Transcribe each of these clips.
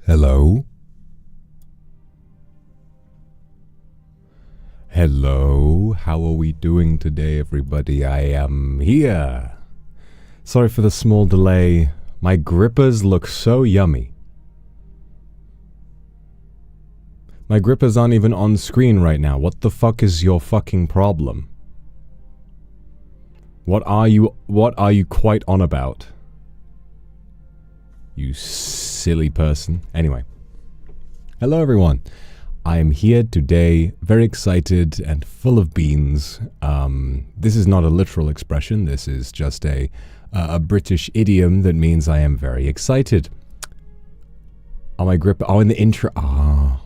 Hello? Hello, how are we doing today, everybody? I am here. Sorry for the small delay. My grippers look so yummy. My grippers aren't even on screen right now. What the fuck is your fucking problem? What are you quite on about? You silly person. Anyway. Hello everyone. I am here today, very excited and full of beans. This is not a literal expression. This is just a British idiom that means I am very excited. Oh, my grip. Oh, in the intro. Ah.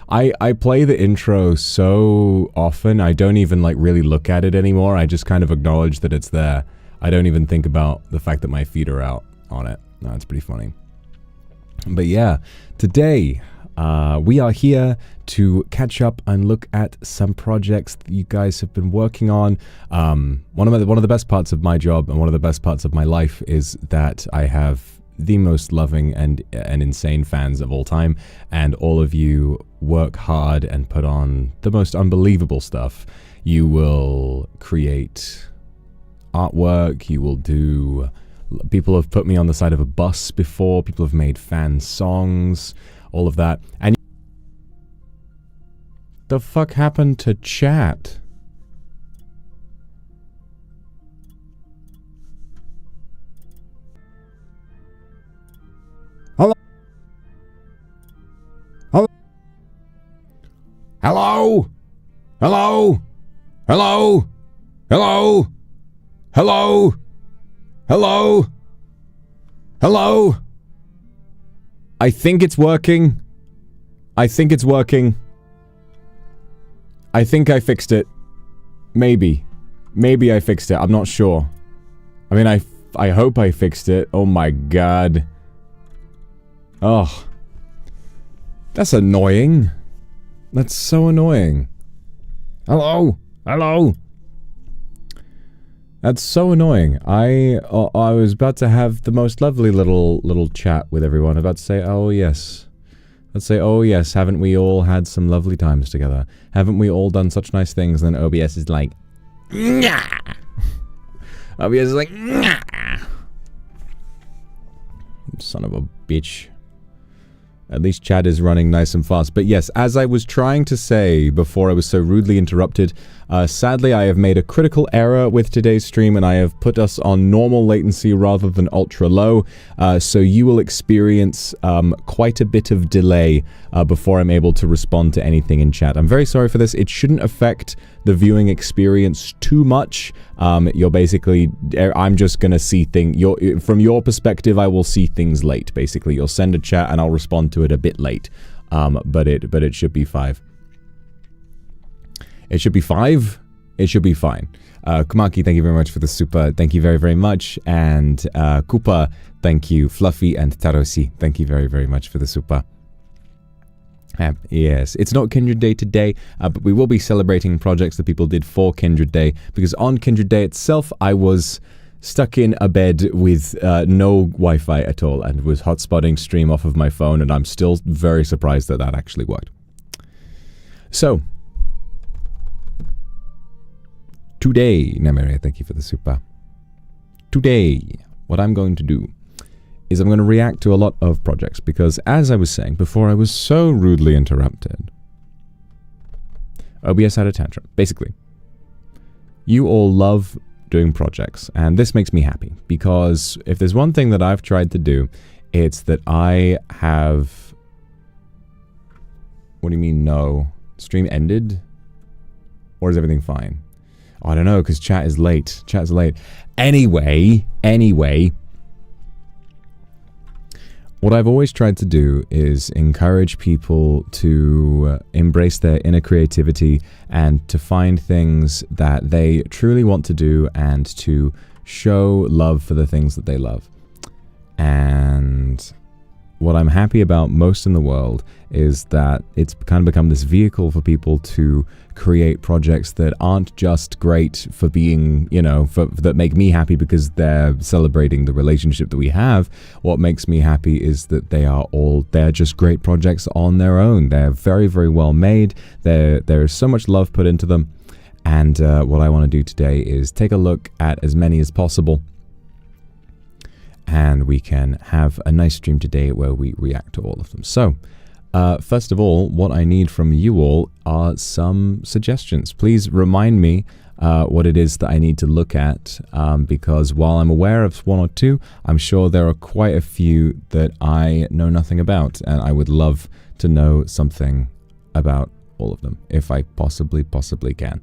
I play the intro so often, I don't even like really look at it anymore. I just kind of acknowledge that it's there. I don't even think about the fact that my feet are out on it. No, it's pretty funny. But yeah, today we are here to catch up and look at some projects that you guys have been working on. One of the best parts of my job and one of the best parts of my life is that I have the most loving and insane fans of all time, and all of you work hard and put on the most unbelievable stuff. You will create artwork, you will do... People have put me on the side of a bus before, people have made fan songs, all of that. And the fuck happened to chat? Hello? Hello? Hello? Hello? Hello? Hello? Hello? Hello? Hello? I think it's working. I think it's working. I think I fixed it. Maybe. Maybe I fixed it. I'm not sure. I mean, I hope I fixed it. Oh my god. Oh. That's annoying. That's so annoying. Hello? Hello? That's so annoying. I was about to have the most lovely little chat with everyone. About to say, oh yes. Let's say, oh yes, haven't we all had some lovely times together? Haven't we all done such nice things? And then OBS is like, nah. OBS is like, nah. Son of a bitch. At least chat is running nice and fast. But yes, as I was trying to say before I was so rudely interrupted, sadly I have made a critical error with today's stream and I have put us on normal latency rather than ultra low. So you will experience quite a bit of delay before I'm able to respond to anything in chat. I'm very sorry for this. It shouldn't affect the viewing experience too much. You're basically, I'm just gonna see things, from your perspective, I will see things late, basically. You'll send a chat and I'll respond to it a bit late. But it should be 5. It should be 5? It should be fine. Kumaki, thank you very much for the super. Thank you very, very much. And Koopa, thank you. Fluffy and Tarosi, thank you very, very much for the super. Yes, it's not Kindred Day today, but we will be celebrating projects that people did for Kindred Day, because on Kindred Day itself, I was stuck in a bed with no Wi-Fi at all, and was hotspotting stream off of my phone, and I'm still very surprised that that actually worked. So, today, Namere, thank you for the super. Today, what I'm going to do is I'm going to react to a lot of projects, because as I was saying before I was so rudely interrupted, OBS had a tantrum. Basically, you all love doing projects, and this makes me happy, because if there's one thing that I've tried to do, it's that I have... What do you mean, no? Stream ended? Or is everything fine? Oh, I don't know, because chat is late. Chat is late. Anyway... What I've always tried to do is encourage people to embrace their inner creativity and to find things that they truly want to do and to show love for the things that they love. And what I'm happy about most in the world is that it's kind of become this vehicle for people to create projects that aren't just great for being, you know, that make me happy because they're celebrating the relationship that we have. What makes me happy is that they're just great projects on their own. They're very, very well made. There's so much love put into them. And what I want to do today is take a look at as many as possible. And we can have a nice stream today where we react to all of them. So, first of all, what I need from you all are some suggestions. Please remind me what it is that I need to look at, because while I'm aware of one or two, I'm sure there are quite a few that I know nothing about, and I would love to know something about all of them, if I possibly can.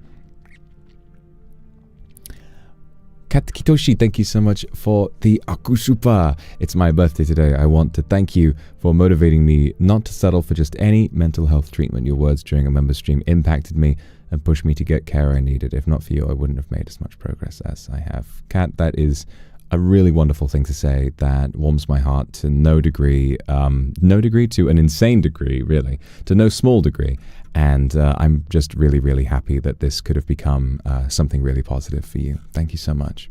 Kat Kitoshi, thank you so much for the Akusupa. It's my birthday today. I want to thank you for motivating me not to settle for just any mental health treatment. Your words during a member stream impacted me and pushed me to get care I needed. If not for you, I wouldn't have made as much progress as I have. Kat, that is a really wonderful thing to say. That warms my heart to no degree to an insane degree, really, to no small degree. And I'm just really, really happy that this could have become something really positive for you. Thank you so much.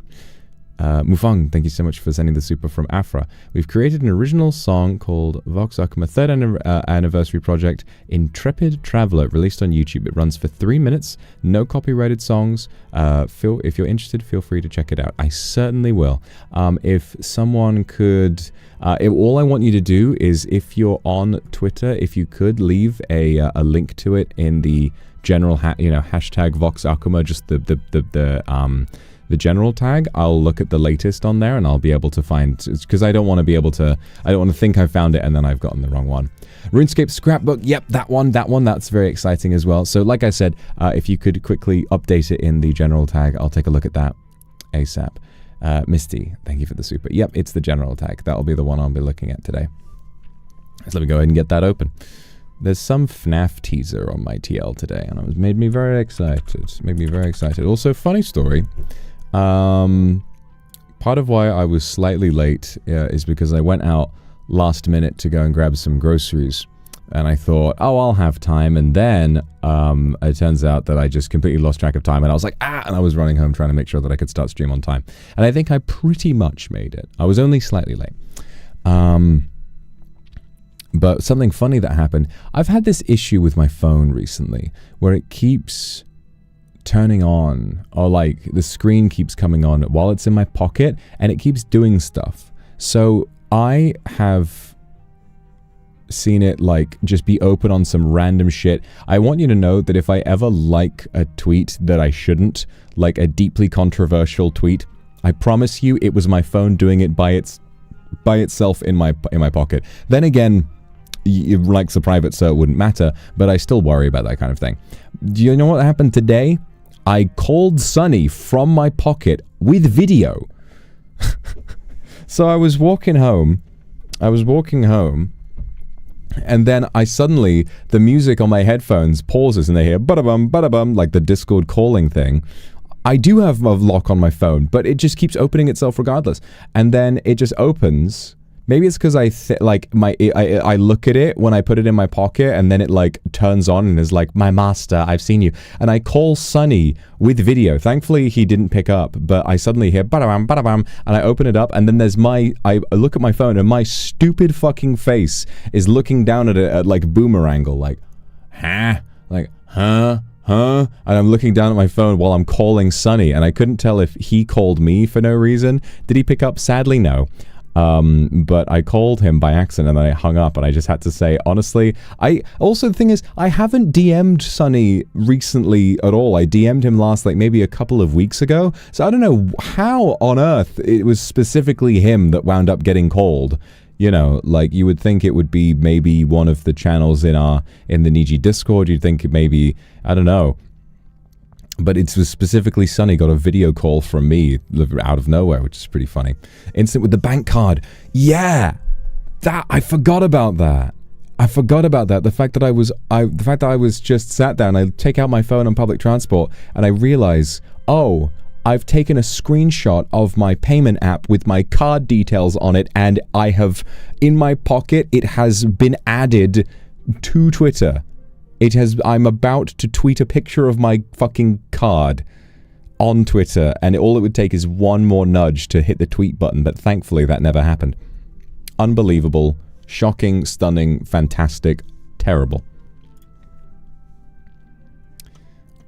Mufang, thank you so much for sending the super from Afra. We've created an original song called Vox Akuma 3rd anniversary project, Intrepid Traveler, released on YouTube. It runs for 3 minutes, no copyrighted songs. If you're interested, feel free to check it out. I certainly will. If someone could... all I want you to do is, if you're on Twitter, if you could leave a link to it in the general, hashtag Vox Akuma, just the general tag, I'll look at the latest on there and I'll be able to find, because I don't want to think I found it and then I've gotten the wrong one. RuneScape scrapbook, yep, that one, that's very exciting as well. So like I said, if you could quickly update it in the general tag, I'll take a look at that ASAP. Misty, thank you for the super. Yep, it's the general tag. That'll be the one I'll be looking at today. So let me go ahead and get that open. There's some FNAF teaser on my TL today, and it made me very excited. Also, funny story. Part of why I was slightly late is because I went out last minute to go and grab some groceries. And I thought, oh, I'll have time. And then it turns out that I just completely lost track of time. And I was like, and I was running home trying to make sure that I could start stream on time. And I think I pretty much made it. I was only slightly late. But something funny that happened, I've had this issue with my phone recently where it keeps turning on, or like the screen keeps coming on while it's in my pocket and it keeps doing stuff. So I have seen it like just be open on some random shit. I want you to know that if I ever like a tweet that I shouldn't, like a deeply controversial tweet, I promise you it was my phone doing it by itself in my pocket. Then again, it likes a private, so it wouldn't matter, but I still worry about that kind of thing. Do you know what happened today? I called Sunny from my pocket with video. So I was walking home, and then the music on my headphones pauses and they hear ba-da-bum, ba-da-bum, like the Discord calling thing. I do have a lock on my phone, but it just keeps opening itself regardless. And then it just opens. Maybe it's because I look at it when I put it in my pocket, and then it like turns on and is like, my master, I've seen you. And I call Sunny with video. Thankfully, he didn't pick up, but I suddenly hear ba-da-bam, ba-da-bam, and I open it up, and then there's I look at my phone, and my stupid fucking face is looking down at it at like boomer angle, like, huh? Like, huh? And I'm looking down at my phone while I'm calling Sunny, and I couldn't tell if he called me for no reason. Did he pick up? Sadly, no. But I called him by accident and then I hung up, and I just had to say, honestly, the thing is, I haven't DM'd Sunny recently at all. I DM'd him last, like, maybe a couple of weeks ago. So I don't know how on earth it was specifically him that wound up getting called. You know, like, you would think it would be maybe one of the channels in the Niji Discord. You'd think maybe, I don't know. But it was specifically Sunny got a video call from me out of nowhere, which is pretty funny. Instant with the bank card. Yeah! I forgot about that. The fact that I was just sat down, I take out my phone on public transport, and I realize, oh, I've taken a screenshot of my payment app with my card details on it, and I have, in my pocket, it has been added to Twitter. I'm about to tweet a picture of my fucking card on Twitter, and all it would take is one more nudge to hit the tweet button, but thankfully that never happened. Unbelievable, shocking, stunning, fantastic, terrible.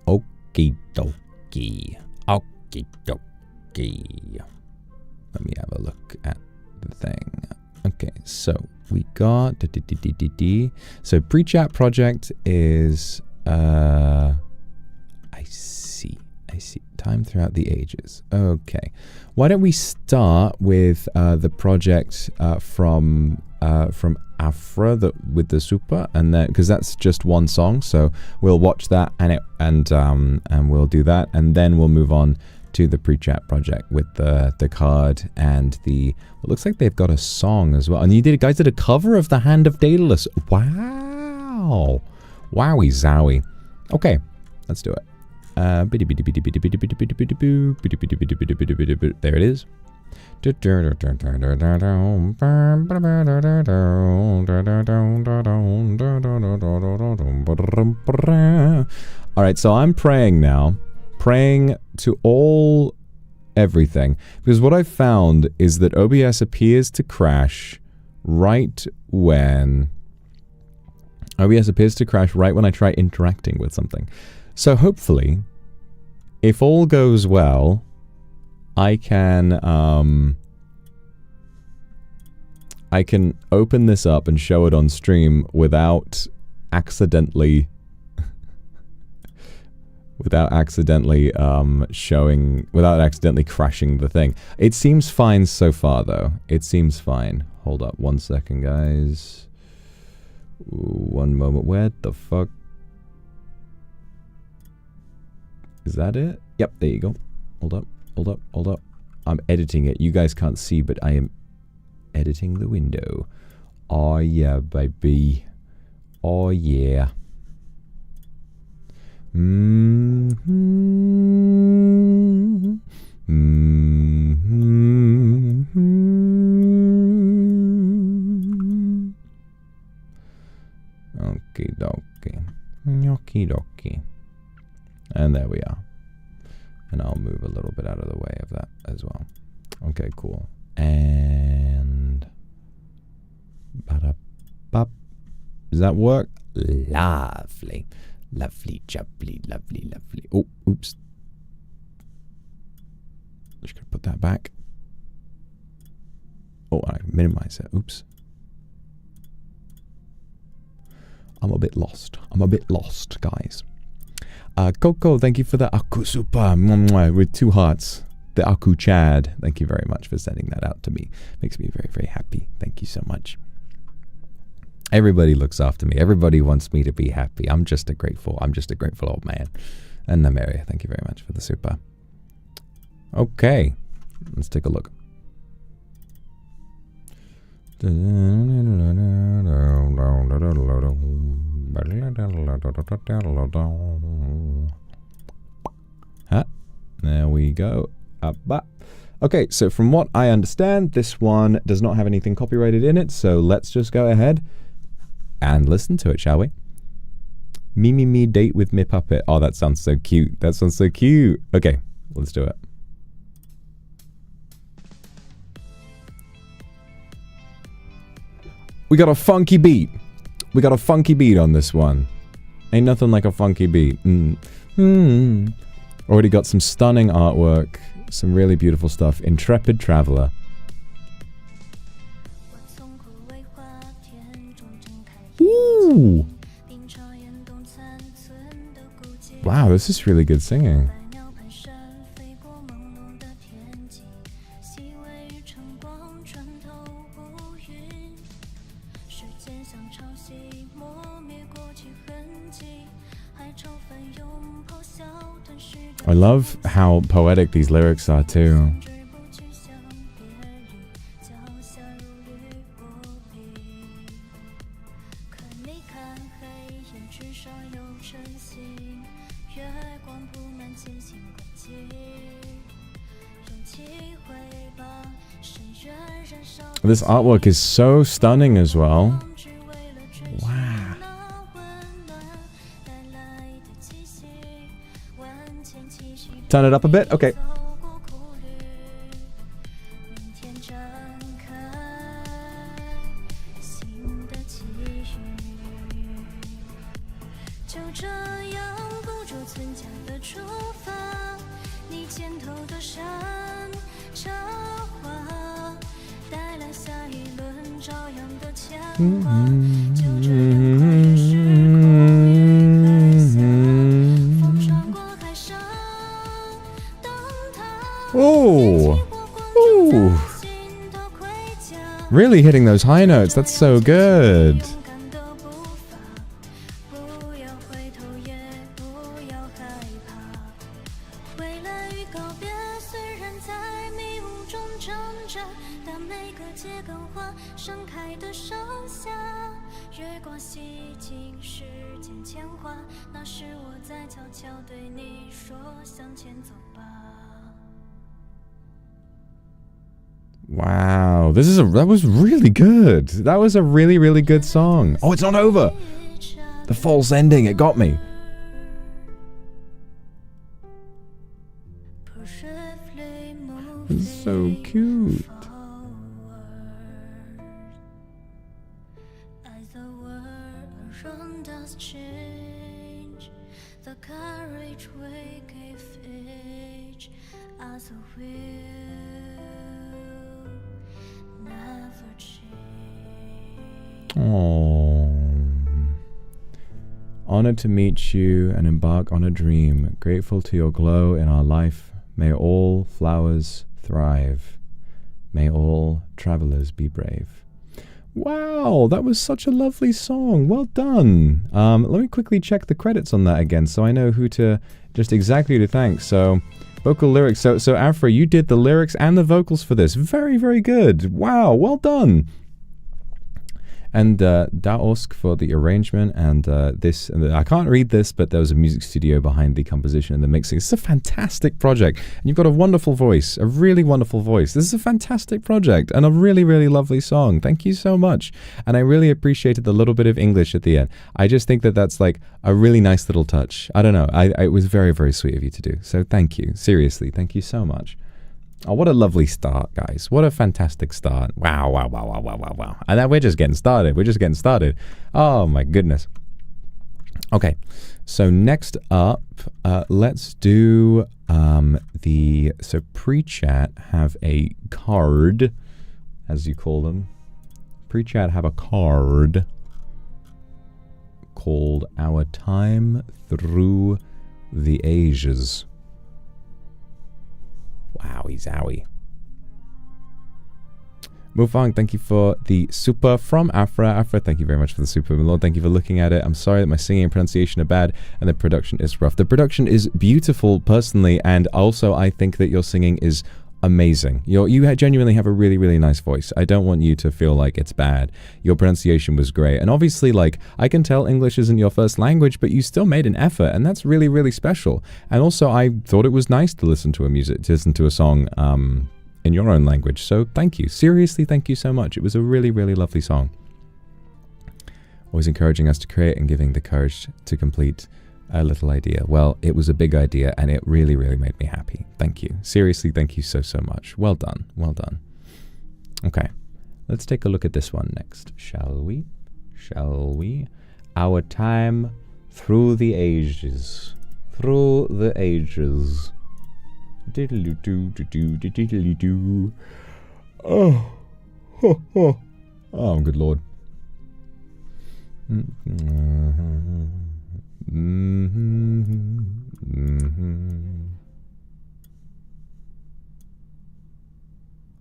Okie dokie. Okie dokie. Let me have a look at the thing. Okay, so we got... So pre-chat project is... I see. Time throughout the ages. Okay. Why don't we start with the project from Afra with the super, and then because that's just one song, so we'll watch that and we'll do that, and then we'll move on to the pre-chat project with the card and the. It looks like they've got a song as well, and you guys did a cover of The Hand of Datalus. Wow, wowie zowie. Okay, let's do it. There it is. Alright, so I'm praying now. Praying to everything. Because what I've found is that OBS appears to crash right when I try interacting with something. So hopefully, if all goes well, I can open this up and show it on stream without accidentally crashing the thing. It seems fine so far though. It seems fine. Hold up 1 second, guys. One moment. Where the fuck? Is that it? Yep, there you go. Hold up. I'm editing it. You guys can't see, but I am editing the window. Oh yeah, baby. Oh yeah. Okie dokie. Gnocchi dokie. And there we are. And I'll move a little bit out of the way of that as well. Okay, cool. And... Ba-da-bop. Does that work? Lovely. Lovely, jubbly, lovely, lovely. Oh, oops. Just gonna put that back. Oh, I minimize it. Oops. I'm a bit lost, guys. Coco, thank you for the Aku Super with 2 hearts. The Aku Chad. Thank you very much for sending that out to me. Makes me very, very happy. Thank you so much. Everybody looks after me. Everybody wants me to be happy. I'm just a grateful old man. And Namaria, thank you very much for the super. Okay. Let's take a look. There we go. Okay, so from what I understand, this one does not have anything copyrighted in it, so let's just go ahead and listen to it, shall we? Me date with me puppet. Oh, that sounds so cute. That sounds so cute. Okay, let's do it. We got a funky beat. We got a funky beat on this one. Ain't nothing like a funky beat. Already got some stunning artwork. Some really beautiful stuff. Intrepid Traveler. Ooh. Wow, this is really good singing. I love how poetic these lyrics are too. This artwork is so stunning as well. Wow. Turn it up a bit? Okay. Oh, ooh. Really hitting those high notes. That's so good. Wow, that was really good. That was a really, really good song. Oh, it's not over. The false ending, it got me. It's so cute. Oh, honored to meet you and embark on a dream. Grateful to your glow in our life. May all flowers thrive. May all travelers be brave. Wow, that was such a lovely song. Well done. Let me quickly check the credits on that again so I know who to, just exactly who to thank. So, vocal lyrics. So Afra, you did the lyrics and the vocals for this. Very, very good. Wow, well done. And Daosk for the arrangement, and this, I can't read this, but there was a music studio behind the composition and the mixing. It's a fantastic project, and you've got a wonderful voice, a really wonderful voice. This is a fantastic project, and a really, really lovely song. Thank you so much, and I really appreciated the little bit of English at the end. I just think that that's like a really nice little touch. I don't know, it was very, very sweet of you to do, so thank you. Seriously, thank you so much. Oh, what a lovely start, guys. What a fantastic start. Wow, wow, wow, wow, wow, wow, wow. And then we're just getting started. We're just getting started. Oh, my goodness. Okay, so next up, let's do so pre-chat have a card, as you call them. Pre-chat have a card called Our Time Through the Ages. Wowie zowie. Mufang, thank you for the super from Afra. Afra, thank you very much for the super. Lord, thank you for looking at it. I'm sorry that my singing and pronunciation are bad and the production is rough. The production is beautiful, personally, and also I think that your singing is amazing. You genuinely have a really, really nice voice. I don't want you to feel like it's bad. Your pronunciation was great. And obviously, like, I can tell English isn't your first language, but you still made an effort, and that's really, really special. And also, I thought it was nice to listen to a song in your own language. So thank you. Seriously, thank you so much. It was a really, really lovely song. Always encouraging us to create and giving the courage to complete a little idea. Well, it was a big idea, and it really, really made me happy. Thank you. Seriously, thank you so, so much. Well done. Well done. Okay, let's take a look at this one next, shall we? Shall we? Our Time Through the Ages. Through the Ages. Diddly-doo, diddly-doo, diddly-doo. Oh. Oh, good lord.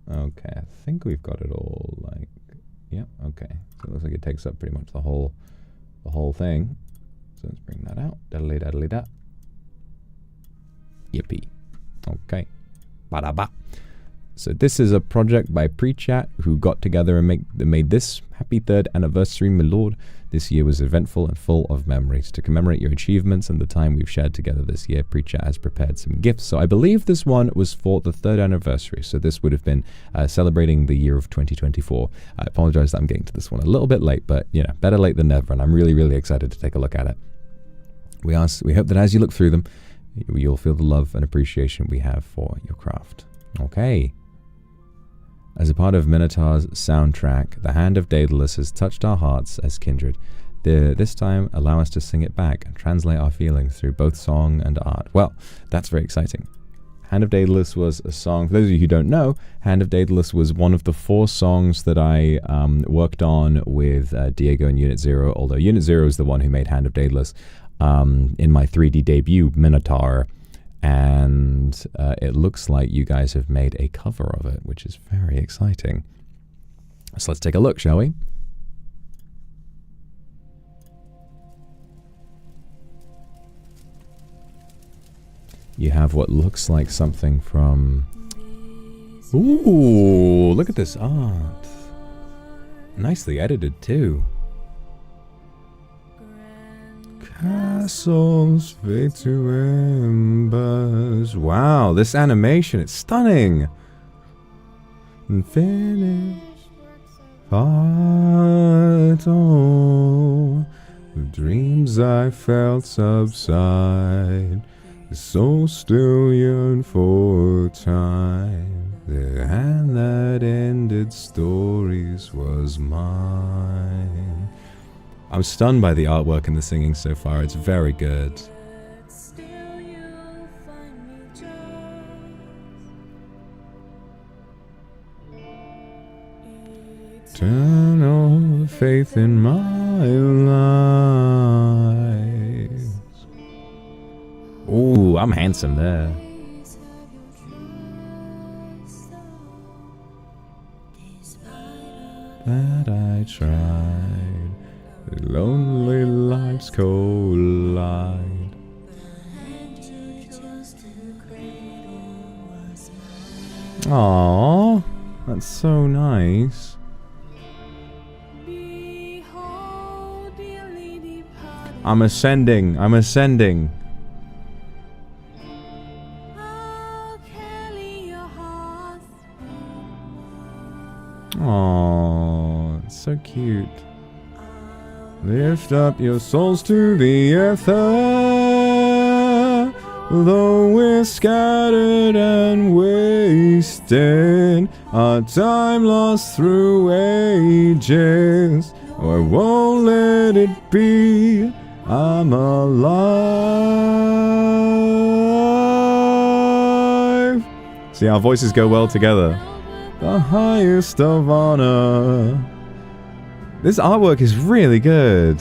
Okay, I think we've got it all, like, yeah, okay. So it looks like it takes up pretty much the whole thing. So let's bring that out. Daddly daddly da. Yippee. Okay. Ba-da-ba. So this is a project by Prechat, who got together and made this. Happy 3rd anniversary, my lord. This year was eventful and full of memories. To commemorate your achievements and the time we've shared together this year, Prechat has prepared some gifts. So I believe this one was for the 3rd anniversary. So this would have been celebrating the year of 2024. I apologize that I'm getting to this one a little bit late, but you know, better late than never. And I'm really, really excited to take a look at it. We hope that as you look through them, you'll feel the love and appreciation we have for your craft. Okay. As a part of Minotaur's soundtrack, the hand of Datalus has touched our hearts as kindred. This time, allow us to sing it back and translate our feelings through both song and art. Well, that's very exciting. Hand of Datalus was a song, for those of you who don't know, Hand of Datalus was one of the 4 songs that I worked on with Diego and Unit Zero, although Unit Zero is the one who made Hand of Datalus in my 3D debut, Minotaur. And it looks like you guys have made a cover of it, which is very exciting. So let's take a look, shall we? You have what looks like something from... Ooh, look at this art. Nicely edited, too. Castles fade to embers. Wow, this animation, it's stunning. And finish fight all the dreams I felt subside. The soul still yearn for time. The hand that ended stories was mine. I'm stunned by the artwork and the singing so far. It's very good. Turn all the faith in my life. Ooh, I'm handsome there. That I tried. The lonely lights collide. Aww, that's so nice. I'm ascending, I'm ascending. Aww, it's so cute. Lift up your souls to the ether, though we're scattered and wasted, our time lost through ages. I won't let it be, I'm alive. See, our voices go well together. The highest of honor. This artwork is really good.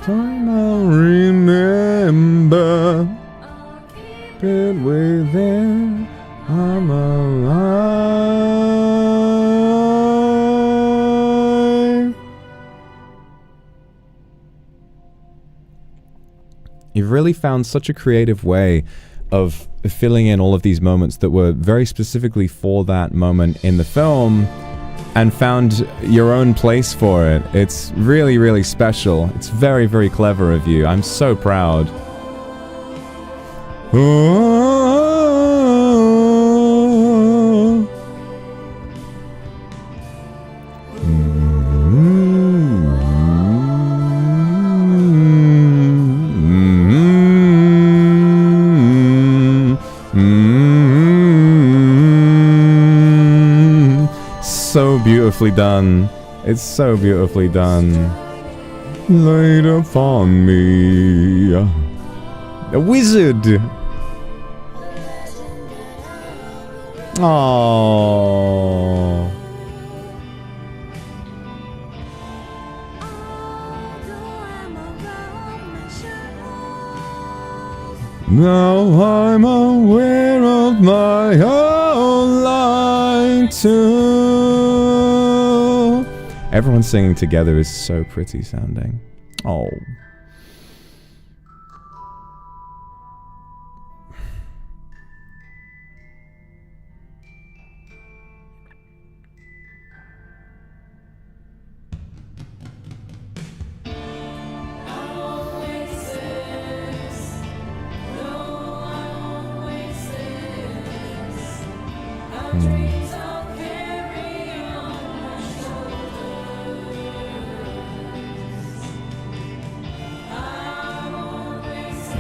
Time I'll remember. It within, I'm alive. You've really found such a creative way of filling in all of these moments that were very specifically for that moment in the film and found your own place for it. It's really, really special. It's very, very clever of you. I'm so proud. So beautifully done. It's so beautifully done. Laid upon me. A wizard. Aww. Now I'm aware of my own light too. Everyone singing together is so pretty sounding. Oh.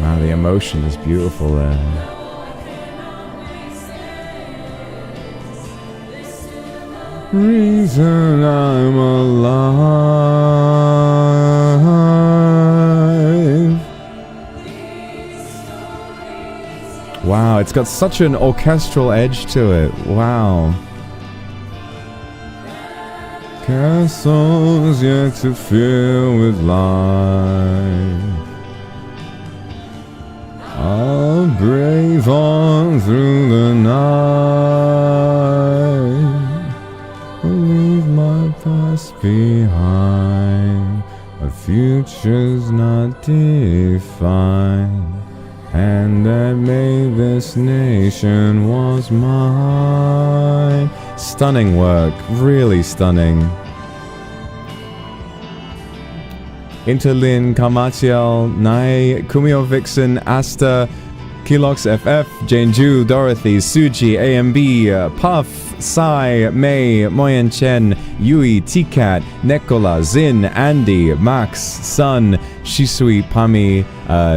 Wow, the emotion is beautiful there. Reason I'm alive. Wow, it's got such an orchestral edge to it. Wow. Castles yet to fill with light. I'll brave on through the night. I'll leave my past behind. A future's not defined. And that made this nation was mine. Stunning work, really stunning. Interlin, Carmatiel, Nai, Kumio Vixen, Asta, Kilox FF, Janju, Dorothy, Suji, AMB, Puff, Sai, Mei, Moyen Chen, Yui, T-Cat, Nekola, Zin, Andy, Max, Sun, Shisui, Pami,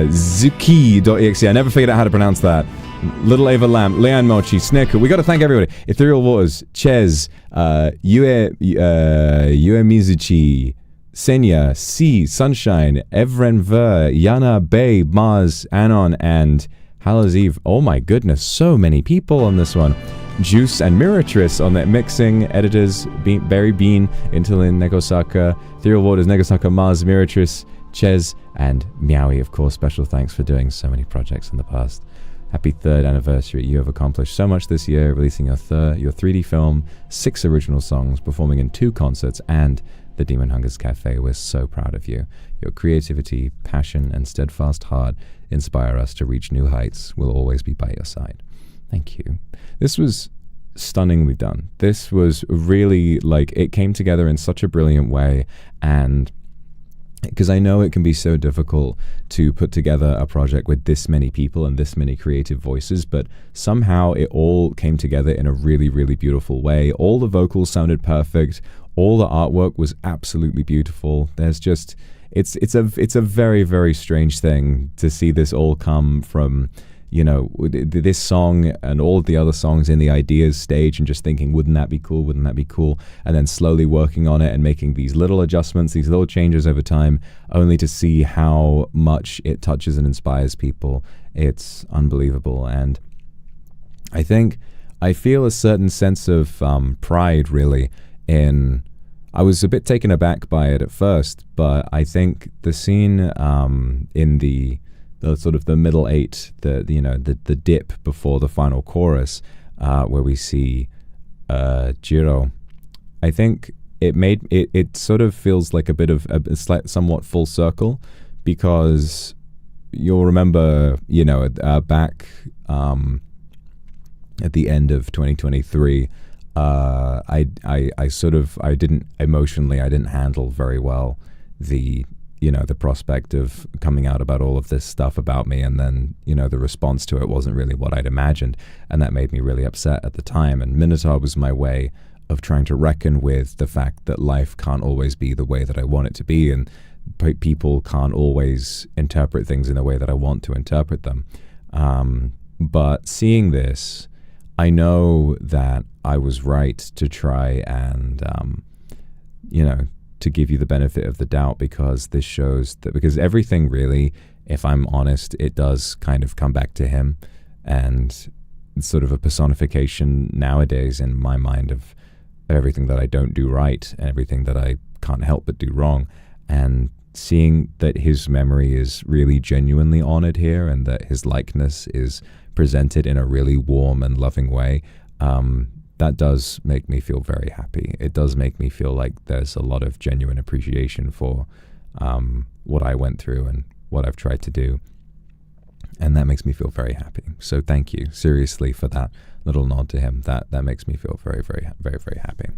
Zuki.exe. I never figured out how to pronounce that. Little Ava Lamp, Leon Mochi, Snicker. We got to thank everybody. Ethereal Waters, Ches, Yue Mizuchi, Senya, C, Sunshine, Evren Ver, Yana, Bay, Mars, Anon, and Hallows Eve. Oh my goodness, so many people on this one. Juice and Miratrice on the mixing, editors, Barry Bean, Interlin, Negosaka, Ethereal Waters, Negosaka, Mars, Miratrice, Ches, and Meowie, of course. Special thanks for doing so many projects in the past. Happy 3rd anniversary. You have accomplished so much this year, releasing your 3D film, 6 original songs, performing in 2 concerts, and the Demon Hungers Cafe. We're so proud of you. Your creativity, passion, and steadfast heart inspire us to reach new heights. We'll always be by your side. Thank you. This was stunningly done. This was really, like, it came together in such a brilliant way, and because I know it can be so difficult to put together a project with this many people and this many creative voices, but somehow it all came together in a really, really beautiful way. All the vocals sounded perfect. All the artwork was absolutely beautiful. There's just, it's a very, very strange thing to see this all come from, you know, this song and all of the other songs in the ideas stage and just thinking, wouldn't that be cool? Wouldn't that be cool? And then slowly working on it and making these little adjustments, these little changes over time, only to see how much it touches and inspires people. It's unbelievable. And I think I feel a certain sense of pride, really, in... I was a bit taken aback by it at first, but I think the scene in the sort of the middle 8, the dip before the final chorus, where we see Jiro, I think it sort of feels like a bit of a somewhat full circle, because you'll remember, you know, back at the end of 2023, I didn't handle very well the prospect of coming out about all of this stuff about me, and then, you know, the response to it wasn't really what I'd imagined, and that made me really upset at the time. And Minotaur was my way of trying to reckon with the fact that life can't always be the way that I want it to be, and people can't always interpret things in the way that I want to interpret them. But seeing this, I know that I was right to try and, to give you the benefit of the doubt, because this shows that, because everything really, if I'm honest, it does kind of come back to him, and it's sort of a personification nowadays in my mind of everything that I don't do right and everything that I can't help but do wrong. And seeing that his memory is really genuinely honored here and that his likeness is presented in a really warm and loving way, that does make me feel very happy. It does make me feel like there's a lot of genuine appreciation for what I went through and what I've tried to do. And that makes me feel very happy. So thank you, seriously, for that little nod to him. That makes me feel very, very, very, very happy.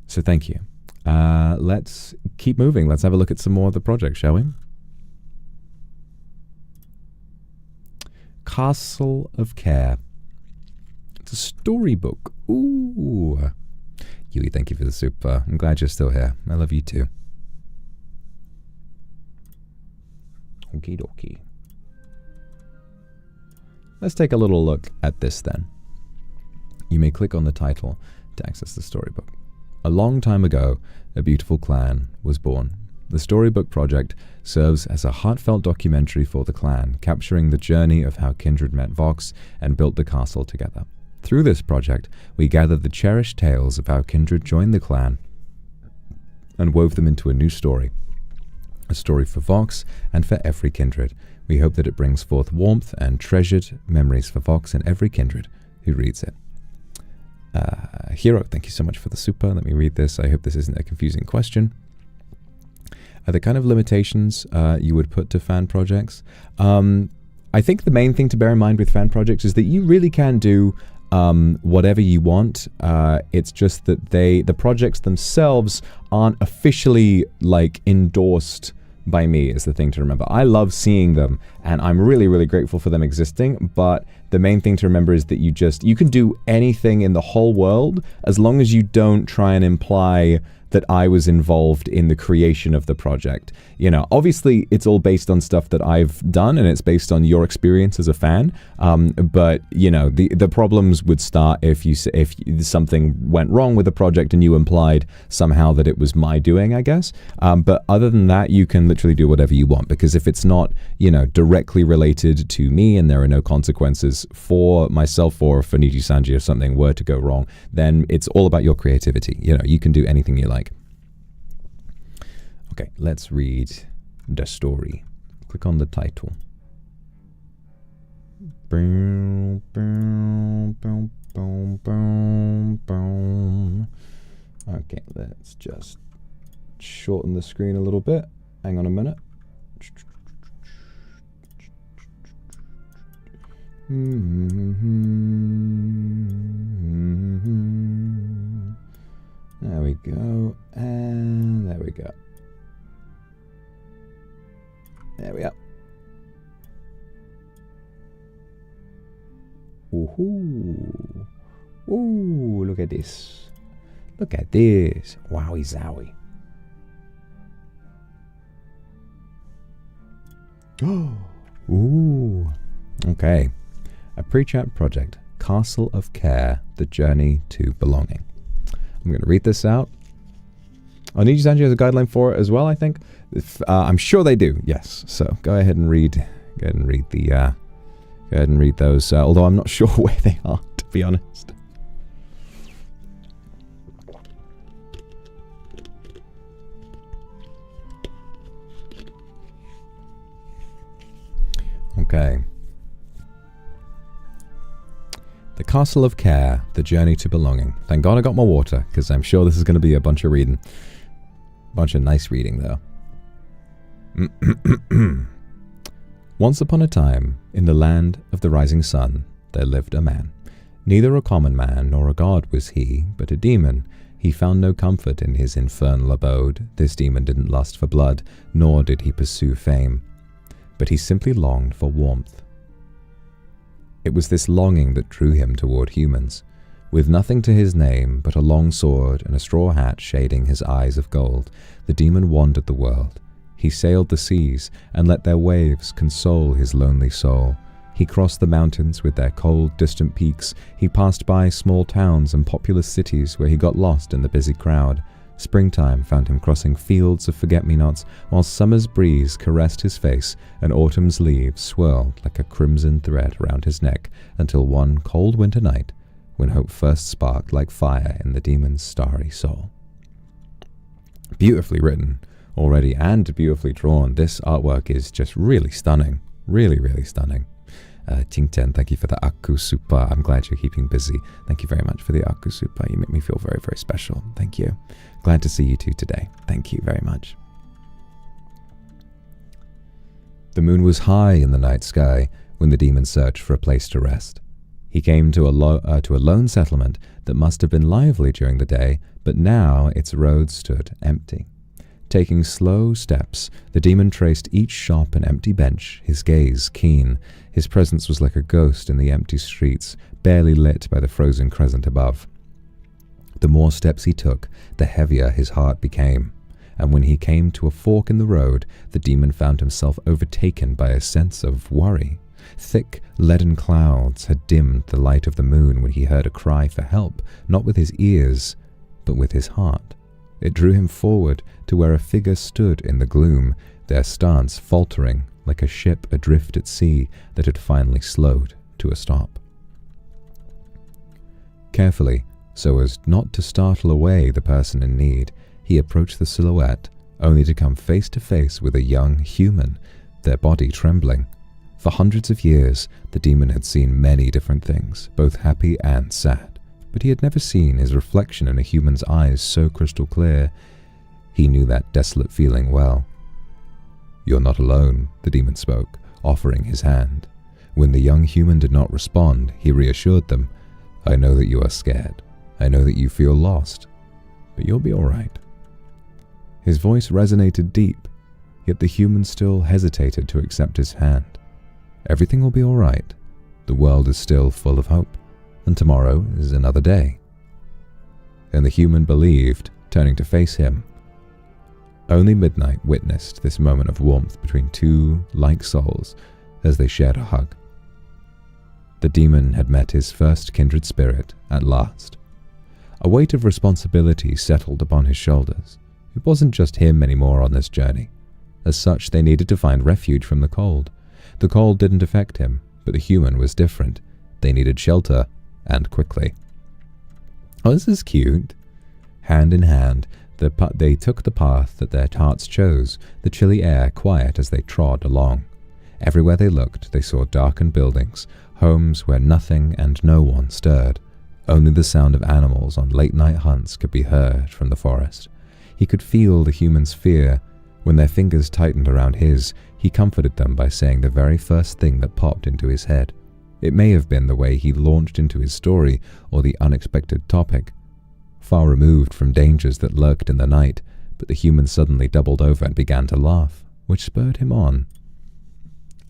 So thank you. Let's keep moving. Let's have a look at some more of the project, shall we? Castle of Care. It's a storybook. Ooh. Yui, thank you for the super. I'm glad you're still here. I love you too. Okie dokie. Let's take a little look at this then. You may click on the title to access the storybook. A long time ago, a beautiful clan was born. The storybook project serves as a heartfelt documentary for the clan, capturing the journey of how Kindred met Vox and built the castle together. Through this project, we gathered the cherished tales of how Kindred joined the clan and wove them into a new story. A story for Vox and for every Kindred. We hope that it brings forth warmth and treasured memories for Vox and every Kindred who reads it. Hero, thank you so much for the super. Let me read this. I hope this isn't a confusing question. Are the kind of limitations you would put to fan projects? I think the main thing to bear in mind with fan projects is that you really can do whatever you want. It's just that the projects themselves aren't officially like endorsed by me, is the thing to remember. I love seeing them and I'm really, really grateful for them existing, but the main thing to remember is that you can do anything in the whole world as long as you don't try and imply that I was involved in the creation of the project. You know, obviously it's all based on stuff that I've done and it's based on your experience as a fan. But you know, the problems would start if something went wrong with the project and you implied somehow that it was my doing, I guess. But other than that, you can literally do whatever you want, because if it's not, you know, directly related to me and there are no consequences for myself or for NIJISANJI if something were to go wrong, then it's all about your creativity. You know, you can do anything you like. Okay, let's read the story. Click on the title. Okay, let's just shorten the screen a little bit. Hang on a minute. There we go, and there we go. There we are. Ooh, ooh! Look at this! Look at this! Wowie zowie! Ooh! Okay, a pre-chat project, Castle of Care: The Journey to Belonging. I'm going to read this out. Oh, NIJISANJI has a guideline for it as well, I think. I'm sure they do. Yes. So go ahead and read. Go ahead and read the. Go ahead and read those. Although I'm not sure where they are, to be honest. Okay. The Castle of Care: The Journey to Belonging. Thank God I got my water, because I'm sure this is going to be a bunch of reading. Bunch of nice reading, though. Once upon a time, in the land of the rising sun, there lived a man. Neither a common man nor a god was he, but a demon. He found no comfort in his infernal abode. This demon didn't lust for blood, nor did he pursue fame, but he simply longed for warmth. It was this longing that drew him toward humans. With nothing to his name but a long sword and a straw hat shading his eyes of gold, the demon wandered the world. He sailed the seas and let their waves console his lonely soul. He crossed the mountains with their cold, distant peaks. He passed by small towns and populous cities where he got lost in the busy crowd. Springtime found him crossing fields of forget-me-nots, while summer's breeze caressed his face and autumn's leaves swirled like a crimson thread around his neck, until one cold winter night, when hope first sparked like fire in the demon's starry soul. Beautifully written already and beautifully drawn. This artwork is just really stunning. Really, really stunning. Tingten, thank you for the Aku Super. I'm glad you're keeping busy. Thank you very much for the Aku Super. You make me feel very, very special. Thank you. Glad to see you too today. Thank you very much. The moon was high in the night sky when the demon searched for a place to rest. He came to a lone settlement that must have been lively during the day, but now its roads stood empty. Taking slow steps, the demon traced each shop and empty bench, his gaze keen. His presence was like a ghost in the empty streets, barely lit by the frozen crescent above. The more steps he took, the heavier his heart became, and when he came to a fork in the road, the demon found himself overtaken by a sense of worry. Thick, leaden clouds had dimmed the light of the moon when he heard a cry for help, not with his ears, but with his heart. It drew him forward to where a figure stood in the gloom, their stance faltering like a ship adrift at sea that had finally slowed to a stop. Carefully, so as not to startle away the person in need, he approached the silhouette, only to come face to face with a young human, their body trembling. For hundreds of years, the demon had seen many different things, both happy and sad, but he had never seen his reflection in a human's eyes so crystal clear. He knew that desolate feeling well. "You're not alone," the demon spoke, offering his hand. When the young human did not respond, he reassured them, "I know that you are scared. I know that you feel lost, but you'll be all right." His voice resonated deep, yet the human still hesitated to accept his hand. "Everything will be all right. The world is still full of hope, and tomorrow is another day." And the human believed, turning to face him. Only midnight witnessed this moment of warmth between two like souls as they shared a hug. The demon had met his first kindred spirit at last. A weight of responsibility settled upon his shoulders. It wasn't just him anymore on this journey. As such, they needed to find refuge from the cold. The cold didn't affect him, but the human was different. They needed shelter, and quickly. Oh, this is cute. Hand in hand, they took the path that their hearts chose, the chilly air quiet as they trod along. Everywhere they looked, they saw darkened buildings, homes where nothing and no one stirred. Only the sound of animals on late-night hunts could be heard from the forest. He could feel the human's fear. When their fingers tightened around his, he comforted them by saying the very first thing that popped into his head. It may have been the way he launched into his story or the unexpected topic. Far removed from dangers that lurked in the night, but the human suddenly doubled over and began to laugh, which spurred him on.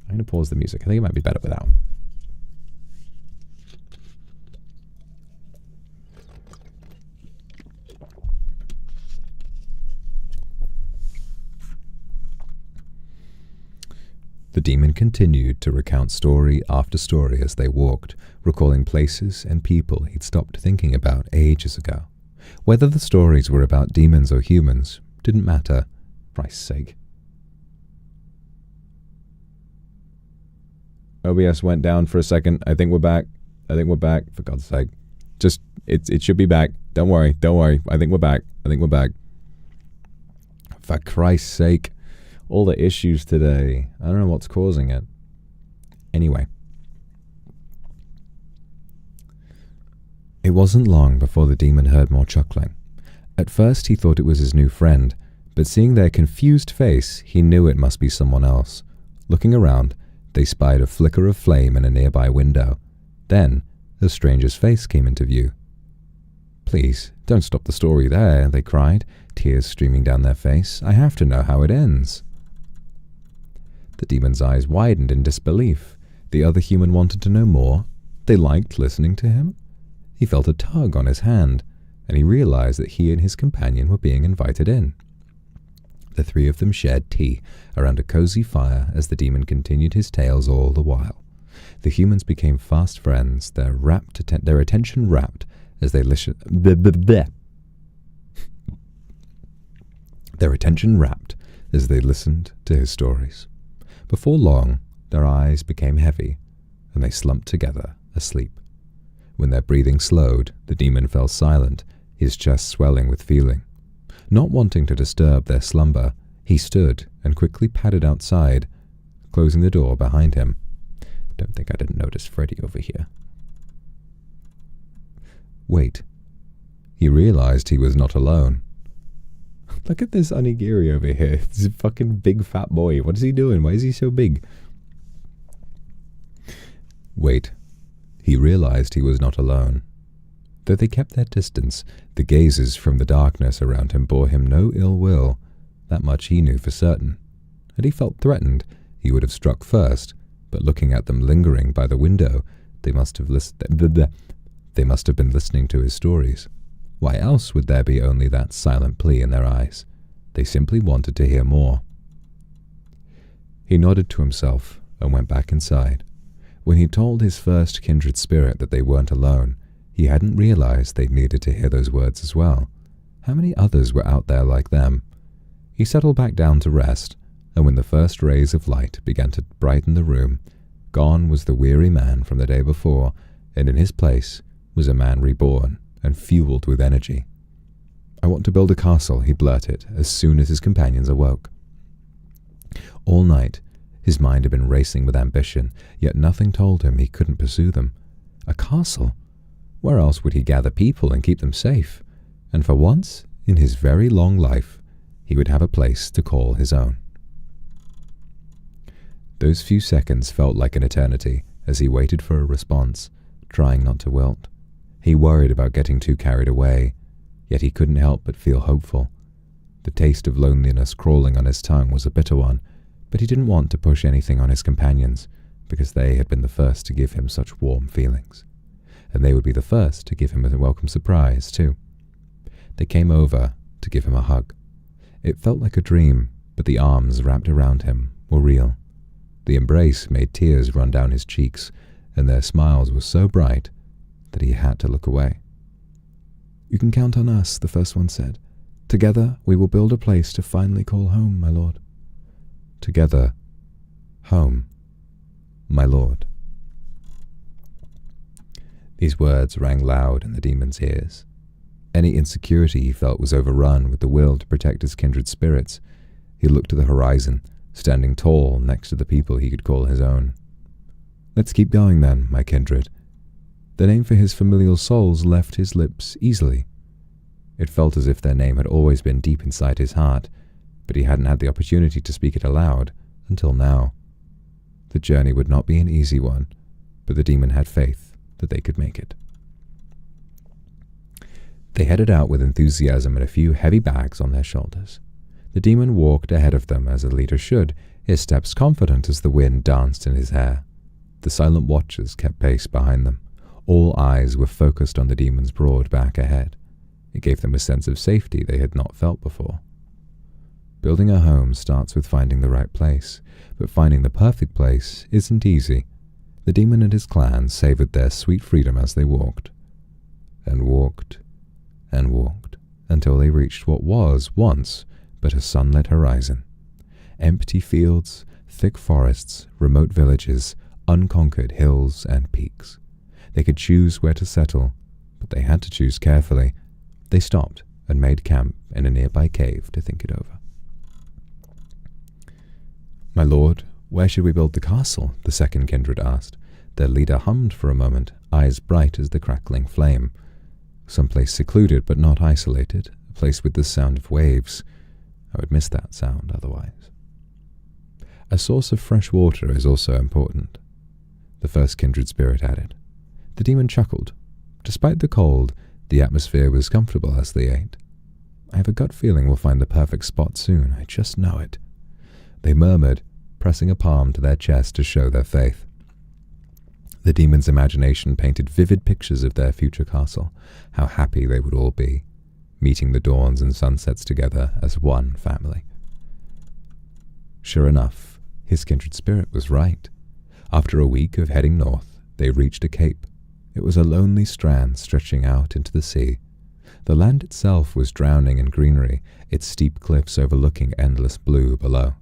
I'm going to pause the music. I think it might be better without. The demon continued to recount story after story as they walked, recalling places and people he'd stopped thinking about ages ago. Whether the stories were about demons or humans didn't matter, for Christ's sake. OBS went down for a second. I think we're back. For God's sake. Just, it should be back. Don't worry. I think we're back. For Christ's sake. All the issues today. I don't know what's causing it. Anyway. It wasn't long before the demon heard more chuckling. At first he thought it was his new friend, but seeing their confused face, he knew it must be someone else. Looking around, they spied a flicker of flame in a nearby window. Then, the stranger's face came into view. "Please, don't stop the story there," they cried, tears streaming down their face. "I have to know how it ends." The demon's eyes widened in disbelief. The other human wanted to know more. They liked listening to him. He felt a tug on his hand, and he realized that he and his companion were being invited in. The three of them shared tea around a cozy fire as the demon continued his tales all the while. The humans became fast friends, their attention rapt as they listened. Their attention rapt as they listened to his stories. Before long, their eyes became heavy, and they slumped together, asleep. When their breathing slowed, the demon fell silent, his chest swelling with feeling. Not wanting to disturb their slumber, he stood and quickly padded outside, closing the door behind him. Don't think I didn't notice Freddy over here. Wait. He realized he was not alone. Look at this onigiri over here. This is a fucking big fat boy. What is he doing? Why is he so big? Wait. He realized he was not alone. Though they kept their distance, the gazes from the darkness around him bore him no ill will. That much he knew for certain. Had he felt threatened, he would have struck first, but looking at them lingering by the window, they must have been listening to his stories. Why else would there be only that silent plea in their eyes? They simply wanted to hear more. He nodded to himself and went back inside. When he told his first kindred spirit that they weren't alone, he hadn't realized they needed to hear those words as well. How many others were out there like them? He settled back down to rest, and when the first rays of light began to brighten the room, gone was the weary man from the day before, and in his place was a man reborn and fueled with energy. "I want to build a castle," he blurted as soon as his companions awoke. All night, his mind had been racing with ambition, yet nothing told him he couldn't pursue them. A castle? Where else would he gather people and keep them safe? And for once, in his very long life, he would have a place to call his own. Those few seconds felt like an eternity as he waited for a response, trying not to wilt. He worried about getting too carried away, yet he couldn't help but feel hopeful. The taste of loneliness crawling on his tongue was a bitter one, but he didn't want to push anything on his companions, because they had been the first to give him such warm feelings. And they would be the first to give him a welcome surprise, too. They came over to give him a hug. It felt like a dream, but the arms wrapped around him were real. The embrace made tears run down his cheeks, and their smiles were so bright that he had to look away. "You can count on us," the first one said. "Together we will build a place to finally call home, my lord." Together, home, my lord. These words rang loud in the demon's ears. Any insecurity he felt was overrun with the will to protect his kindred spirits. He looked to the horizon, standing tall next to the people he could call his own. "Let's keep going then, my kindred." The name for his familial souls left his lips easily. It felt as if their name had always been deep inside his heart, but he hadn't had the opportunity to speak it aloud until now. The journey would not be an easy one, but the demon had faith that they could make it. They headed out with enthusiasm and a few heavy bags on their shoulders. The demon walked ahead of them as a leader should, his steps confident as the wind danced in his hair. The silent watchers kept pace behind them. All eyes were focused on the demon's broad back ahead. It gave them a sense of safety they had not felt before. Building a home starts with finding the right place, but finding the perfect place isn't easy. The demon and his clan savored their sweet freedom as they walked, and walked, and walked, until they reached what was, once, but a sunlit horizon. Empty fields, thick forests, remote villages, unconquered hills and peaks. They could choose where to settle, but they had to choose carefully. They stopped and made camp in a nearby cave to think it over. "My lord, where should we build the castle?" the second kindred asked. Their leader hummed for a moment, eyes bright as the crackling flame. "Someplace secluded but not isolated, a place with the sound of waves. I would miss that sound otherwise." "A source of fresh water is also important," the first kindred spirit added. The demon chuckled. Despite the cold, the atmosphere was comfortable as they ate. "I have a gut feeling we'll find the perfect spot soon. I just know it." They murmured, pressing a palm to their chest to show their faith. The demon's imagination painted vivid pictures of their future castle, how happy they would all be, meeting the dawns and sunsets together as one family. Sure enough, his kindred spirit was right. After a week of heading north, they reached a cape. It was a lonely strand stretching out into the sea. The land itself was drowning in greenery, its steep cliffs overlooking endless blue below.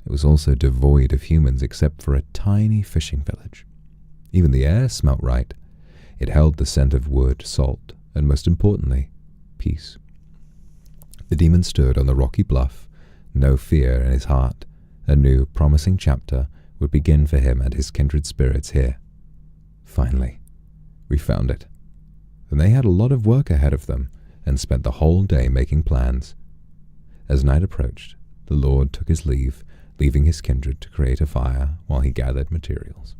It was also devoid of humans except for a tiny fishing village. Even the air smelt right. It held the scent of wood, salt, and most importantly, peace. The demon stood on the rocky bluff, no fear in his heart. A new, promising chapter would begin for him and his kindred spirits here. Finally, we found it. And they had a lot of work ahead of them and spent the whole day making plans. As night approached, the Lord took his leave, leaving his kindred to create a fire while he gathered materials.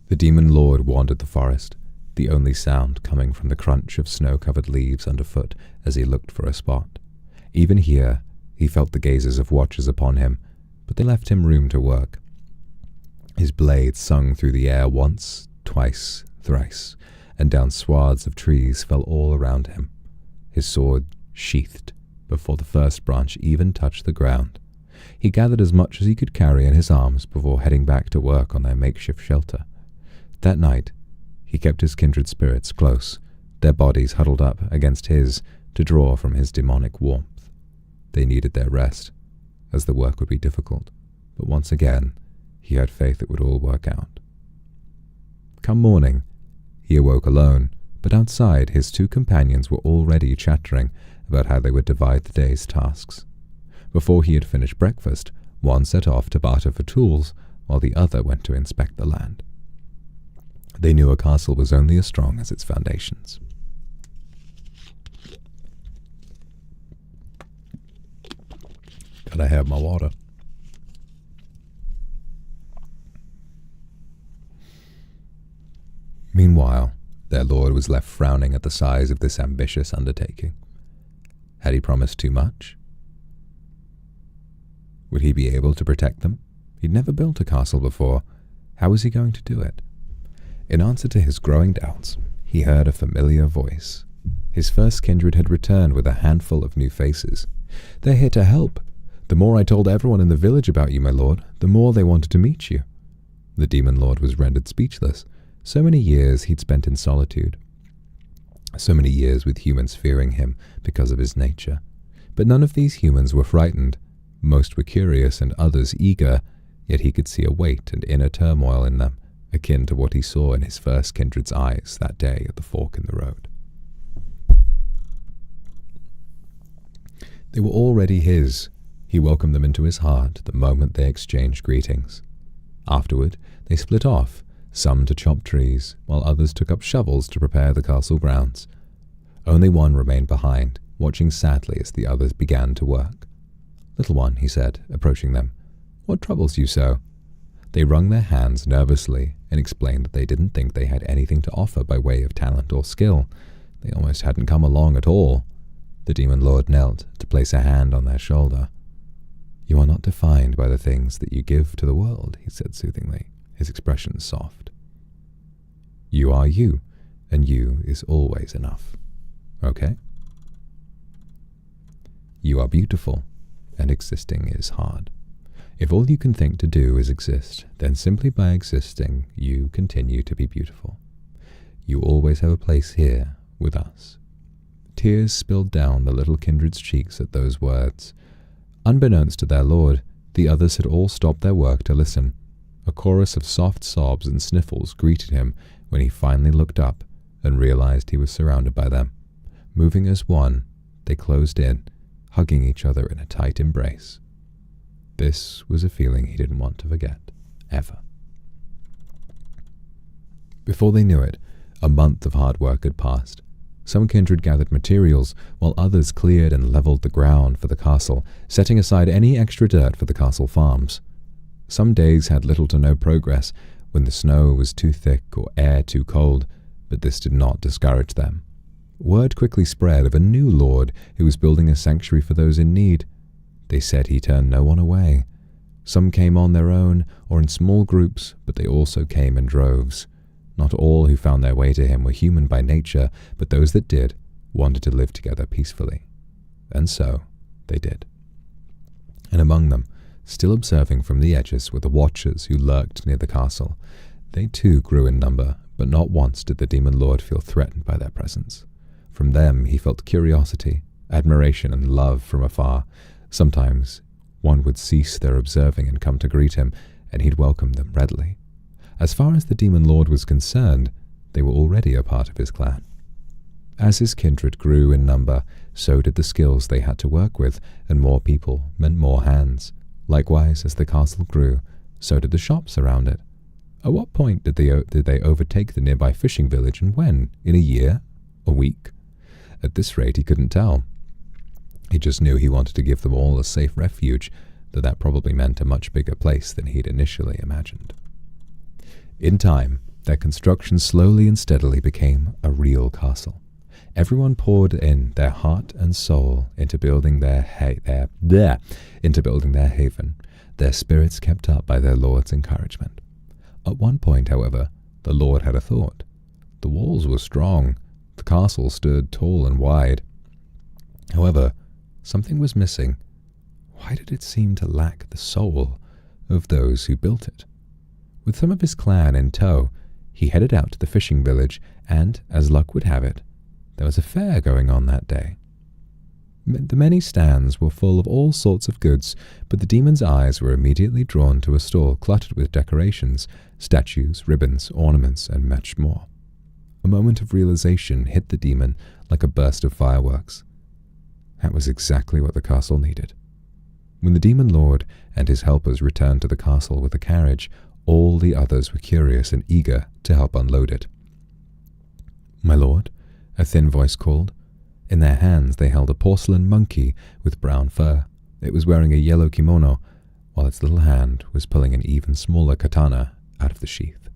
The demon lord wandered the forest, the only sound coming from the crunch of snow-covered leaves underfoot as he looked for a spot. Even here, he felt the gazes of watchers upon him, but they left him room to work. His blade sung through the air once, twice, thrice, and down swaths of trees fell all around him. His sword sheathed before the first branch even touched the ground. He gathered as much as he could carry in his arms before heading back to work on their makeshift shelter. That night, he kept his kindred spirits close, their bodies huddled up against his to draw from his demonic warmth. They needed their rest, as the work would be difficult, but once again, he had faith it would all work out. Come morning, he awoke alone, but outside his two companions were already chattering about how they would divide the day's tasks. Before he had finished breakfast, one set off to barter for tools, while the other went to inspect the land. They knew a castle was only as strong as its foundations. Gotta have my water. Meanwhile, their lord was left frowning at the size of this ambitious undertaking. Had he promised too much? Would he be able to protect them? He'd never built a castle before. How was he going to do it? In answer to his growing doubts, he heard a familiar voice. His first kindred had returned with a handful of new faces. "They're here to help. The more I told everyone in the village about you, my lord, the more they wanted to meet you." The demon lord was rendered speechless. So many years he'd spent in solitude. So many years with humans fearing him because of his nature. But none of these humans were frightened. Most were curious and others eager, yet he could see a weight and inner turmoil in them, akin to what he saw in his first kindred's eyes that day at the fork in the road. They were already his. He welcomed them into his heart the moment they exchanged greetings. Afterward, they split off, some to chop trees, while others took up shovels to prepare the castle grounds. Only one remained behind, watching sadly as the others began to work. "Little one," he said, approaching them, "what troubles you so?" They wrung their hands nervously and explained that they didn't think they had anything to offer by way of talent or skill. They almost hadn't come along at all. The demon lord knelt to place a hand on their shoulder. "You are not defined by the things that you give to the world," he said soothingly, his expression soft. "You are you, and you is always enough. Okay? You are beautiful, and existing is hard. If all you can think to do is exist, then simply by existing, you continue to be beautiful. You always have a place here with us." Tears spilled down the little kindred's cheeks at those words. Unbeknownst to their lord, the others had all stopped their work to listen. A chorus of soft sobs and sniffles greeted him when he finally looked up and realized he was surrounded by them. Moving as one, they closed in, hugging each other in a tight embrace. This was a feeling he didn't want to forget, ever. Before they knew it, a month of hard work had passed. Some kindred gathered materials, while others cleared and leveled the ground for the castle, setting aside any extra dirt for the castle farms. Some days had little to no progress, when the snow was too thick or air too cold, but this did not discourage them. Word quickly spread of a new lord who was building a sanctuary for those in need. They said he turned no one away. Some came on their own or in small groups, but they also came in droves. Not all who found their way to him were human by nature, but those that did wanted to live together peacefully. And so they did. And among them, still observing from the edges, were the watchers who lurked near the castle. They too grew in number, but not once did the demon lord feel threatened by their presence. From them he felt curiosity, admiration, and love from afar. Sometimes one would cease their observing and come to greet him, and he'd welcome them readily. As far as the demon lord was concerned, they were already a part of his clan. As his kindred grew in number, so did the skills they had to work with, and more people meant more hands. Likewise, as the castle grew, so did the shops around it. At what point did they overtake the nearby fishing village, and when? In a year? A week? At this rate, he couldn't tell. He just knew he wanted to give them all a safe refuge, though that probably meant a much bigger place than he'd initially imagined. In time, their construction slowly and steadily became a real castle. Everyone poured in their heart and soul into building their haven, their spirits kept up by their lord's encouragement. At one point, however, the lord had a thought. The walls were strong, the castle stood tall and wide. However, something was missing. Why did it seem to lack the soul of those who built it? With some of his clan in tow, he headed out to the fishing village, and, as luck would have it, there was a fair going on that day. The many stands were full of all sorts of goods, but the demon's eyes were immediately drawn to a stall cluttered with decorations, statues, ribbons, ornaments, and much more. A moment of realization hit the demon like a burst of fireworks. That was exactly what the castle needed. When the demon lord and his helpers returned to the castle with the carriage, all the others were curious and eager to help unload it. "My lord," a thin voice called. In their hands they held a porcelain monkey with brown fur. It was wearing a yellow kimono, while its little hand was pulling an even smaller katana out of the sheath.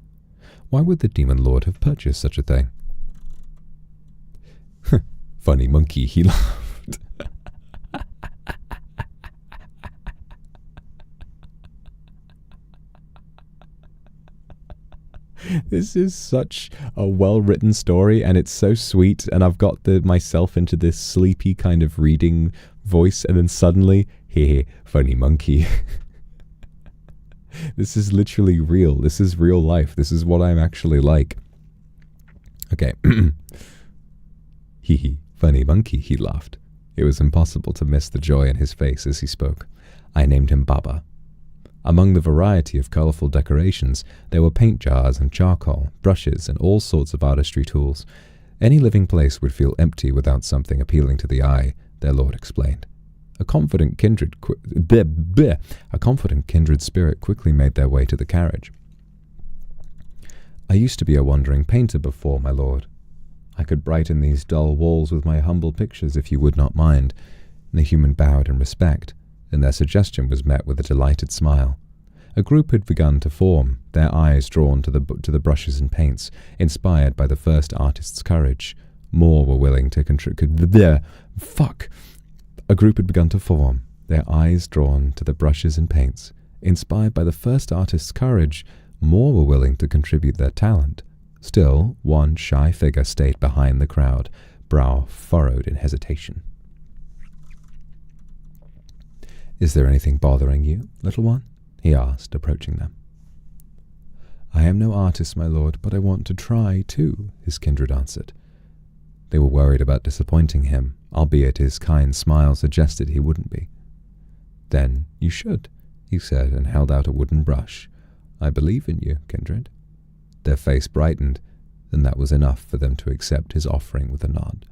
Why would the demon lord have purchased such a thing? Funny monkey, he laughed. This is such a well-written story, and it's so sweet, and I've got myself into this sleepy kind of reading voice, and then suddenly, funny monkey. This is literally real. This is real life. This is what I'm actually like. Okay. Funny monkey, he laughed. It was impossible to miss the joy in his face as he spoke. I named him Baba. Among the variety of colorful decorations, there were paint jars and charcoal, brushes, and all sorts of artistry tools. Any living place would feel empty without something appealing to the eye, their lord explained. A confident kindred spirit quickly made their way to the carriage. I used to be a wandering painter before, my lord. I could brighten these dull walls with my humble pictures if you would not mind. And the human bowed in respect, and their suggestion was met with a delighted smile. A group had begun to form, their eyes drawn to the brushes and paints, inspired by the first artist's courage. More were willing to A group had begun to form, their eyes drawn to the brushes and paints. Inspired by the first artist's courage, more were willing to contribute their talent. Still, one shy figure stayed behind the crowd, brow furrowed in hesitation. "Is there anything bothering you, little one?" he asked, approaching them. "I am no artist, my lord, but I want to try, too," his kindred answered. They were worried about disappointing him, albeit his kind smile suggested he wouldn't be. "Then you should," he said, and held out a wooden brush. "I believe in you, kindred." Their face brightened, and that was enough for them to accept his offering with a nod.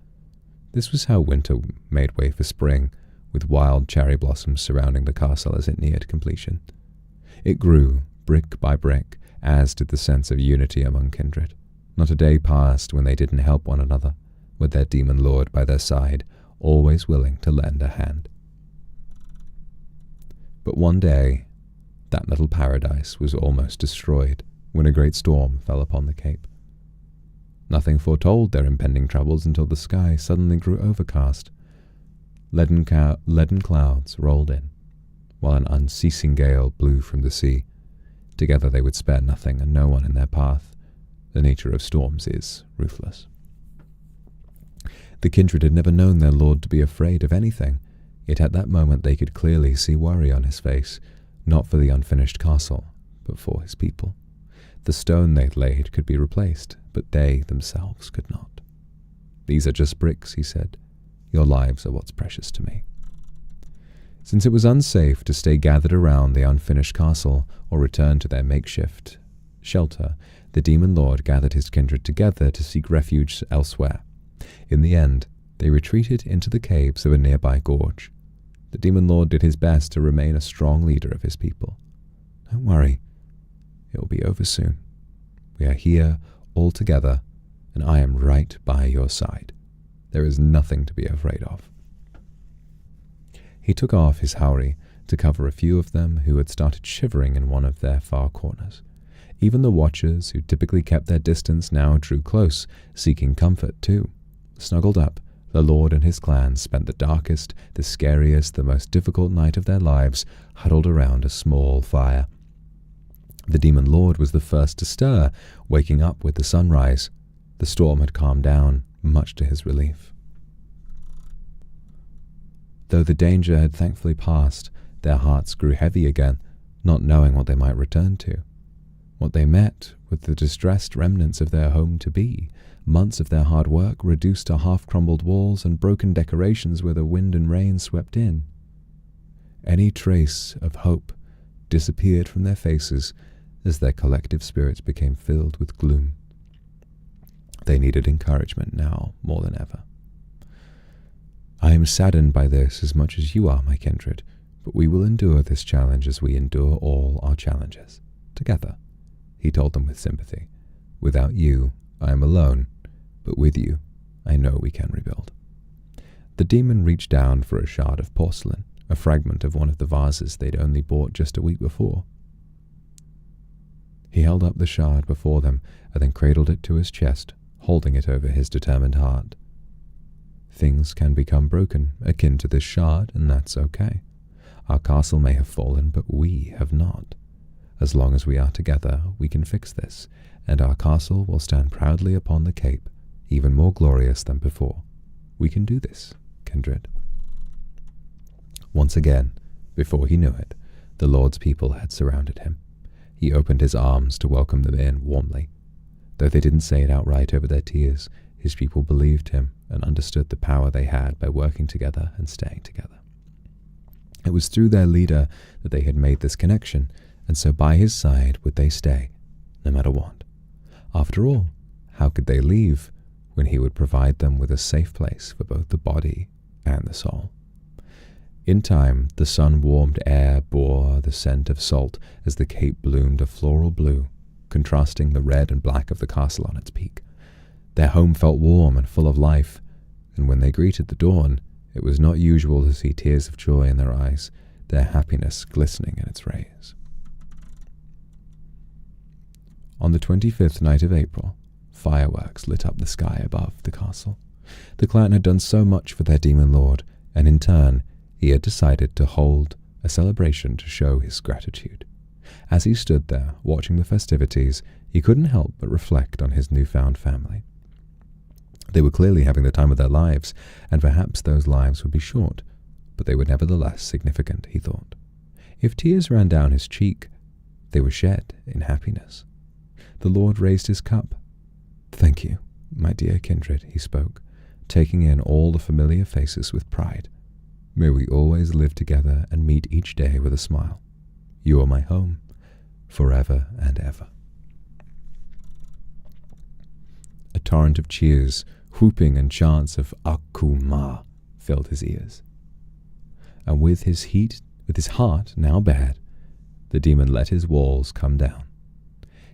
This was how winter made way for spring, with wild cherry blossoms surrounding the castle as it neared completion. It grew, brick by brick, as did the sense of unity among kindred. Not a day passed when they didn't help one another, with their demon lord by their side, always willing to lend a hand. But one day, that little paradise was almost destroyed when a great storm fell upon the cape. Nothing foretold their impending troubles until the sky suddenly grew overcast. Leaden clouds rolled in, while an unceasing gale blew from the sea. Together they would spare nothing and no one in their path. The nature of storms is ruthless. The kindred had never known their lord to be afraid of anything, yet at that moment they could clearly see worry on his face, not for the unfinished castle, but for his people. The stone they'd laid could be replaced, but they themselves could not. "These are just bricks," he said. "Your lives are what's precious to me." Since it was unsafe to stay gathered around the unfinished castle or return to their makeshift shelter, the demon lord gathered his kindred together to seek refuge elsewhere. In the end, they retreated into the caves of a nearby gorge. The demon lord did his best to remain a strong leader of his people. Don't worry, it will be over soon. We are here all together, and I am right by your side. There is nothing to be afraid of. He took off his haori to cover a few of them who had started shivering in one of their far corners. Even the watchers, who typically kept their distance, now drew close, seeking comfort too. Snuggled up, the lord and his clan spent the darkest, the scariest, the most difficult night of their lives huddled around a small fire. The demon lord was the first to stir, waking up with the sunrise. The storm had calmed down, much to his relief. Though the danger had thankfully passed, their hearts grew heavy again, not knowing what they might return to. What they met with the distressed remnants of their home-to-be, months of their hard work reduced to half-crumbled walls and broken decorations where the wind and rain swept in. Any trace of hope disappeared from their faces as their collective spirits became filled with gloom. They needed encouragement now more than ever. I am saddened by this as much as you are, my kindred, but we will endure this challenge as we endure all our challenges. Together, he told them with sympathy. Without you, I am alone, but with you, I know we can rebuild. The demon reached down for a shard of porcelain, a fragment of one of the vases they'd only bought just a week before. He held up the shard before them and then cradled it to his chest, holding it over his determined heart. Things can become broken, akin to this shard, and that's okay. Our castle may have fallen, but we have not. As long as we are together, we can fix this, and our castle will stand proudly upon the cape, even more glorious than before. We can do this, Kindred. Once again, before he knew it, the Lord's people had surrounded him. He opened his arms to welcome them in warmly. Though they didn't say it outright over their tears, his people believed him and understood the power they had by working together and staying together. It was through their leader that they had made this connection, and so by his side would they stay, no matter what. After all, how could they leave when he would provide them with a safe place for both the body and the soul? In time, the sun-warmed air bore the scent of salt as the cape bloomed a floral blue, contrasting the red and black of the castle on its peak. Their home felt warm and full of life, and when they greeted the dawn, it was not usual to see tears of joy in their eyes, their happiness glistening in its rays. On the 25th night of April, fireworks lit up the sky above the castle. The clan had done so much for their demon lord, and in turn, he had decided to hold a celebration to show his gratitude. As he stood there, watching the festivities, he couldn't help but reflect on his newfound family. They were clearly having the time of their lives, and perhaps those lives would be short, but they were nevertheless significant, he thought. If tears ran down his cheek, they were shed in happiness. The Lord raised his cup. "Thank you, my dear kindred," he spoke, taking in all the familiar faces with pride. "May we always live together and meet each day with a smile. You are my home, forever and ever." A torrent of cheers, whooping and chants of Akuma filled his ears. And with his heart now bared, the demon let his walls come down.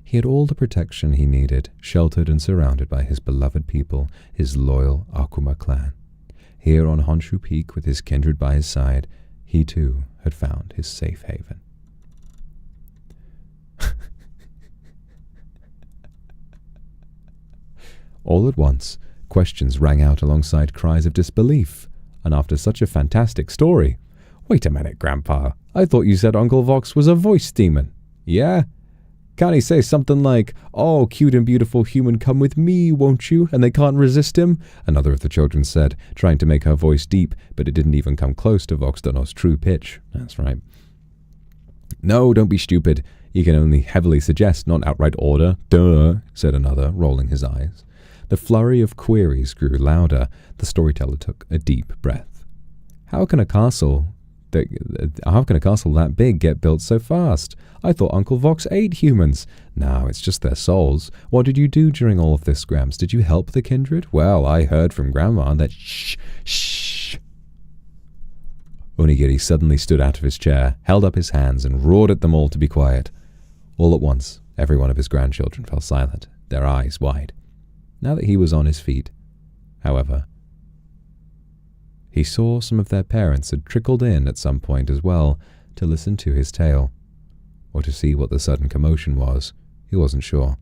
He had all the protection he needed, sheltered and surrounded by his beloved people, his loyal Akuma clan. Here on Honshu Peak, with his kindred by his side, he too had found his safe haven. All at once, questions rang out alongside cries of disbelief. And after such a fantastic story, "Wait a minute, Grandpa. I thought you said Uncle Vox was a voice demon." "Yeah? Can't he say something like, 'Oh, cute and beautiful human, come with me, won't you?' and they can't resist him?" Another of the children said, trying to make her voice deep, but it didn't even come close to Vox Dono's true pitch. That's right. "No, don't be stupid. You can only heavily suggest, not outright order." "Duh," said another, rolling his eyes. The flurry of queries grew louder. The storyteller took a deep breath. "How can a castle How can a castle that big get built so fast? I thought Uncle Vox ate humans. No, it's just their souls. What did you do during all of this, Gramps? Did you help the Kindred? Well, I heard from Grandma that shh. Onigiri suddenly stood out of his chair, held up his hands, and roared at them all to be quiet. All at once, every one of his grandchildren fell silent, their eyes wide. Now that he was on his feet, however, he saw some of their parents had trickled in at some point as well to listen to his tale, or to see what the sudden commotion was. He wasn't sure.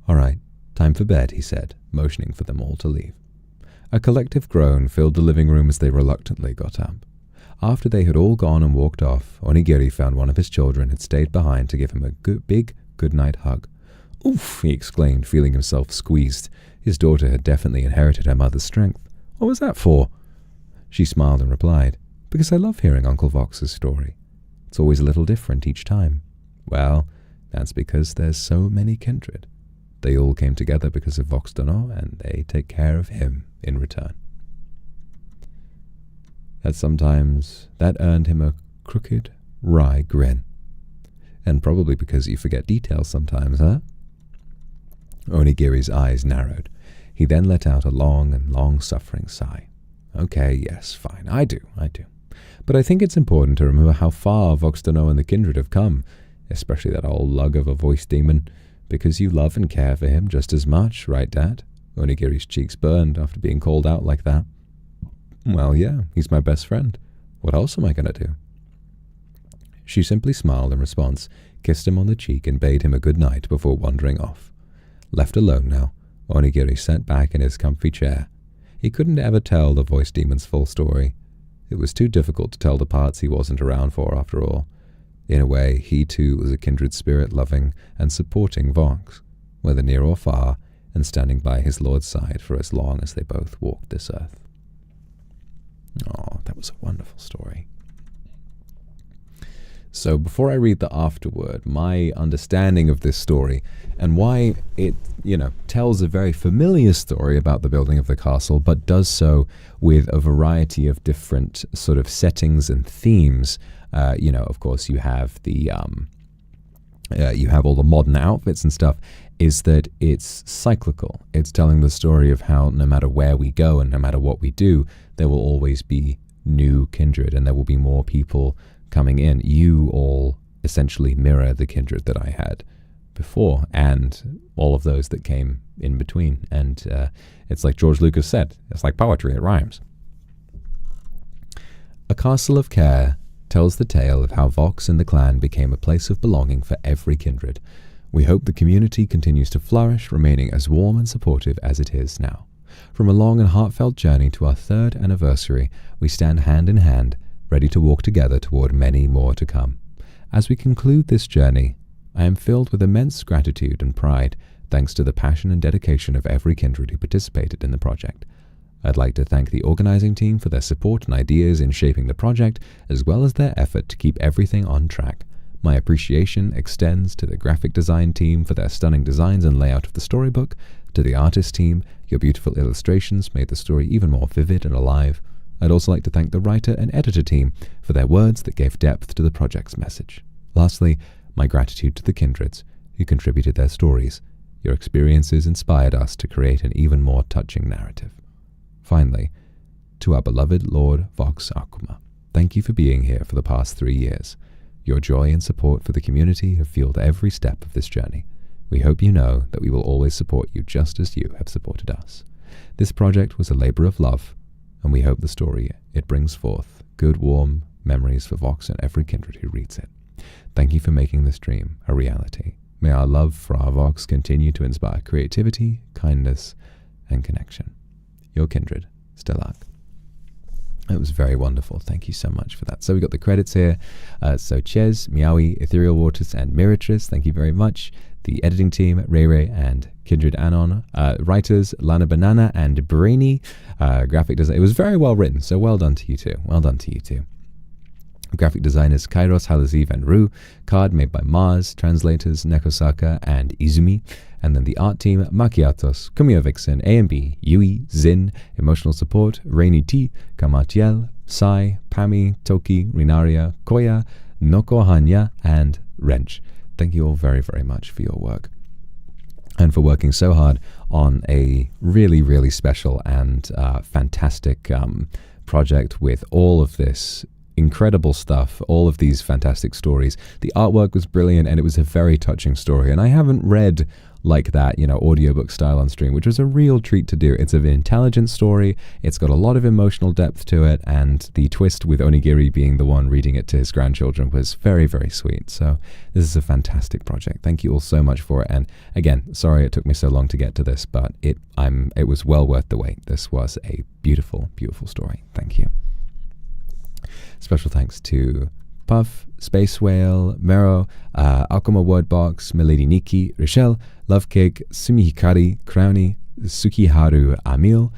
"All right, time for bed," he said, motioning for them all to leave. A collective groan filled the living room as they reluctantly got up. After they had all gone and walked off, Onigiri found one of his children had stayed behind to give him a big good-night hug. "Oof," he exclaimed, feeling himself squeezed. His daughter had definitely inherited her mother's strength. "What was that for?" She smiled and replied, "Because I love hearing Uncle Vox's story. It's always a little different each time." "Well, that's because there's so many Kindred. They all came together because of Vox Dono, and they take care of him in return." That earned him a crooked, wry grin. "And probably because you forget details sometimes, huh?" Onigiri's eyes narrowed. He then let out a long and long-suffering sigh. "Okay, yes, fine, I do. But I think it's important to remember how far Vox Dono and the Kindred have come, especially that old lug of a voice demon, because you love and care for him just as much, right, Dad?" Onigiri's cheeks burned after being called out like that. "Well, yeah, he's my best friend. What else am I going to do?" She simply smiled in response, kissed him on the cheek, and bade him a good night before wandering off. Left alone now, Onigiri sat back in his comfy chair. He couldn't ever tell the voice demon's full story. It was too difficult to tell the parts he wasn't around for, after all. In a way, he too was a kindred spirit loving and supporting Vox, whether near or far, and standing by his lord's side for as long as they both walked this earth. Oh, that was a wonderful story. So before I read the afterword, my understanding of this story and why it, tells a very familiar story about the building of the castle, but does so with a variety of different sort of settings and themes. Of course, you have the you have all the modern outfits and stuff, is that it's cyclical. It's telling the story of how no matter where we go and no matter what we do, there will always be new kindred and there will be more people coming in. You all essentially mirror the kindred that I had before and all of those that came in between. And it's like George Lucas said, it's like poetry, it rhymes. A Castle of Care tells the tale of how Vox and the clan became a place of belonging for every kindred. We hope the community continues to flourish, remaining as warm and supportive as it is now. From a long and heartfelt journey to our 3rd anniversary, we stand hand in hand, ready to walk together toward many more to come. As we conclude this journey, I am filled with immense gratitude and pride, thanks to the passion and dedication of every kindred who participated in the project. I'd like to thank the organizing team for their support and ideas in shaping the project, as well as their effort to keep everything on track. My appreciation extends to the graphic design team for their stunning designs and layout of the storybook. To the artist team, your beautiful illustrations made the story even more vivid and alive. I'd also like to thank the writer and editor team for their words that gave depth to the project's message. Lastly, my gratitude to the kindreds who contributed their stories. Your experiences inspired us to create an even more touching narrative. Finally, to our beloved Lord Vox Akuma, thank you for being here for the past 3 years. Your joy and support for the community have fueled every step of this journey. We hope you know that we will always support you just as you have supported us. This project was a labor of love, and we hope the story it brings forth good, warm memories for Vox and every kindred who reads it. Thank you for making this dream a reality. May our love for our Vox continue to inspire creativity, kindness, and connection. Your kindred, Stellark. It was very wonderful. Thank you so much for that. So we got the credits here. So Ches, Miawi, Ethereal Waters, and Miratrice, thank you very much. The editing team, Ray Ray and Kindred Anon. Writers, Lana Banana and Brainy. Graphic design. It was very well written, so well done to you two. Well done to you two. Graphic designers, Kairos, Halaziv, and Ru. Card made by Mars. Translators, Nekosaka and Izumi. And then the art team, Makiatos, Kumiya Vixen, A&B, Yui, Zin, Emotional Support, Rainy T, Kamatiel, Sai, Pami, Toki, Rinaria, Koya, Nokohanya, and Wrench. Thank you all very, very much for your work and for working so hard on a really, really special and fantastic project with all of this incredible stuff, all of these fantastic stories. The artwork was brilliant and it was a very touching story. And I haven't read like that, audiobook style on stream, which was a real treat to do. It's an intelligent story. It's got a lot of emotional depth to it. And the twist with Onigiri being the one reading it to his grandchildren was very, very sweet. So this is a fantastic project. Thank you all so much for it. And again, sorry it took me so long to get to this, but it was well worth the wait. This was a beautiful, beautiful story. Thank you. Special thanks to Puff, Space Whale, Mero, Akuma Wordbox, Milady Nikki, Rochelle, Lovecake, Sumihikari, Crowny, Sukiharu Amil,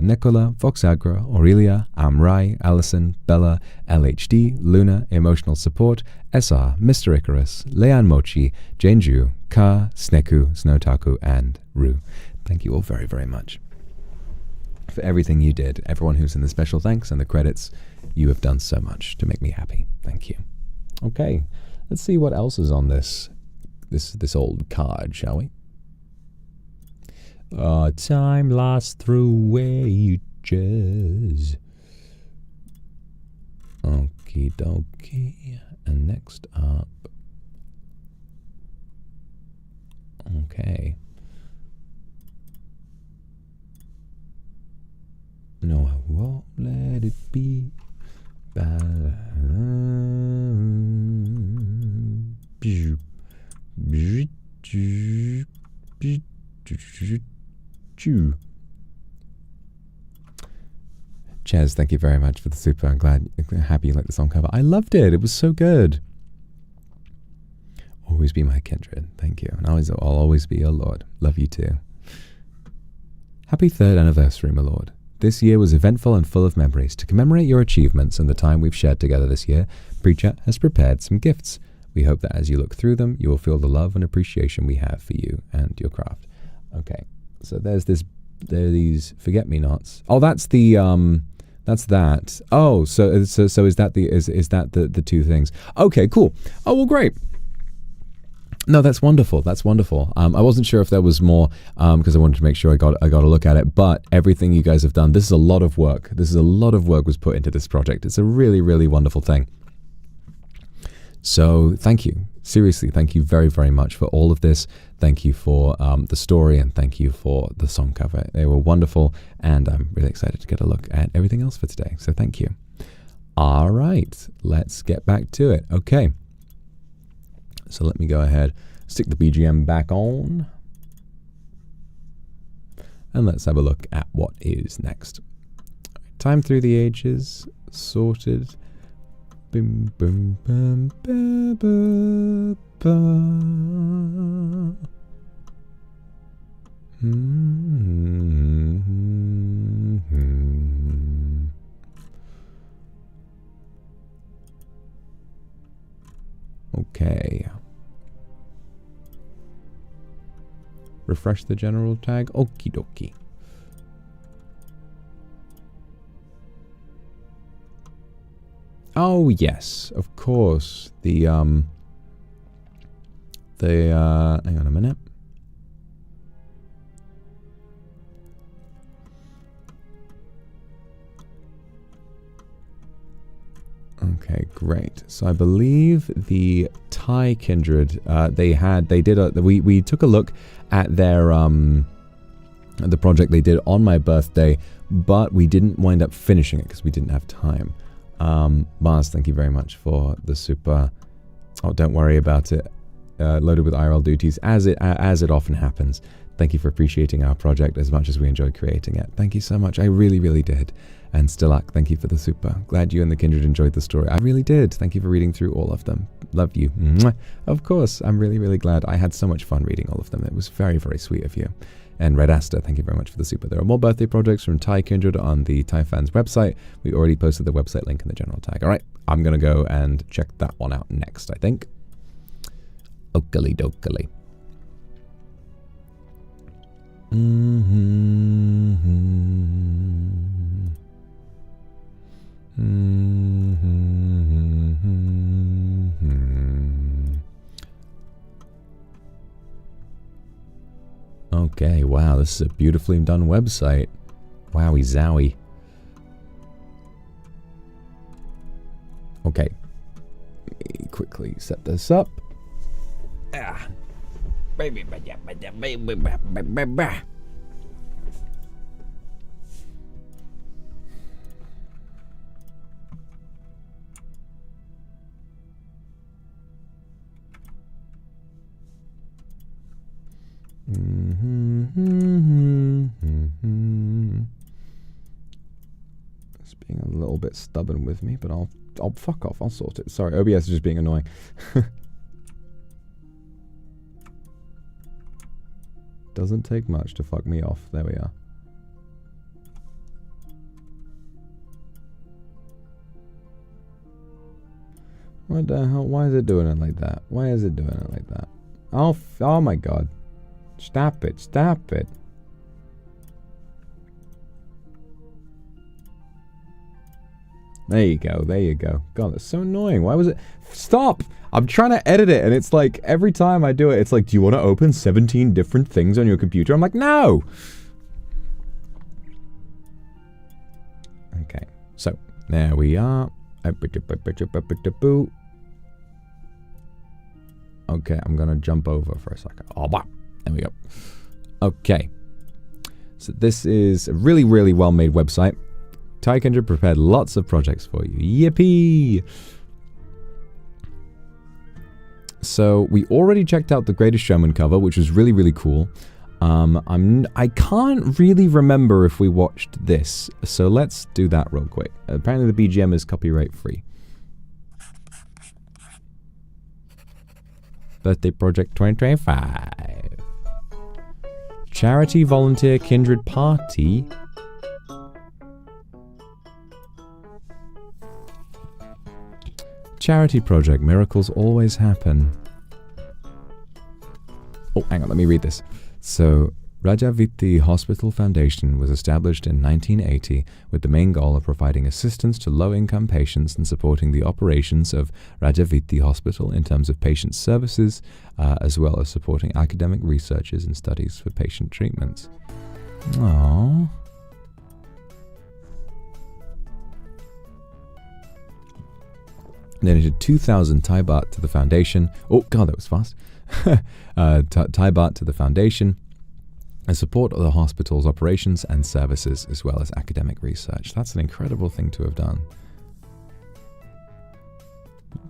Nicola, Vox Akuma, Aurelia, Amrai, Allison, Bella, LHD, Luna, Emotional Support, SR, Mr. Icarus, Leanne Mochi, Janju, Ka, Sneku, Snowtaku, and Ru. Thank you all very, very much for everything you did. Everyone who's in the special thanks and the credits, you have done so much to make me happy. Thank you. Okay, let's see what else is on this old card, shall we? Time lost through ages. Okie dokie. And next up. Okay. No, I won't let it be. Chaz, thank you very much for the super. I'm happy you like the song cover. I loved it. It was so good. Always be my kindred. Thank you. And I'll always be your lord. Love you too. Happy 3rd anniversary, my lord. This year was eventful and full of memories. To commemorate your achievements and the time we've shared together this year, Preacher has prepared some gifts. We hope that as you look through them, you will feel the love and appreciation we have for you and your craft. Okay, so there are these forget-me-nots. Oh, that's that. Oh, so is that the two things? Okay, cool. Oh, well, great. No, that's wonderful. That's wonderful. I wasn't sure if there was more because I wanted to make sure I got a look at it. But everything you guys have done, this is a lot of work. Was put into this project. It's a really, really wonderful thing. So thank you. Seriously, thank you very, very much for all of this. Thank you for the story and thank you for the song cover. They were wonderful, and I'm really excited to get a look at everything else for today. So thank you. All right, let's get back to it. Okay. So let me go ahead, stick the BGM back on, and let's have a look at what is next. Time Through the Ages, sorted. Bim, bim, bim, bim, bim, bim. Okay. Refresh the general tag. Okie dokie. Oh yes, of course. Hang on a minute. Okay, great. So I believe the Thai Kindred, we took a look at their the project they did on my birthday, but we didn't wind up finishing it because we didn't have time. Mars, thank you very much for the super. Oh, don't worry about it. Loaded with IRL duties, as it often happens. Thank you for appreciating our project as much as we enjoyed creating it. Thank you so much. I really, really did. And Stilak, thank you for the super. Glad you and the Kindred enjoyed the story. I really did. Thank you for reading through all of them. Love you. Mwah. Of course, I'm really, really glad. I had so much fun reading all of them. It was very, very sweet of you. And Red Aster, thank you very much for the super. There are more birthday projects from Thai Kindred on the Thai fans website. We already posted the website link in the general tag. All right, I'm going to go and check that one out next, I think. Oakley dokley. Okay, wow, this is a beautifully done website. Wowie zowie. Okay. Let me quickly set this up. Ah. It's being a little bit stubborn with me, but I'll fuck off. I'll sort it. Sorry, OBS is just being annoying. Doesn't take much to fuck me off. There we are. What the hell? Why is it doing it like that? Why is it doing it like that? Oh my god. Stop it. Stop it. There you go. There you go. God, that's so annoying. Why was it? Stop! I'm trying to edit it, and it's like, every time I do it, it's like, do you want to open 17 different things on your computer? I'm like, no! Okay. So, there we are. Okay, I'm gonna jump over for a second. Oh, wow. There we go. Okay. So this is a really, really well-made website. Kindred prepared lots of projects for you. Yippee! So we already checked out the Greatest Showman cover, which was really, really cool. I can't really remember if we watched this, so let's do that real quick. Apparently the BGM is copyright free. Birthday Project 2025. Charity Volunteer Kindred Party. Charity project. Miracles always happen. Oh, hang on. Let me read this. So, Rajaviti Hospital Foundation was established in 1980 with the main goal of providing assistance to low-income patients and supporting the operations of Rajaviti Hospital in terms of patient services, as well as supporting academic researches and studies for patient treatments. Aww. Donated 2,000 Thai baht to the foundation. Oh god, that was fast. Thai baht to the foundation and support of the hospital's operations and services as well as academic research. That's an incredible thing to have done.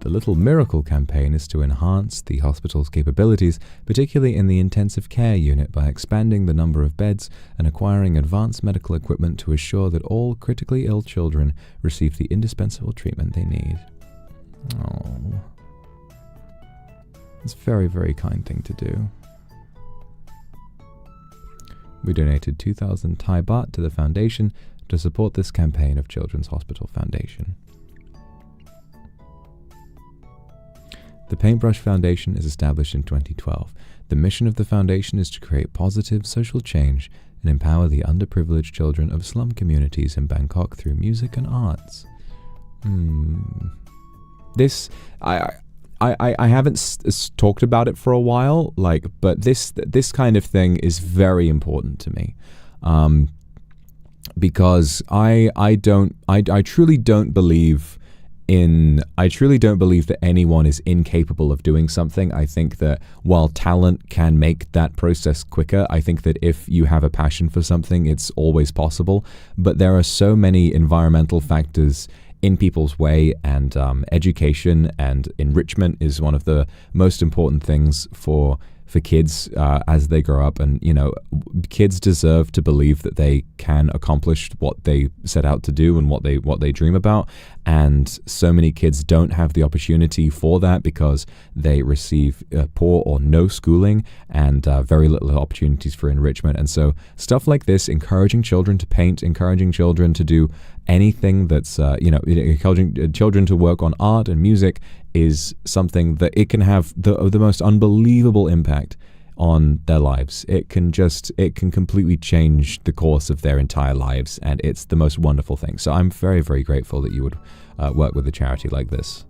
The Little Miracle campaign is to enhance the hospital's capabilities, particularly in the intensive care unit, by expanding the number of beds and acquiring advanced medical equipment to assure that all critically ill children receive the indispensable treatment they need. Oh, it's a very, very kind thing to do. We donated 2,000 Thai baht to the foundation to support this campaign of Children's Hospital Foundation. The Paintbrush Foundation is established in 2012. The mission of the foundation is to create positive social change and empower the underprivileged children of slum communities in Bangkok through music and arts. This, I haven't talked about it for a while, but this kind of thing is very important to me, because I truly don't believe that anyone is incapable of doing something. I think that while talent can make that process quicker, I think that if you have a passion for something, it's always possible. But there are so many environmental factors in people's way, and education and enrichment is one of the most important things for kids as they grow up. And, you know, kids deserve to believe that they can accomplish what they set out to do and what they dream about. And so many kids don't have the opportunity for that because they receive poor or no schooling and very little opportunities for enrichment. And so stuff like this, encouraging children to paint, encouraging children to do anything that's, encouraging children to work on art and music, is something that it can have the most unbelievable impact on their lives. It can completely change the course of their entire lives, and it's the most wonderful thing. So I'm very, very grateful that you would work with a charity like this.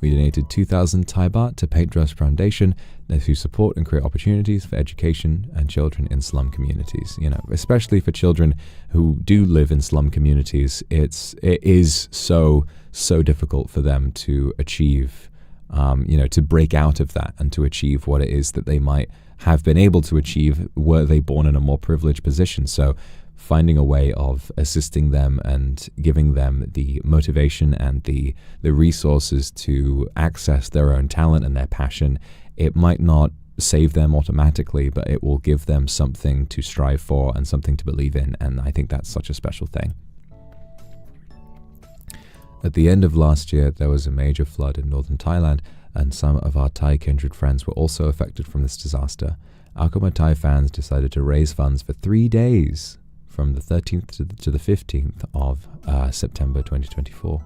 We donated 2,000 Thai baht to Paint Dress Foundation to support and create opportunities for education and children in slum communities. You know, especially for children who do live in slum communities, it is so difficult for them to achieve, to break out of that and to achieve what it is that they might have been able to achieve were they born in a more privileged position. So finding a way of assisting them and giving them the motivation and the resources to access their own talent and their passion, it might not save them automatically, but it will give them something to strive for and something to believe in. And I think that's such a special thing. At the end of last year, there was a major flood in northern Thailand, and some of our Thai kindred friends were also affected from this disaster. Akuma Thai fans decided to raise funds for 3 days, from the 13th to the 15th of September 2024.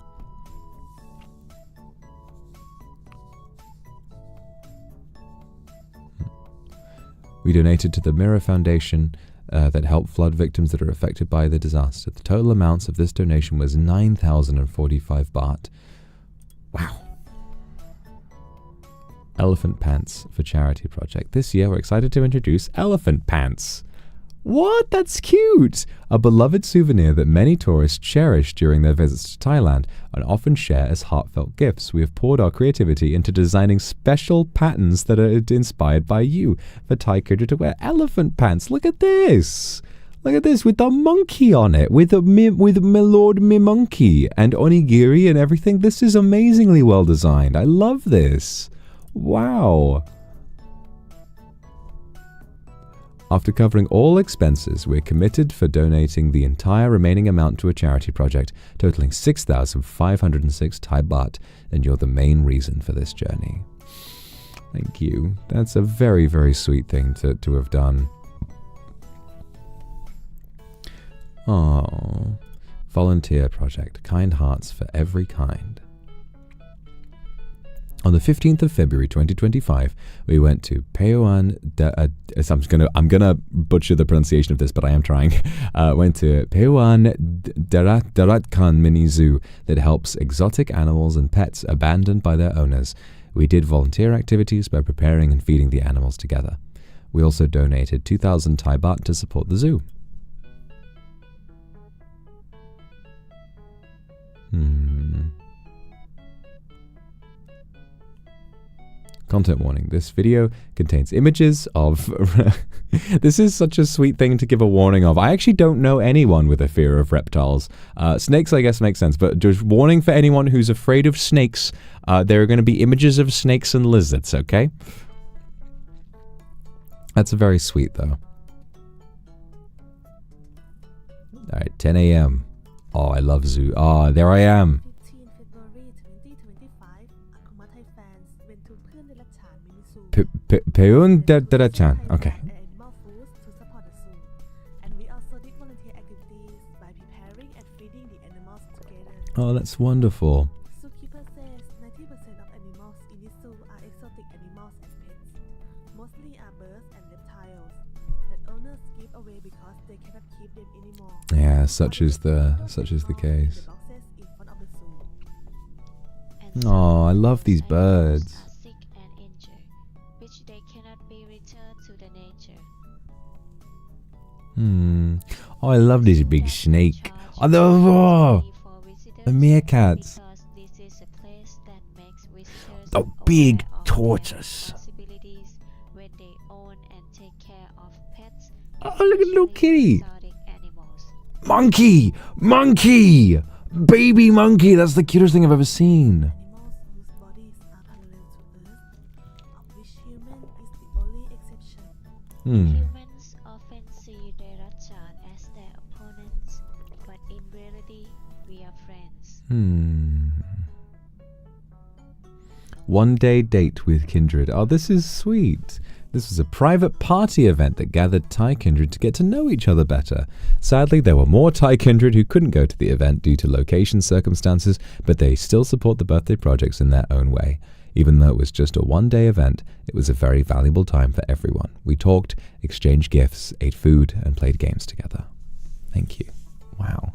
We donated to the Mirror Foundation that helped flood victims that are affected by the disaster. The total amounts of this donation was 9,045 baht. Wow. Elephant Pants for Charity Project. This year we're excited to introduce Elephant Pants. What? That's cute! A beloved souvenir that many tourists cherish during their visits to Thailand and often share as heartfelt gifts. We have poured our creativity into designing special patterns that are inspired by you for Thai kindred to wear. Elephant pants! Look at this! Look at this with the monkey on it, with my lord me monkey and onigiri and everything. This is amazingly well designed. I love this. Wow. After covering all expenses, we're committed for donating the entire remaining amount to a charity project, totaling 6,506 Thai baht, and you're the main reason for this journey. Thank you. That's a very, very sweet thing to have done. Oh, volunteer project, kind hearts for every kind. On the 15th of February 2025, we went to Peuan. I'm gonna butcher the pronunciation of this, but I am trying. Went to Peuan Daratkan Mini Zoo that helps exotic animals and pets abandoned by their owners. We did volunteer activities by preparing and feeding the animals together. We also donated 2,000 Thai baht to support the zoo. Content warning. This video contains images of... This is such a sweet thing to give a warning of. I actually don't know anyone with a fear of reptiles. Snakes, I guess, makes sense. But just warning for anyone who's afraid of snakes. There are going to be images of snakes and lizards, okay? That's very sweet, though. Alright, 10 a.m. Oh, I love zoo. Oh, there I am. Peun Darachan. Okay. Oh, that's wonderful. Zookeeper says 90% of animals in this zoo are exotic animals and pets. Mostly are birds and reptiles that owners give away because they cannot keep them anymore. Yeah, such is the case. Oh, I love these birds. Oh, I love this big snake. Oh, the meerkats. The big tortoise. Oh, look at little kitty. Monkey! Monkey! Baby monkey! That's the cutest thing I've ever seen. Humans often see Darachan as their opponents, but in reality, we are friends. 1 day date with Kindred. Oh, this is sweet. This was a private party event that gathered Thai Kindred to get to know each other better. Sadly, there were more Thai Kindred who couldn't go to the event due to location circumstances, but they still support the birthday projects in their own way. Even though it was just a one-day event, it was a very valuable time for everyone. We talked, exchanged gifts, ate food, and played games together. Thank you. Wow.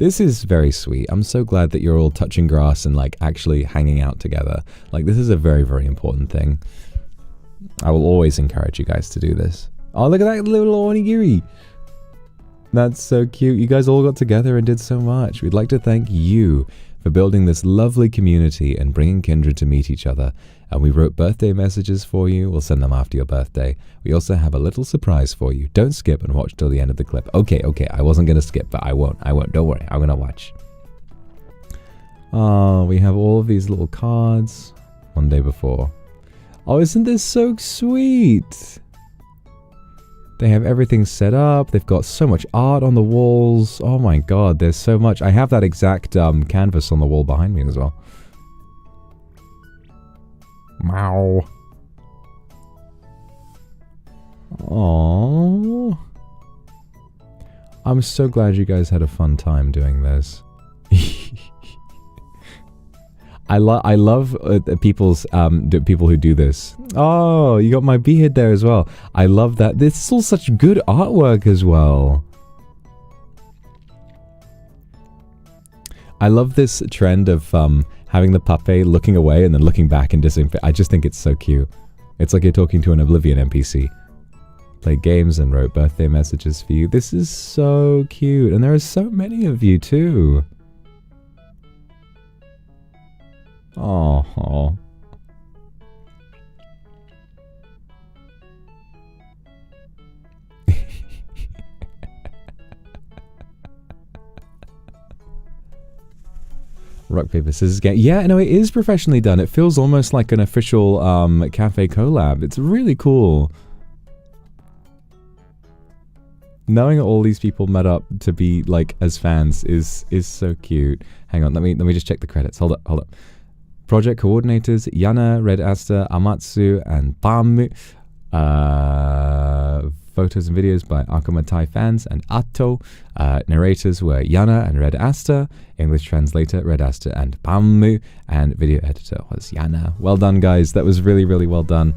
This is very sweet. I'm so glad that you're all touching grass and like actually hanging out together. Like this is a very, very important thing. I will always encourage you guys to do this. Oh, look at that little onigiri. That's so cute. You guys all got together and did so much. We'd like to thank you for building this lovely community and bringing Kindred to meet each other. And we wrote birthday messages for you. We'll send them after your birthday. We also have a little surprise for you. Don't skip and watch till the end of the clip. Okay. I wasn't going to skip, but I won't. Don't worry. I'm going to watch. Oh, we have all of these little cards. One day before. Oh, isn't this so sweet? They have everything set up. They've got so much art on the walls. Oh my god, there's so much. I have that exact canvas on the wall behind me as well. Meow. Aww. I'm so glad you guys had a fun time doing this. I love people who do this. Oh, you got my beard there as well. I love that. This is all such good artwork as well. I love this trend of having the puppet looking away and then looking back and disinfect. I just think it's so cute. It's like you're talking to an Oblivion NPC. Played games and wrote birthday messages for you. This is so cute. And there are so many of you too. Oh. Rock, paper, scissors game. Yeah, no, it is professionally done. It feels almost like an official cafe collab. It's really cool. Knowing all these people met up to be like as fans is so cute. Hang on, let me just check the credits. Hold up. Project coordinators, Yana, Red Aster, Amatsu, and Pam. Photos and videos by Akuma Thai fans and Atto. Narrators were Yana and Red Aster. English translator, Red Aster and Pam. And video editor was Yana. Well done, guys. That was really, really well done.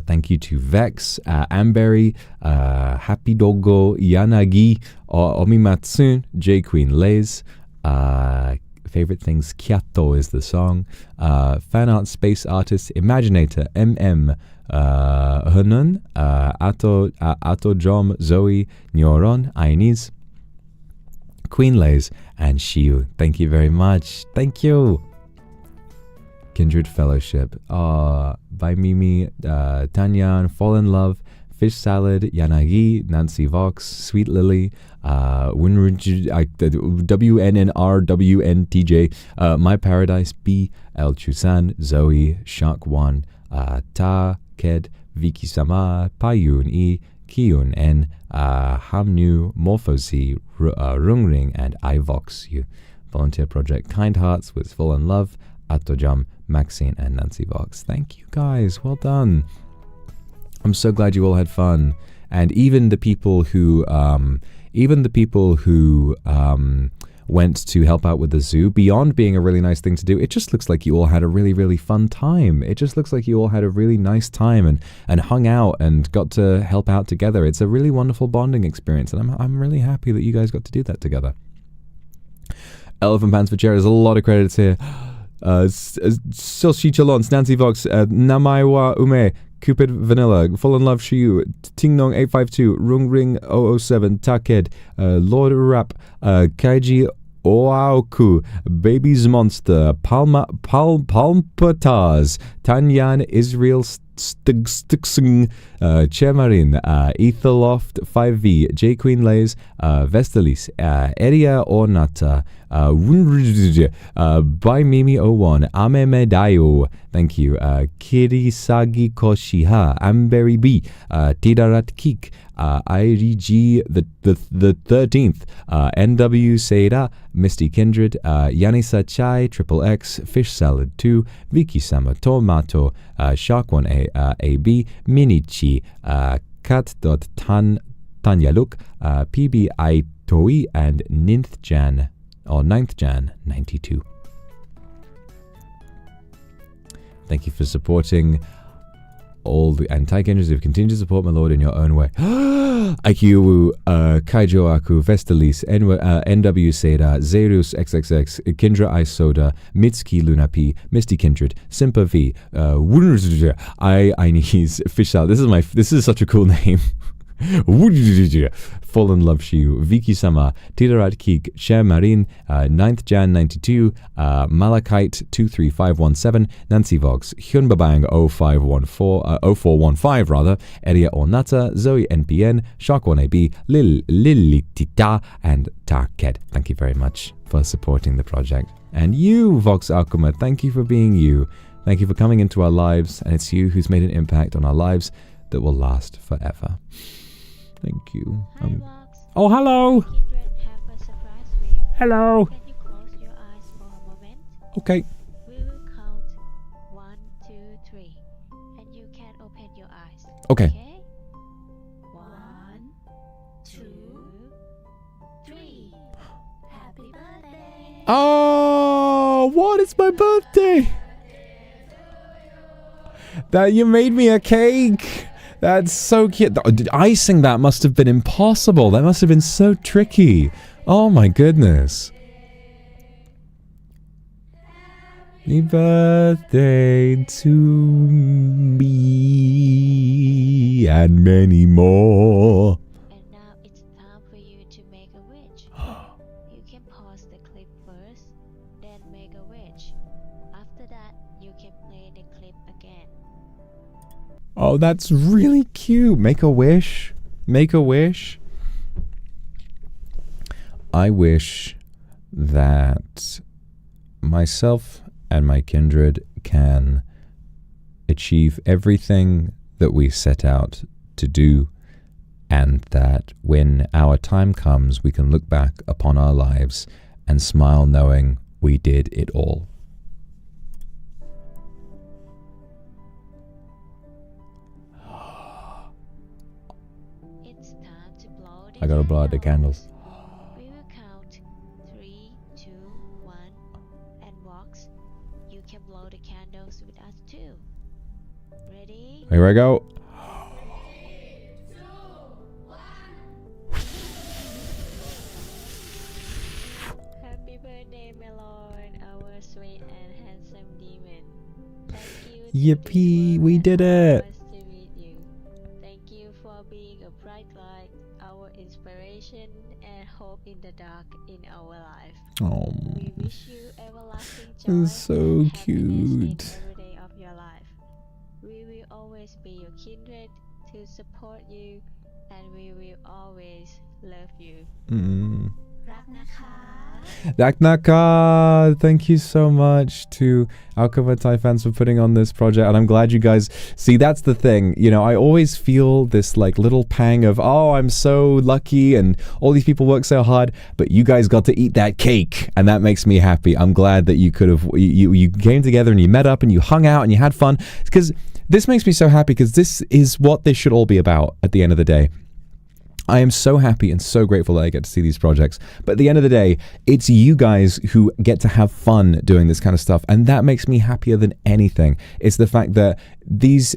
Thank you to Vex, Amberry, Happy Dogo, Yanagi, Omimatsu, J Queen Lays, Favorite Things Kyato is the song. Fan art space artist Imaginator MM Hunun, Ato Jom Zoe Nyoron Ainis, Queen Lays, and Shiu. Thank you very much. Thank you. Kindred Fellowship. By Mimi, Tanyan, Fall in Love, Fish Salad, Yanagi, Nancy Vox, Sweet Lily, WNNRWNTJ, My Paradise, B, El Chusan, Zoe, Shark One, Ta, Ked, Viki Sama, Payun E, Kiyun N, Hamnu, Morphosi, Rungring, and iVox. You volunteer project Kind Hearts with Fall in Love, Atojam, Maxine, and Nancy Vox. Thank you guys. Well done. I'm so glad you all had fun. And even the people who went to help out with the zoo, beyond being a really nice thing to do, it just looks like you all had a really, really fun time. It just looks like you all had a really nice time and hung out and got to help out together. It's a really wonderful bonding experience, and I'm really happy that you guys got to do that together. Elephant Pants for Chair, there's a lot of credits here. Silshi Chalons, Nancy Vox, Namaiwa Ume, Cupid Vanilla, Fall in Love Shiu, Tingnong 852, Rung Ring 007, Taked, Lord Rap, Kaiji Oaoku, Baby's Monster, Palmpataz, Tanyan Israel Stixing, Chemarin, Etherloft 5V, J Queen Lays, Vestalis, Eria Ornata, by Mimi01, Amemedayo, thank you, Kirisagi Koshiha, Amberry B, Tidarat Kik, IRG the 13th, NW Seira, Misty Kindred, Yanisa Chai, Triple X, Fish Salad 2, Viki Sama Tomato, Shark 1A, AB, Minichi, Kat.Tanyaluk, PBI Toi, and 9th Jan 92. Thank you for supporting all the anti-kindreds who continue to support my lord in your own way. Aikiuwu, Kaijo Aku, Vestalis, NW Seda, Zerus XXX, Kindra Isoda, Mitsuki Luna P, Misty Kindred, Simpa V, Inese Fishal. This is such a cool name. Fallen Love Shiu, Viki Sama, Tidarat Kik, Cher Marine, 9th Jan 92, Malachite 23517, Nancy Vox, Hyun Babang 0415 rather, Eria Onata, Zoe NPN, Shark1AB, Lilitita, and Tarked. Thank you very much for supporting the project. And you, Vox Akuma, thank you for being you. Thank you for coming into our lives, and it's you who's made an impact on our lives that will last forever. Thank you. Hi, Vox. Oh, hello. Kindred have a surprise for you. Hello. Can you close your eyes for a moment? Okay. We will count 1, 2, 3, and you can open your eyes. Okay. 1, 2, 3. Happy birthday. Oh, what? It's my birthday. That you made me a cake. That's so cute. Icing that must have been impossible. That must have been so tricky. Oh my goodness. Happy birthday to me and many more. And now it's time for you to make a wish. You can pause the clip first, then make a wish. After that, you can play the clip again. Oh, that's really cute. Make a wish. Make a wish. I wish that myself and my kindred can achieve everything that we set out to do, and that when our time comes, we can look back upon our lives and smile knowing we did it all. It's time to blow the I gotta blow out the candles. We will count 3, 2, 1, and Vox, you can blow the candles with us too. Ready? Here I go. Happy birthday, my lord, our sweet and handsome demon. Thank you. Yippee, we did it. Nice to meet you. Thank you for being a bright light, our inspiration and hope in the dark in our life. Oh, We wish you everlasting joy that's so and happiness cute. in every day of your life. We will always be your kindred to support you, and we will always love you. Daknaka, thank you so much to Akuma Thai fans for putting on this project, and I'm glad you guys see. That's the thing, you know, I always feel this like little pang of, oh, I'm so lucky and all these people work so hard, but you guys got to eat that cake, and that makes me happy. I'm glad that you could have you came together and you met up and you hung out and you had fun, because this makes me so happy, because this is what this should all be about at the end of the day. I am so happy and so grateful that I get to see these projects. But at the end of the day, it's you guys who get to have fun doing this kind of stuff, and that makes me happier than anything. It's the fact that these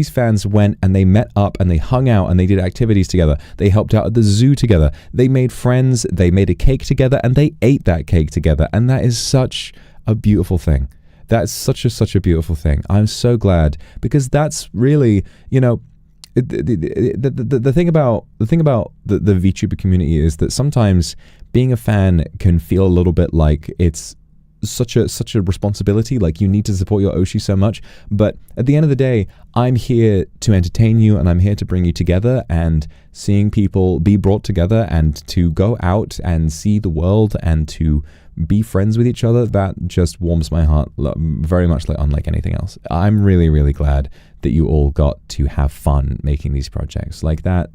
fans went and they met up and they hung out and they did activities together. They helped out at the zoo together. They made friends. They made a cake together and they ate that cake together. And that is such a beautiful thing. That's such a beautiful thing. I'm so glad, because that's really, you know, the thing about the VTuber community is that sometimes being a fan can feel a little bit like it's such a responsibility, like you need to support your Oshi so much. But at the end of the day, I'm here to entertain you, and I'm here to bring you together, and seeing people be brought together and to go out and see the world and to be friends with each other, that just warms my heart very much, like unlike anything else. I'm really glad that you all got to have fun making these projects. Like that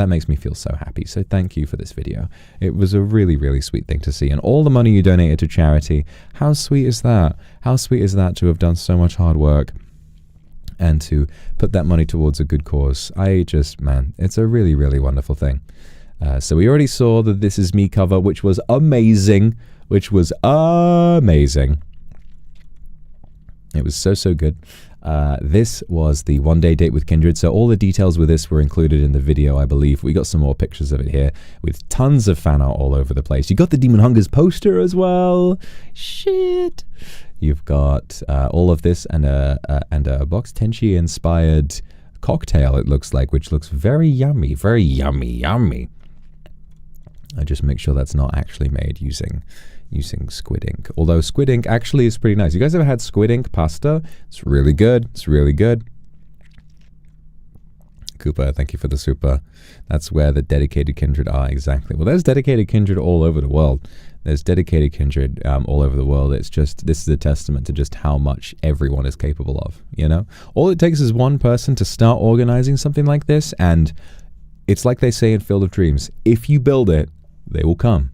makes me feel so happy. So thank you for this video. It was a really sweet thing to see, and all the money you donated to charity, how sweet is that? How sweet is that to have done so much hard work and to put that money towards a good cause? Man, it's a really wonderful thing. So we already saw the This Is Me cover, which was amazing. It was so good. This was the one-day date with Kindred, so all the details with this were included in the video, I believe. We got some more pictures of it here with tons of fan art all over the place. You got the Demon Hungers poster as well. Shit. You've got all of this and a Box Tenchi inspired cocktail, it looks like, which looks very yummy, very yummy. I just make sure that's not actually made using squid ink. Although squid ink actually is pretty nice. You guys ever had squid ink pasta? It's really good. It's really good. Cooper, thank you for the super. That's where the dedicated Kindred are, exactly. Well, there's dedicated Kindred all over the world. There's dedicated Kindred all over the world. It's just, this is a testament to just how much everyone is capable of, you know? All it takes is one person to start organizing something like this, and it's like they say in Field of Dreams, if you build it, they will come.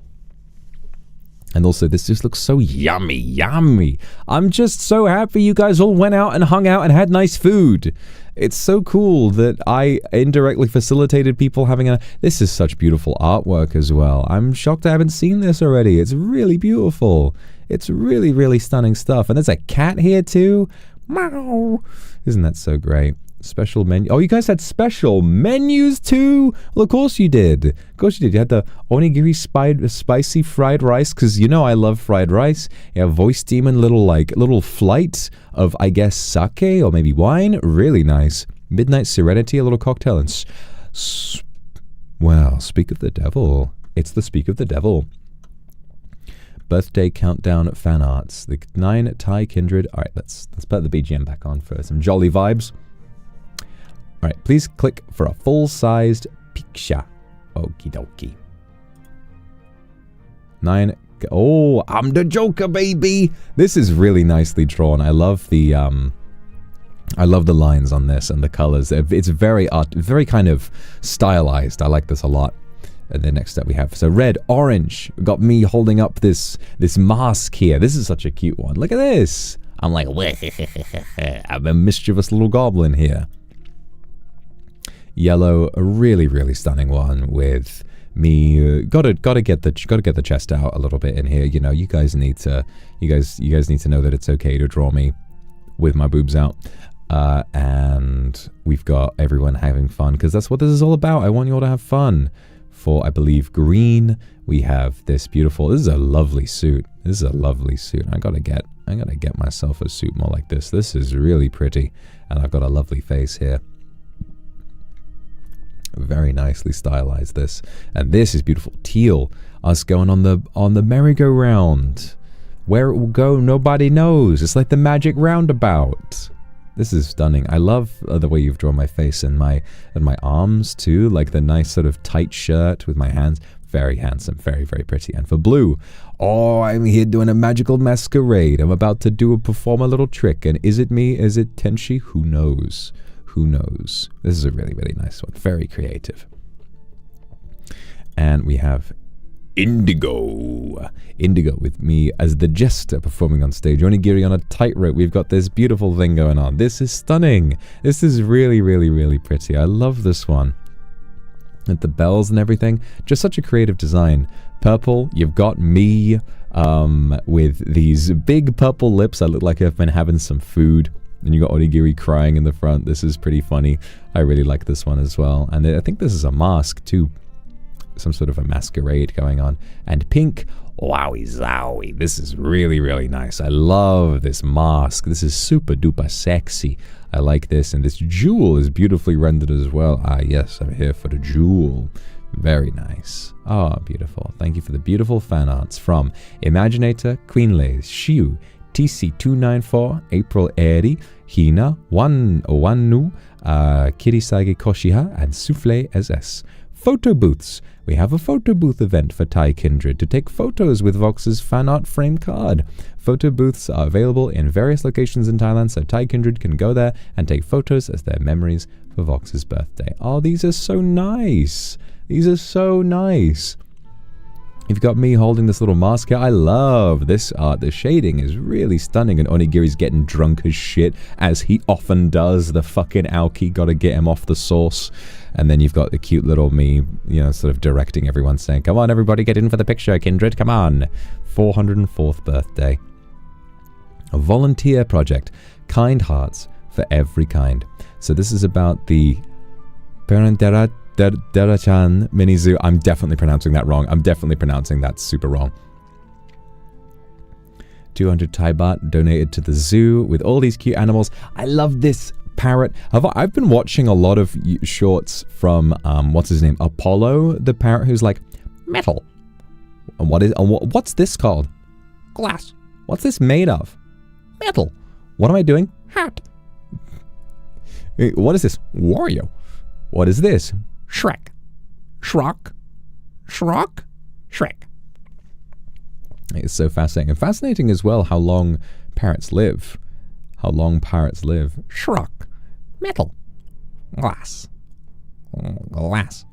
And also, this just looks so yummy. I'm just so happy you guys all went out and hung out and had nice food. It's so cool that I indirectly facilitated people having a... This is such beautiful artwork as well. I'm shocked I haven't seen this already. It's really beautiful. It's really, really stunning stuff. And there's a cat here too. Meow. Isn't that so great? Special menu. Oh, you guys had special menus too? Well, of course you did. Of course you did. You had the onigiri spicy fried rice, because you know I love fried rice. You have Voice Demon little flight of, I guess, sake or maybe wine. Really nice. Midnight Serenity, a little cocktail. And wow, Speak of the Devil. It's the Speak of the Devil. Birthday countdown fan arts. The 9 Thai Kindred. All right, let's put the BGM back on for some jolly vibes. All right, please click for a full-sized picture. Okie dokie. 9. Oh, I'm the Joker, baby. This is really nicely drawn. I love the lines on this and the colors. It's very kind of stylized. I like this a lot. And then next up we have, so red, orange. We got me holding up this mask here. This is such a cute one. Look at this. I'm like, I'm a mischievous little goblin here. Yellow, a really, really stunning one with me. Gotta get the chest out a little bit in here. You know, you guys need to know that it's okay to draw me with my boobs out. And we've got everyone having fun, because that's what this is all about. I want you all to have fun. For, I believe, green, we have this beautiful. This is a lovely suit. This is a lovely suit. I gotta get myself a suit more like this. This is really pretty, and I've got a lovely face here. Very nicely stylized this, and this is beautiful. Teal, us going on the merry-go-round. Where it will go, nobody knows. It's like the magic roundabout. This is stunning. I love the way you've drawn my face and my arms too, like the nice sort of tight shirt with my hands. Very handsome, very, very pretty. And for blue, oh, I'm here doing a magical masquerade. I'm about to perform a little trick. And is it me? Is it Tenchi? Who knows? Who knows? This is a really, really nice one. Very creative. And we have Indigo. Indigo with me as the jester performing on stage. Onigiri on a tightrope. We've got this beautiful thing going on. This is stunning. This is really, really, really pretty. I love this one. And the bells and everything. Just such a creative design. Purple, you've got me with these big purple lips. I look like I've been having some food. And you got Onigiri crying in the front. This is pretty funny. I really like this one as well. And I think this is a mask too. Some sort of a masquerade going on. And pink, wowie zowie. This is really, really nice. I love this mask. This is super duper sexy. I like this. And this jewel is beautifully rendered as well. Ah, yes, I'm here for the jewel. Very nice. Ah, beautiful. Thank you for the beautiful fan arts from Imaginator, Queenlays, Shiu, TC294, April Eri, Hina, Wanu, Kirisage Koshiha, and Souffle SS. Photo booths. We have a photo booth event for Thai Kindred to take photos with Vox's fan art frame card. Photo booths are available in various locations in Thailand, so Thai Kindred can go there and take photos as their memories for Vox's birthday. Oh, these are so nice. These are so nice. You've got me holding this little mask here. I love this art. The shading is really stunning, and Onigiri's getting drunk as shit, as he often does. The fucking Aoki, gotta get him off the sauce. And then you've got the cute little me, you know, sort of directing everyone, saying, come on, everybody, get in for the picture, Kindred, come on. 404th birthday. A volunteer project. Kind Hearts. for every kind. So this is about the Derachan mini zoo. I'm definitely pronouncing that wrong. I'm definitely pronouncing that super wrong. 200 Thai baht donated to the zoo with all these cute animals. I love this parrot. I've been watching a lot of shorts from what's his name, Apollo, the parrot who's like metal. And what's this called? Glass. What's this made of? Metal. What am I doing? Hat. What is this? Wario. What is this? Shrek. Shrock. Shrock. Shrek. It's so fascinating. And fascinating as well how long parrots live. How long parrots live. Shrock. Metal. Glass. Glass.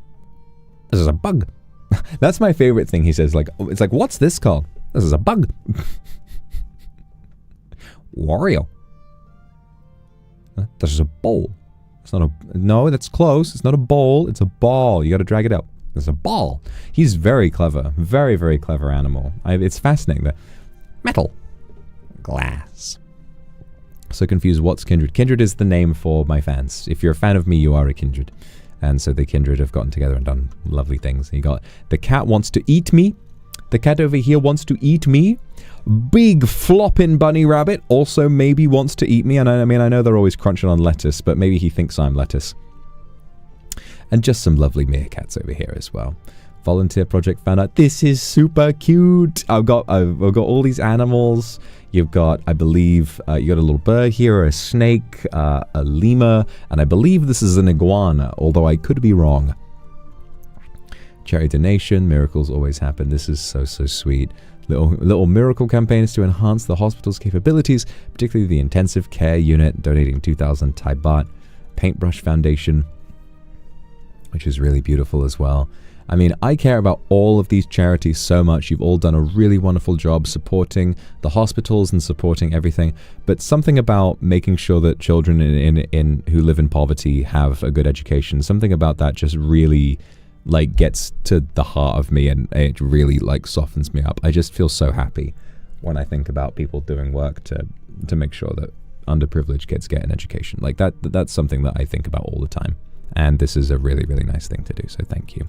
This is a bug. That's my favorite thing he says. Like, it's like, what's this called? This is a bug. Wario. This is a bowl. It's not a... No, that's close. It's not a bowl. It's a ball. You got to drag it out. It's a ball. He's very clever. Very, very clever animal. It's fascinating. The metal. Glass. So confused. What's Kindred? Kindred is the name for my fans. If you're a fan of me, you are a Kindred. And so the Kindred have gotten together and done lovely things. You got the cat wants to eat me. The cat over here wants to eat me. Big flopping bunny rabbit also maybe wants to eat me. And I mean, I know they're always crunching on lettuce, but maybe he thinks I'm lettuce. And just some lovely meerkats over here as well. Volunteer project found out this is super cute. I've got all these animals. You've got, I believe, you got a little bird here, a snake, a lemur, and I believe this is an iguana, although I could be wrong. Charity donation, miracles always happen. This is so, so sweet. Little miracle campaigns to enhance the hospital's capabilities, particularly the intensive care unit, donating 2,000 Thai baht. Paintbrush Foundation, which is really beautiful as well. I mean, I care about all of these charities so much. You've all done a really wonderful job supporting the hospitals and supporting everything. But something about making sure that children who live in poverty have a good education, something about that just really like gets to the heart of me, and it really like softens me up. I just feel so happy when I think about people doing work to make sure that underprivileged kids get an education. Like that's something that I think about all the time. And this is a really, really nice thing to do. So thank you.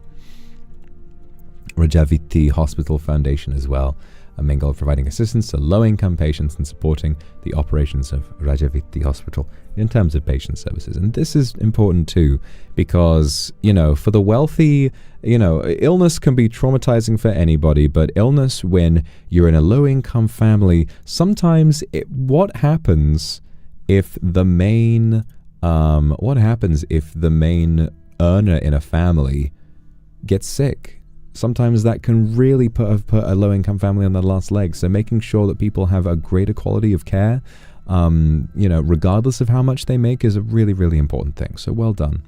Rajaviti Hospital Foundation as well. A main goal of providing assistance to low-income patients and supporting the operations of Rajaviti Hospital in terms of patient services. And this is important too, because, you know, for the wealthy, you know, illness can be traumatizing for anybody, but illness when you're in a low-income family, sometimes what happens if the main earner in a family gets sick? Sometimes that can really put a low-income family on their last leg. So making sure that people have a greater quality of care, you know, regardless of how much they make, is a really, really important thing. So well done.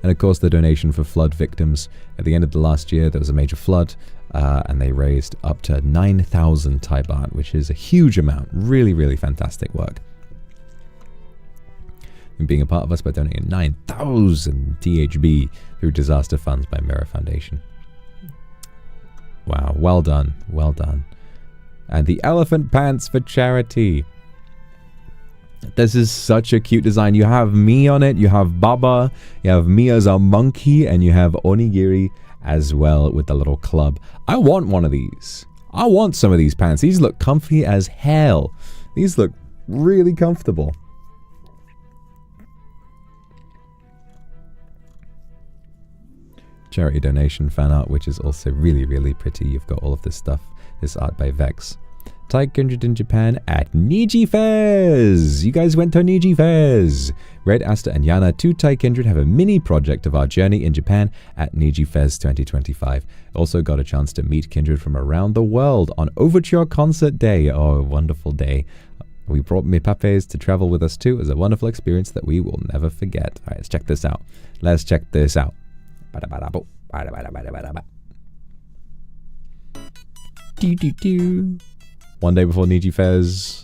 And of course, the donation for flood victims. At the end of the last year, there was a major flood, and they raised up to 9,000 Thai baht, which is a huge amount. Really, really fantastic work. And being a part of us by donating 9,000 THB through disaster funds by Mirror Foundation. Wow, well done, well done. And the elephant pants for charity. This is such a cute design. You have me on it, you have Baba, you have me as a monkey, and you have Onigiri as well with the little club. I want one of these. I want some of these pants. These look comfy as hell. These look really comfortable. Charity donation fan art, which is also really, really pretty. You've got all of this stuff. This art by Vex. Thai Kindred in Japan at NIJIFES. You guys went to NIJIFES. Red, Asta, and Yana, two Thai Kindred, have a mini project of our journey in Japan at NIJIFES 2025. Also got a chance to meet Kindred from around the world on Overture Concert Day. Oh, a wonderful day. We brought Mipapes to travel with us too. It was a wonderful experience that we will never forget. All right, let's check this out. Let's check this out. One day before NIJIFES.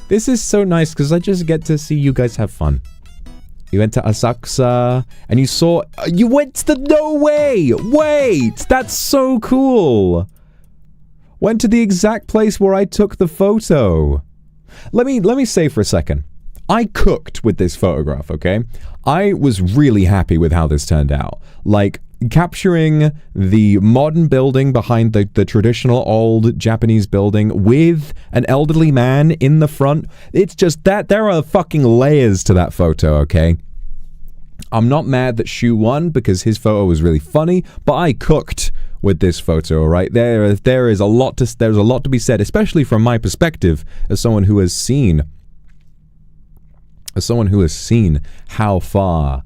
This is so nice because I just get to see you guys have fun. You went to Asakusa and you went to the... No way! Wait! That's so cool! Went to the exact place where I took the photo. Let me say for a second, I cooked with this photograph, okay? I was really happy with how this turned out. Like, capturing the modern building behind the traditional old Japanese building with an elderly man in the front. It's just that there are fucking layers to that photo, okay? I'm not mad that Shu won because his photo was really funny, but I cooked with this photo, right? There's a lot to be said, especially from my perspective as someone who has seen how far,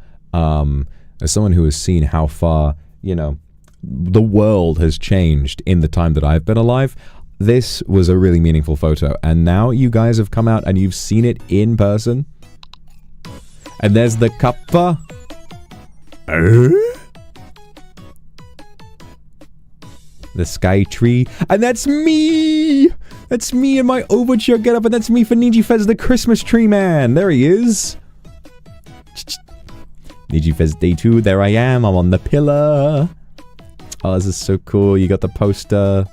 you know, the world has changed in the time that I've been alive. This was a really meaningful photo, and now you guys have come out and you've seen it in person. And there's the kappa. The sky tree. And that's me! That's me in my overture getup, and that's me for NIJIFEZ the Christmas tree man. There he is. NIJIFEZ Day 2, there I am. I'm on the pillar. Oh, this is so cool. You got the poster.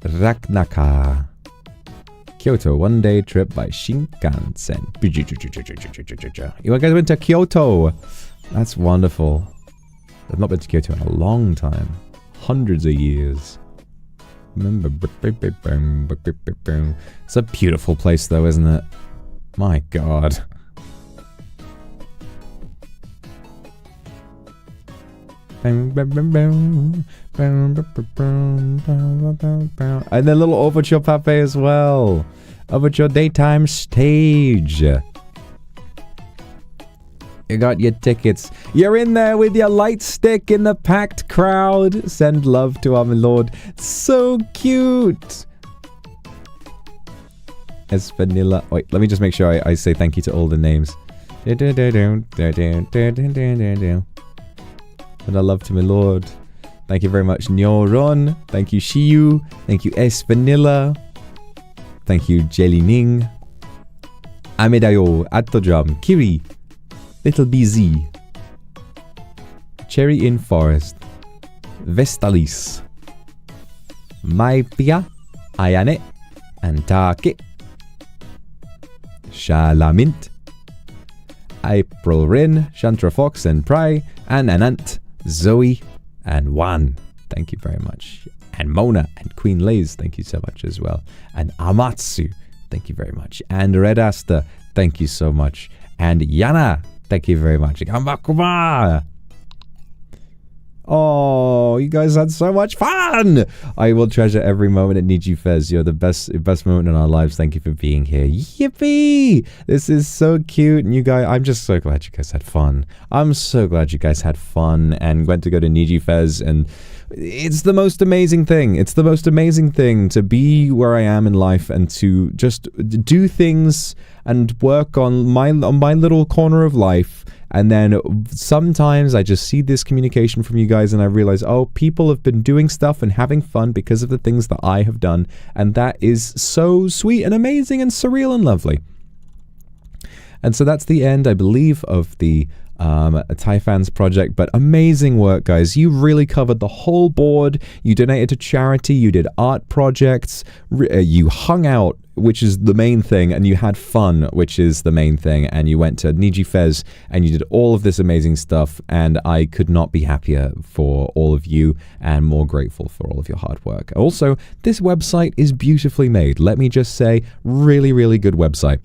Ragnaka. Kyoto one-day trip by Shinkansen. You guys went to Kyoto. That's wonderful. I've not been to Kyoto in a long time. Hundreds of years. It's a beautiful place though, isn't it? My god. And the little overture pape as well. Overture daytime stage. You got your tickets. You're in there with your light stick in the packed crowd. Send love to our Lord. So cute. As vanilla. Wait, let me just make sure I say thank you to all the names. And I love to my lord. Thank you very much, Nyoron. Thank you, Shiyu. Thank you, S Vanilla. Thank you, Jelly Ning. Amedayo, Attojam, Kiri, Little BZ, Cherry in Forest, Vestalis, Maipia, Ayane, Antake, Shalamint, April Rin, Chantra Fox and Pry, and Anant, Zoe, and Juan. Thank you very much. And Mona and Queen Liz, thank you so much as well. And Amatsu, thank you very much. And Red Asta, thank you so much. And Yana, thank you very much. Akuma. Oh, you guys had so much fun! I will treasure every moment at NIJIFEZ. You're the best moment in our lives. Thank you for being here. Yippee! This is so cute. And you guys, I'm just so glad you guys had fun. I'm so glad you guys had fun and went to go to NIJIFEZ, and it's the most amazing thing. It's the most amazing thing to be where I am in life and to just do things and work on my little corner of life. And then sometimes I just see this communication from you guys and I realize, oh, people have been doing stuff and having fun because of the things that I have done. And that is so sweet and amazing and surreal and lovely. And so that's the end, I believe, of the Taifans project, but amazing work, guys. You really covered the whole board. You donated to charity, you did art projects, you hung out, which is the main thing, and you had fun, which is the main thing, and you went to NIJIFEZ and you did all of this amazing stuff, and I could not be happier for all of you and more grateful for all of your hard work. Also, this website is beautifully made. Let me just say, really, really good website.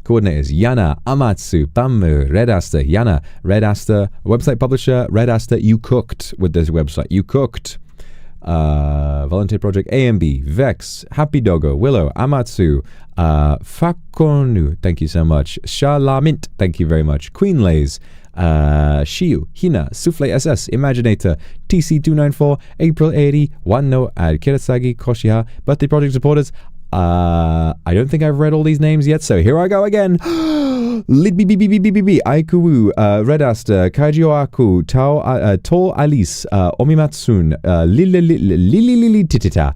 Coordinators, Yana, Amatsu, Pammu, Red Asta, Yana, Red Asta, website publisher, Red Asta. You cooked with this website. You cooked. Volunteer Project, AMB, Vex, Happy Doggo, Willow, Amatsu, Fakonu, thank you so much. Shalamint, thank you very much. Queen Lays, Shiu, Hina, Souffle SS, Imaginator, TC294, April 80, Wano, Kirasagi, Koshiha, Birthday Project supporters. I don't think I've read all these names yet, so here I go again. Lidbibibibibibi, Aikuwu, Red Asta, Kaijioaku, To Alice, Omimatsun, Lili Titita,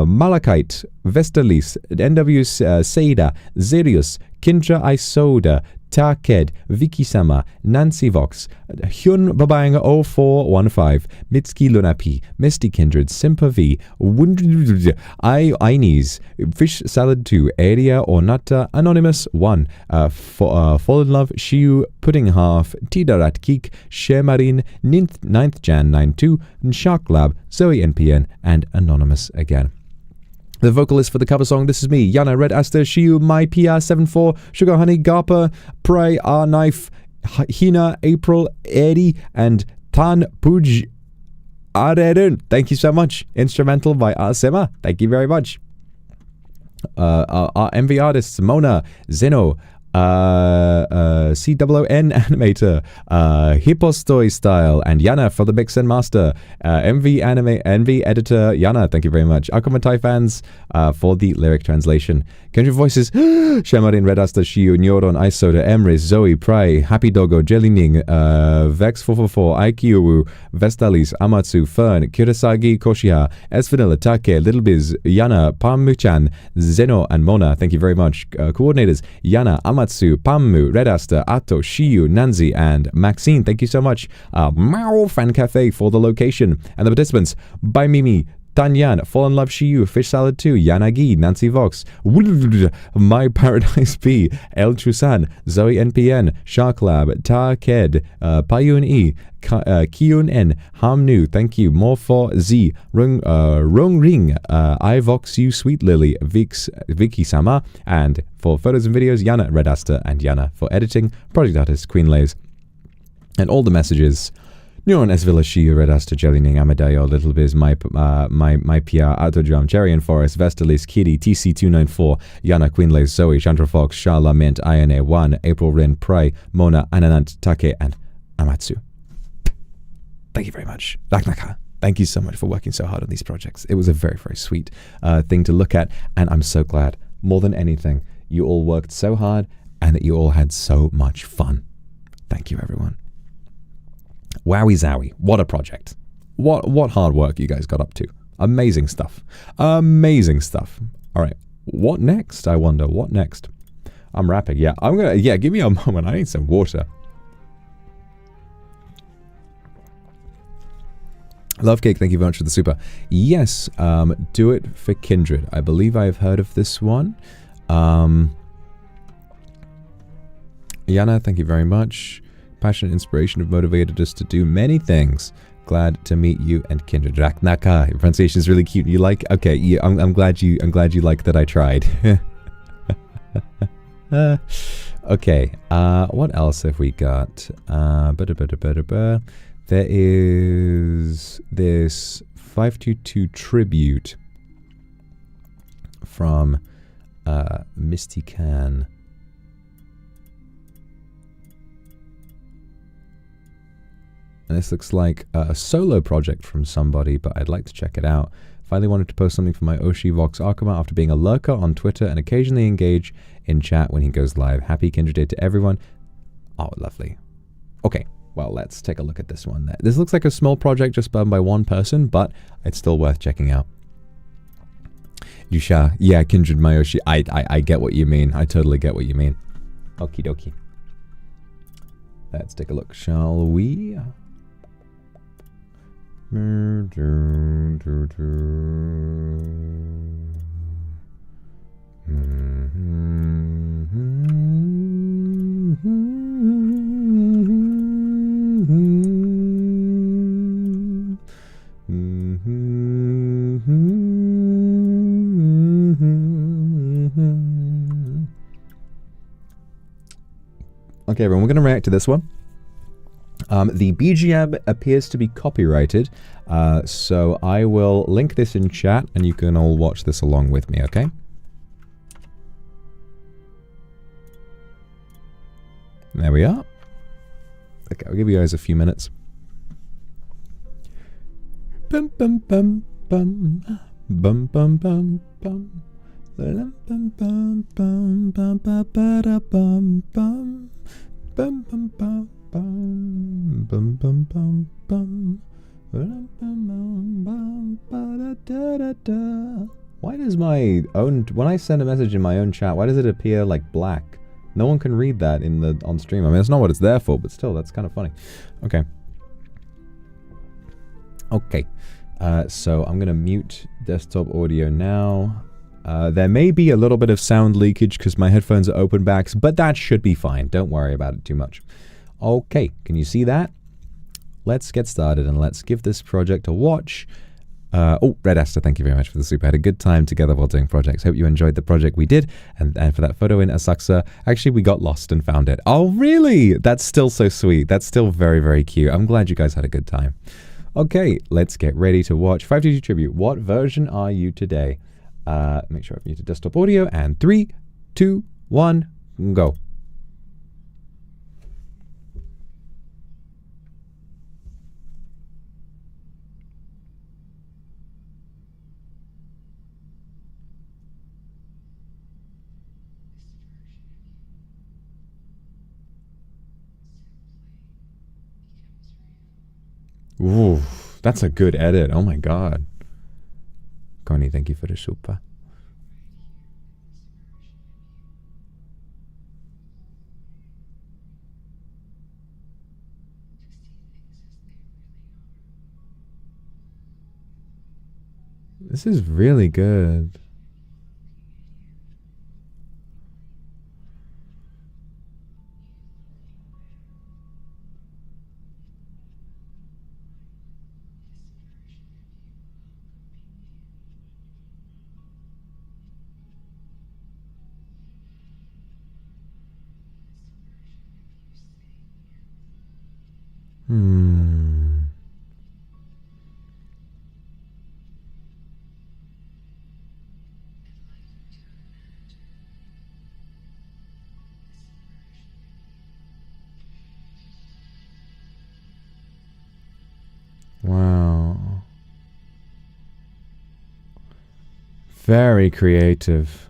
Malachite, Vestalis, NW Seida, Zerius, Kinja Isoda, Taked, Vicky-sama, Nancy Vox, Hyun Babang 0415, Mitski Lunapi, Misty Kindred, Simpa V, Ines, Fish Salad 2, Area Ornata, Anonymous 1, Fall in Love, Shiu, Pudding Half, Tidarat Geek, Shemarin, 9th Jan 92, Shark Lab, Zoe NPN, and Anonymous again. The vocalist for the cover song, this is me, Yana, Red Aster, Shiu, My PR74, Sugar Honey, Garpa, Pray, R Knife, Hina, April, Eddie, and Tan Puj Arerun. Thank you so much. Instrumental by Arsema. Thank you very much. Our MV artists, Mona, Zeno, CWN Animator, Hippostoy Style, and Yana for the Mix and Master, MV Editor, Yana, thank you very much. Akumatai fans for the lyric translation. Kindred Voices, Shamarin, Redaster, Shiu, Nyoron, Isoda, Emrys, Zoe, Pry, Happy Dogo, Jellyning, Vex444, IQ, Vestalis, Amatsu, Fern, Kurosagi, Koshia, Esvanilla, Take, Little Biz, Yana, Pamuchan, Zeno, and Mona, thank you very much. Coordinators, Yana, Amatsu, Pammu, Redaster, Ato, Shiu, Nanzi, and Maxine, thank you so much. Meow Fan Cafe for the location. And the participants, by Mimi, Tanyan, Fall in Love Shiu, Fish Salad 2, Yanagi, Nancy Vox, My Paradise P, El Chusan, Zoe NPN, Shark Lab, Ta Ked, Payun E, Kyun N, Hamnu, thank you. More for Z, Rung Ring, I Vox You, Sweet Lily, Vicky Sama, and for photos and videos, Yana, Red Aster, and Yana for editing, project artist, Queen Lays, and all the messages. Neuron S Villa Shia, Red Aster, Jellyning, Amadeo, Little Biz, My PR, Autodrum, Cherry and Forest, Vestalis, Kitty, TC294, Yana, Queenlays, Zoe, Chandra Fox, Shala, Mint, INA 1, April Rin, Pray, Mona, Ananant, Take, and Amatsu. Thank you very much. Laknaka. Thank you so much for working so hard on these projects. It was a very, very sweet thing to look at, and I'm so glad, more than anything, you all worked so hard and that you all had so much fun. Thank you, everyone. Wowie zowie, what a project. What hard work you guys got up to. Amazing stuff. Amazing stuff. All right, what next, I wonder? What next? I'm rapping. Yeah, give me a moment. I need some water. Love Cake, thank you very much for the super. Yes, do it for Kindred. I believe I've heard of this one. Yana, thank you very much. Passion and inspiration have motivated us to do many things. Glad to meet you and Kindred. Raknaka, your pronunciation is really cute. You like? Okay, yeah, I'm glad you like that I tried. Okay, what else have we got? There is this 522 tribute from Misty Can. And this looks like a solo project from somebody, but I'd like to check it out. Finally wanted to post something for my Oshi Vox Akuma after being a lurker on Twitter and occasionally engage in chat when he goes live. Happy Kindred Day to everyone. Oh, lovely. Okay, well, let's take a look at this one. This looks like a small project just done by one person, but it's still worth checking out. Yusha, yeah, Kindred Mayoshi. I get what you mean. I totally get what you mean. Okie dokie. Let's take a look, shall we? Okay, everyone, we're going to react to this one. The BGM appears to be copyrighted, so I will link this in chat and you can all watch this along with me, okay? There we are. Okay, I'll give you guys a few minutes. Bum bum bum bum bum bum bum bum bum bum bum bum bum bum bum bum bum bum. Bum bum bum bum bum bum bum bum. Why does my own, when I send a message in my own chat, why does it appear like black? No one can read that on stream. I mean, that's not what it's there for, but still, that's kind of funny. Okay. Okay. So I'm going to mute desktop audio now. There may be a little bit of sound leakage because my headphones are open backs, but that should be fine. Don't worry about it too much. Okay, can you see that? Let's get started and let's give this project a watch. Oh, Red Aster, thank you very much for the super. Had a good time together while doing projects. Hope you enjoyed the project we did. And for that photo in Asakusa, actually we got lost and found it. Oh, really? That's still so sweet. That's still very, very cute. I'm glad you guys had a good time. Okay, let's get ready to watch 522 Tribute. What version are you today? Make sure I've muted desktop audio. And 3, 2, 1, go. Ooh, that's a good edit. Oh my god. Connie, thank you for the super. This is really good. Wow. Very creative.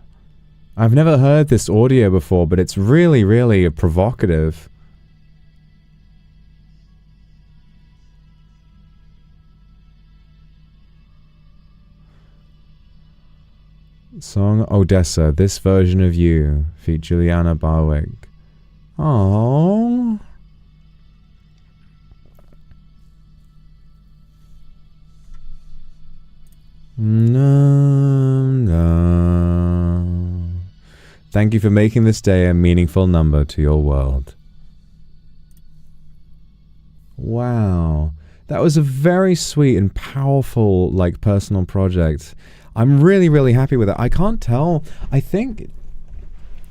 I've never heard this audio before, but it's really, really provocative. Song Odessa, This Version of You, feat Juliana Barwick. Aww. No. Thank you for making this day a meaningful number to your world. Wow. That was a very sweet and powerful, like, personal project. I'm really, really happy with it. I can't tell. I think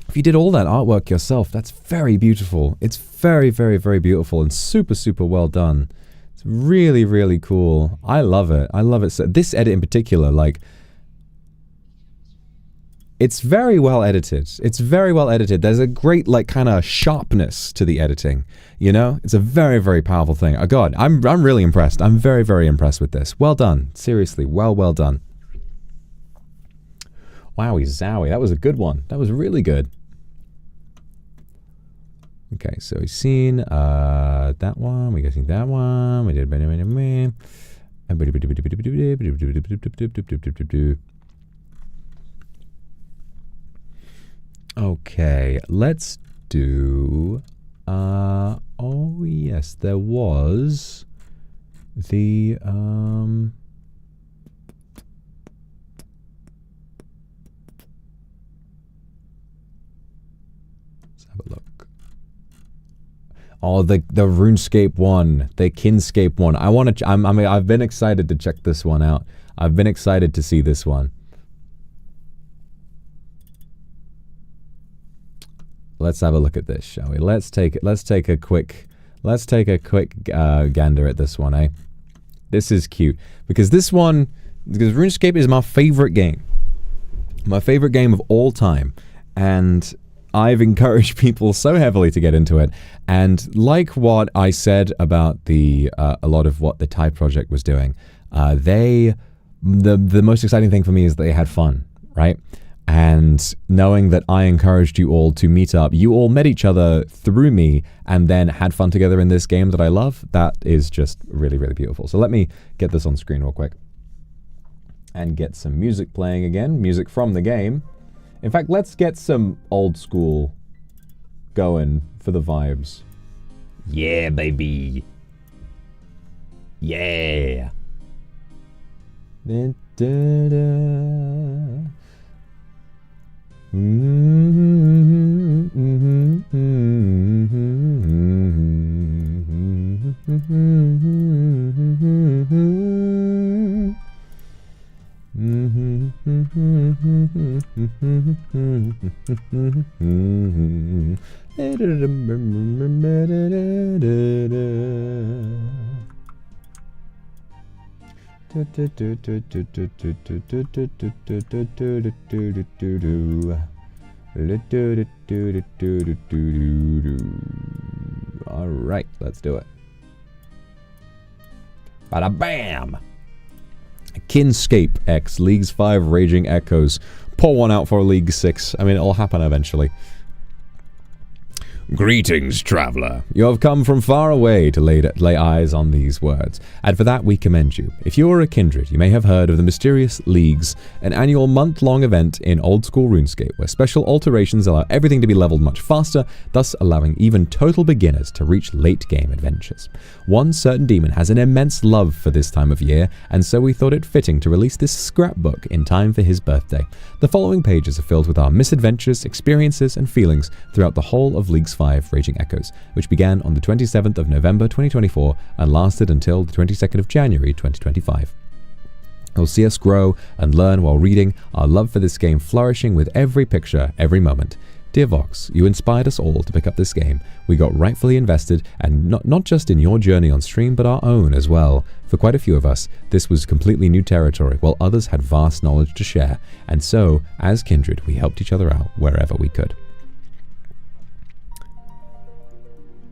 if you did all that artwork yourself, that's very beautiful. It's very, very, very beautiful and super, super well done. It's really, really cool. I love it. I love it. So this edit in particular, like, it's very well edited. It's very well edited. There's a great, like, kind of sharpness to the editing. You know, it's a very, very powerful thing. Oh God, I'm really impressed. I'm very, very impressed with this. Well done. Seriously, well done. Wowie zowie, that was a good one. That was really good. Okay, so we've seen that one. We got seen that one. We did. Okay, let's do. Oh yes, there was the have a look. Oh, the RuneScape one, the Kinscape one. I want to. I've been excited to check this one out. I've been excited to see this one. Let's have a look at this, shall we? Let's take a quick gander at this one, eh? This is cute because RuneScape is my favorite game. My favorite game of all time, and I've encouraged people so heavily to get into it. And like what I said about a lot of what the Thai project was doing, the most exciting thing for me is that they had fun, right? And knowing that I encouraged you all to meet up, you all met each other through me and then had fun together in this game that I love, that is just really, really beautiful. So let me get this on screen real quick and get some music playing again, music from the game. In fact, let's get some old school going for the vibes. Yeah, baby. Yeah. Da, da, da. All right, let's do it. Bada bam! Kinscape X Leagues 5 Raging Echoes. Pour one out for League 6. I mean, it'll happen eventually. Greetings, traveller. You have come from far away to lay eyes on these words, and for that we commend you. If you are a Kindred, you may have heard of the Mysterious Leagues, an annual month-long event in old-school RuneScape, where special alterations allow everything to be leveled much faster, thus allowing even total beginners to reach late-game adventures. One certain demon has an immense love for this time of year, and so we thought it fitting to release this scrapbook in time for his birthday. The following pages are filled with our misadventures, experiences, and feelings throughout the whole of Leagues 5 Raging Echoes, which began on the 27th of November 2024 and lasted until the 22nd of January 2025. You'll see us grow and learn while reading, our love for this game flourishing with every picture, every moment. Dear Vox, you inspired us all to pick up this game. We got rightfully invested, and not just in your journey on stream, but our own as well. For quite a few of us, this was completely new territory, while others had vast knowledge to share, and so, as Kindred, we helped each other out wherever we could.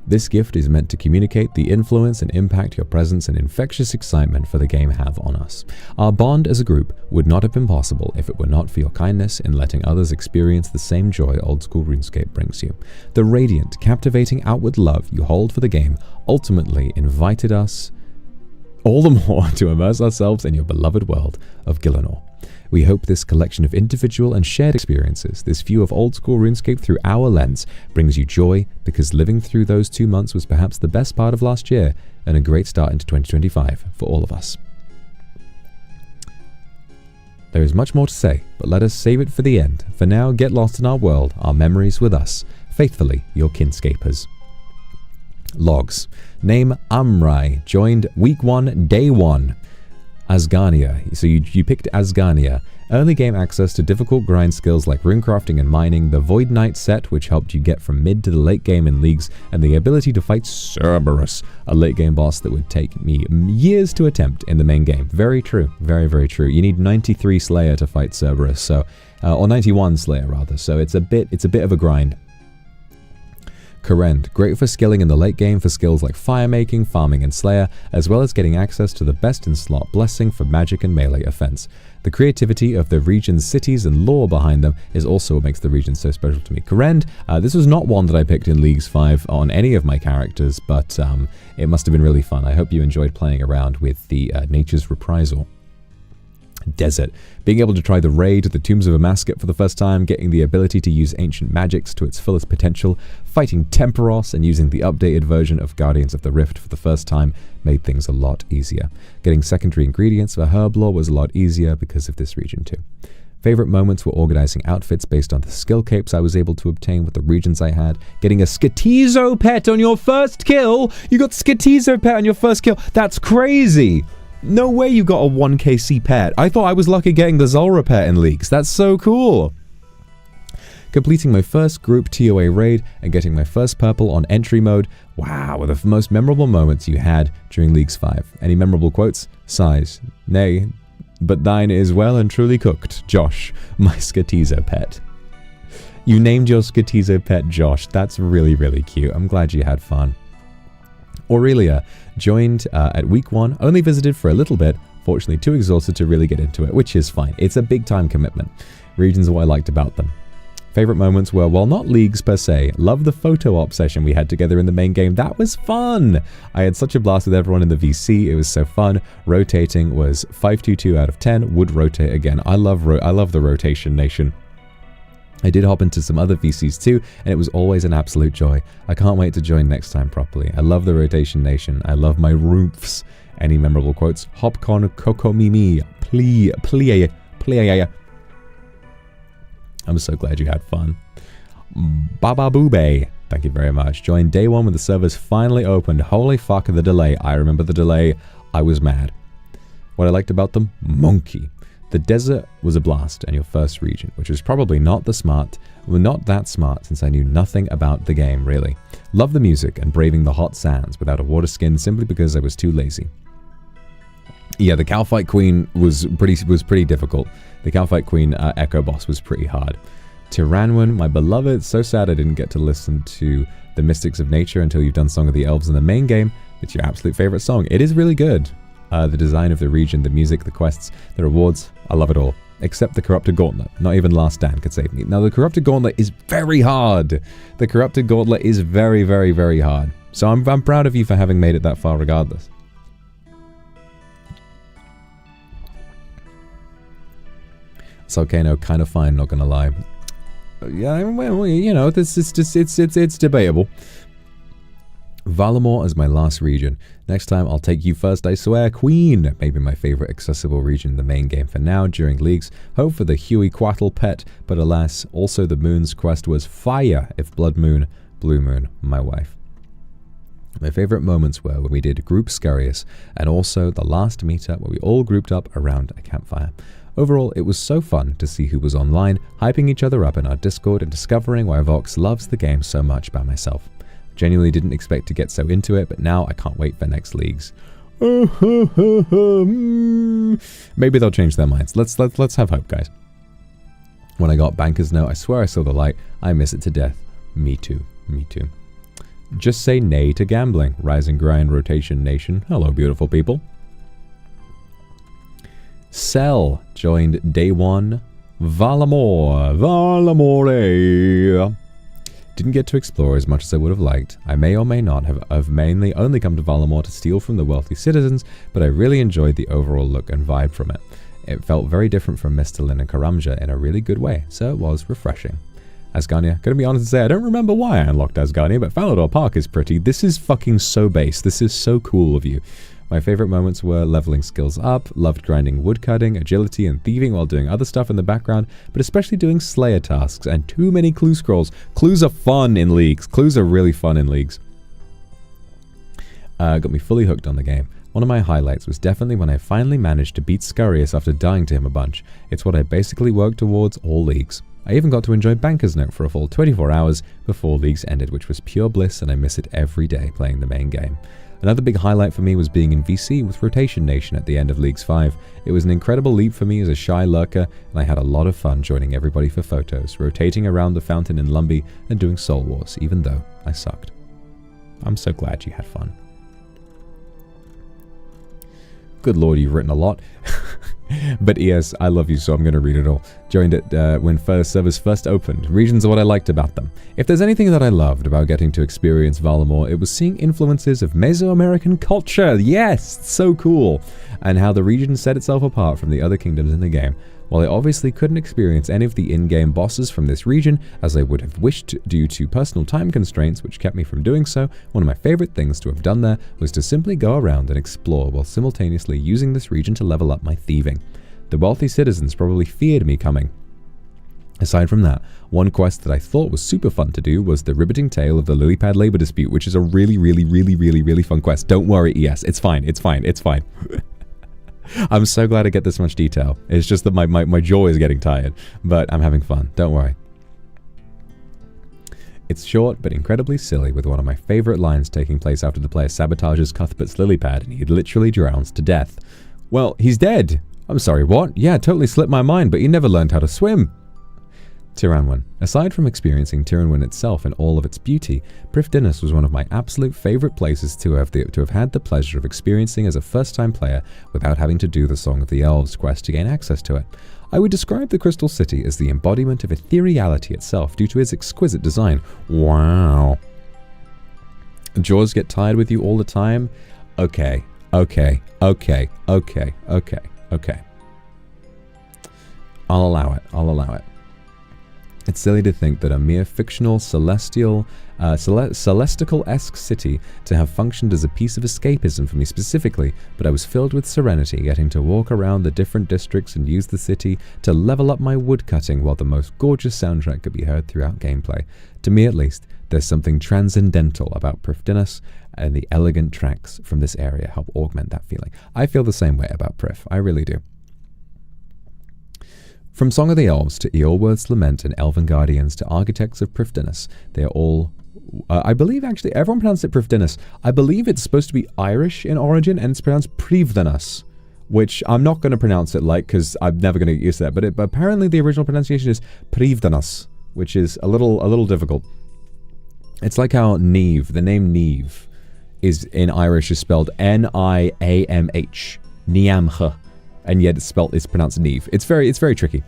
This gift is meant to communicate the influence and impact your presence and infectious excitement for the game have on us. Our bond as a group would not have been possible if it were not for your kindness in letting others experience the same joy old-school RuneScape brings you. The radiant, captivating outward love you hold for the game ultimately invited us all the more to immerse ourselves in your beloved world of Gielinor. We hope this collection of individual and shared experiences, this view of old-school RuneScape through our lens, brings you joy, because living through those 2 months was perhaps the best part of last year and a great start into 2025 for all of us. There is much more to say, but let us save it for the end. For now, get lost in our world, our memories with us. Faithfully, your Kinscapers. Logs. Name Amrai. Joined week 1, day 1. Asgarnia. So you picked Asgarnia. Early game access to difficult grind skills like runecrafting and mining, the Void Knight set which helped you get from mid to the late game in leagues, and the ability to fight Cerberus, a late game boss that would take me years to attempt in the main game. Very true. Very, very true. You need 93 Slayer to fight Cerberus, so or 91 Slayer rather, so it's a bit of a grind. Kindred, great for skilling in the late game for skills like firemaking, farming, and Slayer, as well as getting access to the best in slot blessing for magic and melee offense. The creativity of the region's cities and lore behind them is also what makes the region so special to me. Kindred, this was not one that I picked in Leagues 5 on any of my characters, but it must have been really fun. I hope you enjoyed playing around with the Nature's Reprisal. Desert. Being able to try the raid, the Tombs of Amasket for the first time, getting the ability to use ancient magics to its fullest potential, fighting Temperos and using the updated version of Guardians of the Rift for the first time made things a lot easier. Getting secondary ingredients for herb lore was a lot easier because of this region too. Favorite moments were organizing outfits based on the skill capes I was able to obtain with the regions I had. Getting a Skatizo pet on your first kill! You got Skatizo pet on your first kill! That's crazy! No way you got a 1kc pet. I thought I was lucky getting the Zulrah pet in Leagues. That's so cool. Completing my first group TOA raid and getting my first purple on entry mode. Wow, were the most memorable moments you had during Leagues 5. Any memorable quotes? Sighs. Nay, but thine is well and truly cooked, Josh, my Skatizo pet. You named your Skatizo pet Josh. That's really, really cute. I'm glad you had fun. Aurelia joined at week 1, only visited for a little bit, fortunately too exhausted to really get into it, which is fine. It's a big time commitment. Regions are what I liked about them. Favorite moments were, while not leagues per se, love the photo op session we had together in the main game. That was fun! I had such a blast with everyone in the VC. It was so fun. Rotating was 522 out of 10. Would rotate again. I love the rotation nation. I did hop into some other VCs too, and it was always an absolute joy. I can't wait to join next time properly. I love the Rotation Nation. I love my roofs. Any memorable quotes? Hopcon Kokomimi. Plea. I'm so glad you had fun. Baba Boobe. Thank you very much. Joined day one when the servers finally opened. Holy fuck, the delay. I remember the delay. I was mad. What I liked about them? Monkey. The desert was a blast and your first region, which was probably not that smart since I knew nothing about the game, really. Loved the music and braving the hot sands without a water skin simply because I was too lazy. Yeah, the Calphite Queen was pretty difficult. The Calphite Queen Echo boss was pretty hard. Tyranwen, my beloved, so sad I didn't get to listen to the Mystics of Nature until you've done Song of the Elves in the main game. It's your absolute favorite song. It is really good. The design of the region, the music, the quests, the rewards, I love it all. Except the Corrupted Gauntlet. Not even Last Stand could save me. Now, the Corrupted Gauntlet is very hard. The Corrupted Gauntlet is very, very, very hard. So I'm proud of you for having made it that far regardless. Volcano, kind of fine, not gonna lie. Yeah, well, you know, it's debatable. Valamor as my last region. Next time I'll take you first, I swear. Queen, maybe my favorite accessible region in the main game for now. During leagues, hope for the Huey Quattle pet, but alas, also the moon's quest was fire. If Blood Moon, Blue Moon, my wife. My favorite moments were when we did Group Scarius, and also the last meetup where we all grouped up around a campfire. Overall, it was so fun to see who was online, hyping each other up in our Discord and discovering why Vox loves the game so much by myself. Genuinely didn't expect to get so into it, but now I can't wait for next leagues. Maybe they'll change their minds. Let's have hope, guys. When I got Banker's Note, I swear I saw the light. I miss it to death. Me too. Me too. Just say nay to gambling. Rise and Grind Rotation Nation. Hello, beautiful people. Cell joined day one. Valamore. Didn't get to explore as much as I would have liked. I may or may not have mainly only come to Valamore to steal from the wealthy citizens, but I really enjoyed the overall look and vibe from it. It felt very different from Mistalin and Karamja in a really good way, so it was refreshing. Asgarnia, gonna be honest and say I don't remember why I unlocked Asgarnia, but Falador Park is pretty. This is fucking so base. This is so cool of you. My favorite moments were leveling skills up, loved grinding woodcutting, agility, and thieving while doing other stuff in the background, but especially doing Slayer tasks and too many clue scrolls. Clues are fun in leagues. Clues are really fun in leagues. Got me fully hooked on the game. One of my highlights was definitely when I finally managed to beat Scarius after dying to him a bunch. It's what I basically worked towards all leagues. I even got to enjoy Banker's Note for a full 24 hours before leagues ended, which was pure bliss, and I miss it every day playing the main game. Another big highlight for me was being in VC with Rotation Nation at the end of Leagues 5. It was an incredible leap for me as a shy lurker, and I had a lot of fun joining everybody for photos, rotating around the fountain in Lumbee, and doing Soul Wars, even though I sucked. I'm so glad you had fun. Good lord, you've written a lot. But yes, I love you, so I'm going to read it all. Joined it when servers first opened. Regions are what I liked about them. If there's anything that I loved about getting to experience Valamore, it was seeing influences of Mesoamerican culture. Yes, so cool. And how the region set itself apart from the other kingdoms in the game. While I obviously couldn't experience any of the in-game bosses from this region, as I would have wished due to personal time constraints which kept me from doing so, one of my favorite things to have done there was to simply go around and explore while simultaneously using this region to level up my thieving. The wealthy citizens probably feared me coming. Aside from that, one quest that I thought was super fun to do was the riveting tale of the Lilypad labor dispute, which is a really fun quest. Don't worry, ES, it's fine. I'm so glad I get this much detail. It's just that my jaw is getting tired, but I'm having fun. Don't worry. It's short but incredibly silly, with one of my favorite lines taking place after the player sabotages Cuthbert's Lilypad and he literally drowns to death. Well, he's dead. I'm sorry, what? Yeah, totally slipped my mind, but he never learned how to swim. Tyranwen. Aside from experiencing Tyranwen itself in all of its beauty, Prifdinus was one of my absolute favorite places to have had the pleasure of experiencing as a first-time player without having to do the Song of the Elves quest to gain access to it. I would describe the Crystal City as the embodiment of ethereality itself due to its exquisite design. Wow. Jaws get tired with you all the time? Okay. I'll allow it. It's silly to think that a mere fictional celestial-esque city to have functioned as a piece of escapism for me specifically, but I was filled with serenity, getting to walk around the different districts and use the city to level up my woodcutting while the most gorgeous soundtrack could be heard throughout gameplay. To me at least, there's something transcendental about Prifddinas, and the elegant tracks from this area help augment that feeling. I feel the same way about Prif, I really do. From Song of the Elves to Eorwerth's Lament and Elven Guardians to Architects of Prifddinas, they are all... I believe, actually, everyone pronounced it Prifddinas. I believe it's supposed to be Irish in origin, and it's pronounced Prifddinas, which I'm not going to pronounce it like, because I'm never going to get used to that, but apparently the original pronunciation is Prifddinas, which is a little difficult. It's like how Niamh, the name Niamh, is in Irish is spelled N-I-A-M-H, Niamh. And yet it's pronounced Niamh. It's very tricky.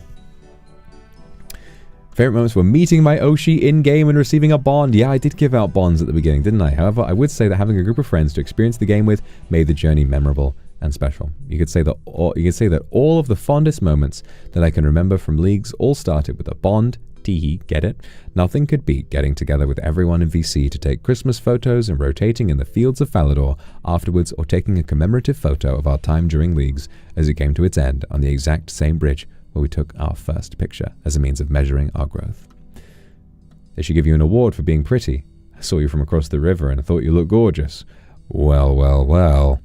Favorite moments were meeting my Oshi in-game and receiving a bond. Yeah, I did give out bonds at the beginning, didn't I? However, I would say that having a group of friends to experience the game with made the journey memorable and special. You could say that all of the fondest moments that I can remember from Leagues all started with a bond. Teehee, get it? Nothing could beat getting together with everyone in VC to take Christmas photos and rotating in the fields of Falador afterwards, or taking a commemorative photo of our time during Leagues as it came to its end on the exact same bridge where we took our first picture as a means of measuring our growth. They should give you an award for being pretty. I saw you from across the river and I thought you looked gorgeous. Well, well, well.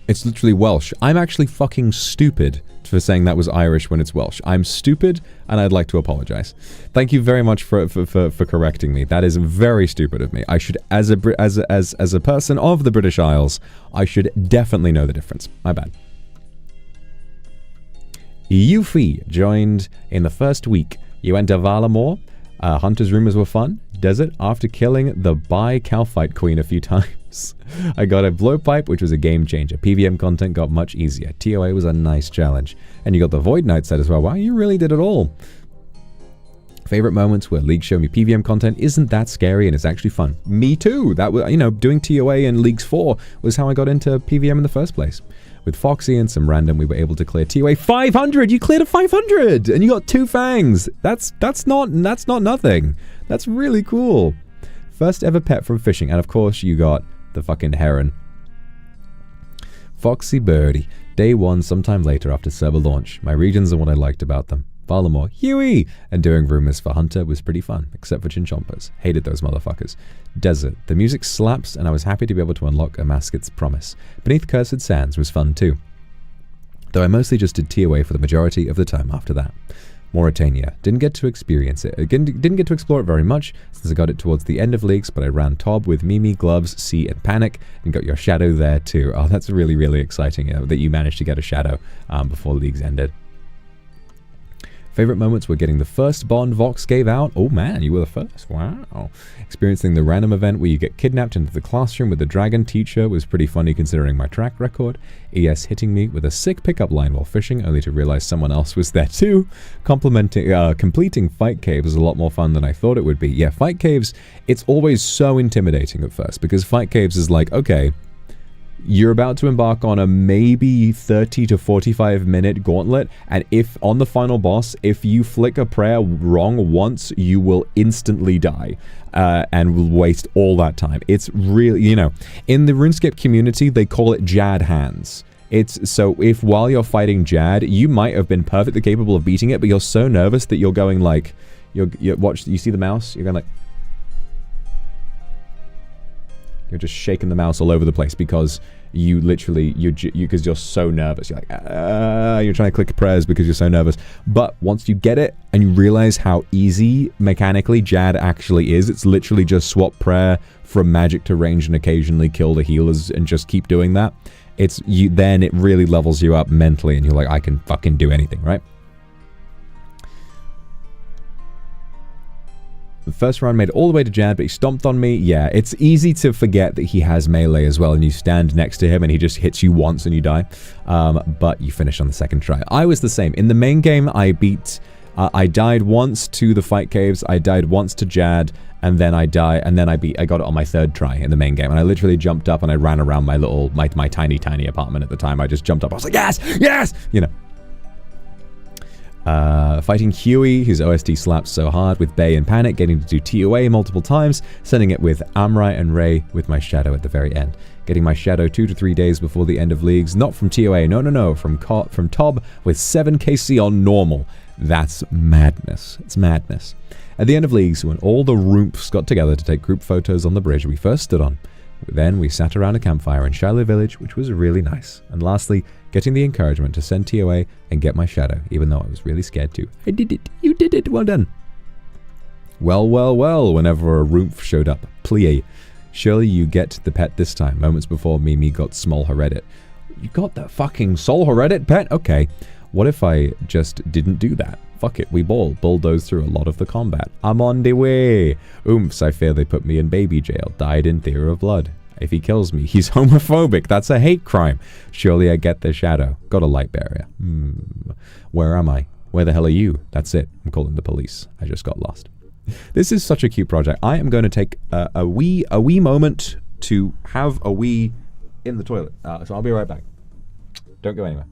It's literally Welsh. I'm actually fucking stupid for saying that was Irish when it's Welsh. I'm stupid, and I'd like to apologize. Thank you very much for correcting me. That is very stupid of me. I should, as a person of the British Isles, I should definitely know the difference. My bad. Yuffie joined in the first week. You went to Valamore. Hunter's rumors were fun. Desert after killing the Calphite Queen a few times. I got a blowpipe, which was a game changer. PVM content got much easier. TOA was a nice challenge. And you got the Void Knight set as well. Wow, you really did it all. Favorite moments where League showed me PVM content isn't that scary and it's actually fun. Me too. That was, doing TOA in Leagues 4 was how I got into PVM in the first place. With Foxy and some random, we were able to clear TOA 500. You cleared a 500, and you got 2 fangs. That's not nothing. That's really cool. First ever pet from fishing, and of course you got the fucking heron. Foxy Birdie. Day 1, sometime later after server launch. My regions and what I liked about them. Valamore, Huey! And doing rumors for Hunter was pretty fun, except for Chinchompas. Hated those motherfuckers. Desert. The music slaps, and I was happy to be able to unlock Amasket's promise. Beneath Cursed Sands was fun too, though I mostly just did TOA for the majority of the time after that. Mauritania. Didn't get to experience it. Didn't get to explore it very much, since I got it towards the end of Leagues, but I ran Tob with Mimi, Gloves, C, and Panic, and got your shadow there too. Oh, that's really, really exciting that you managed to get a shadow before Leagues ended. Favorite moments were getting the first bond Vox gave out. Oh man, you were the first. Wow. Experiencing the random event where you get kidnapped into the classroom with the dragon teacher was pretty funny considering my track record. ES hitting me with a sick pickup line while fishing, only to realize someone else was there too. Completing fight caves was a lot more fun than I thought it would be. Yeah, fight caves, it's always so intimidating at first, because fight caves is like, okay, you're about to embark on a maybe 30 to 45 minute gauntlet, and if on the final boss, if you flick a prayer wrong once, you will instantly die and will waste all that time. It's really, in the RuneScape community, they call it Jad hands. It's so if while you're fighting Jad, you might have been perfectly capable of beating it, but you're so nervous that you're going like, you see the mouse? You're going like, you're just shaking the mouse all over the place because you literally, because you're so nervous. You're like, you're trying to click prayers because you're so nervous. But once you get it and you realize how easy mechanically Jad actually is, it's literally just swap prayer from magic to range and occasionally kill the healers and just keep doing that. Then it really levels you up mentally and you're like, I can fucking do anything, right? The first round made it all the way to Jad, but he stomped on me. Yeah, it's easy to forget that he has melee as well, and you stand next to him and he just hits you once and you die. But you finish on the second try. I was the same. In the main game, I died once to the fight caves, I died once to Jad, and then I got it on my third try in the main game. And I literally jumped up and I ran around my tiny apartment at the time. I just jumped up. I was like, yes, yes, Fighting Huey, whose OST slaps so hard with Bay and Panic, getting to do TOA multiple times, sending it with Amrai and Ray with my shadow at the very end. Getting my shadow 2 to 3 days before the end of leagues, not from TOA, no, from Tob with 7 KC on normal. That's madness. It's madness. At the end of leagues, when all the roomps got together to take group photos on the bridge we first stood on, then we sat around a campfire in Shiloh Village, which was really nice. And lastly, getting the encouragement to send TOA and get my shadow, even though I was really scared to. I did it. You did it. Well done. Well, whenever a roomp showed up. Plie. Surely you get the pet this time. Moments before Mimi got small Heredit. You got the fucking soul Heredit pet? Okay. What if I just didn't do that? Fuck it, we bulldoze through a lot of the combat. I'm on the way. Oomphs, I fear they put me in baby jail. Died in Theory of Blood. If he kills me, he's homophobic. That's a hate crime. Surely I get the shadow. Got a light barrier. Where am I? Where the hell are you? That's it. I'm calling the police. I just got lost. This is such a cute project. I am going to take a wee moment to have a wee in the toilet. So I'll be right back. Don't go anywhere.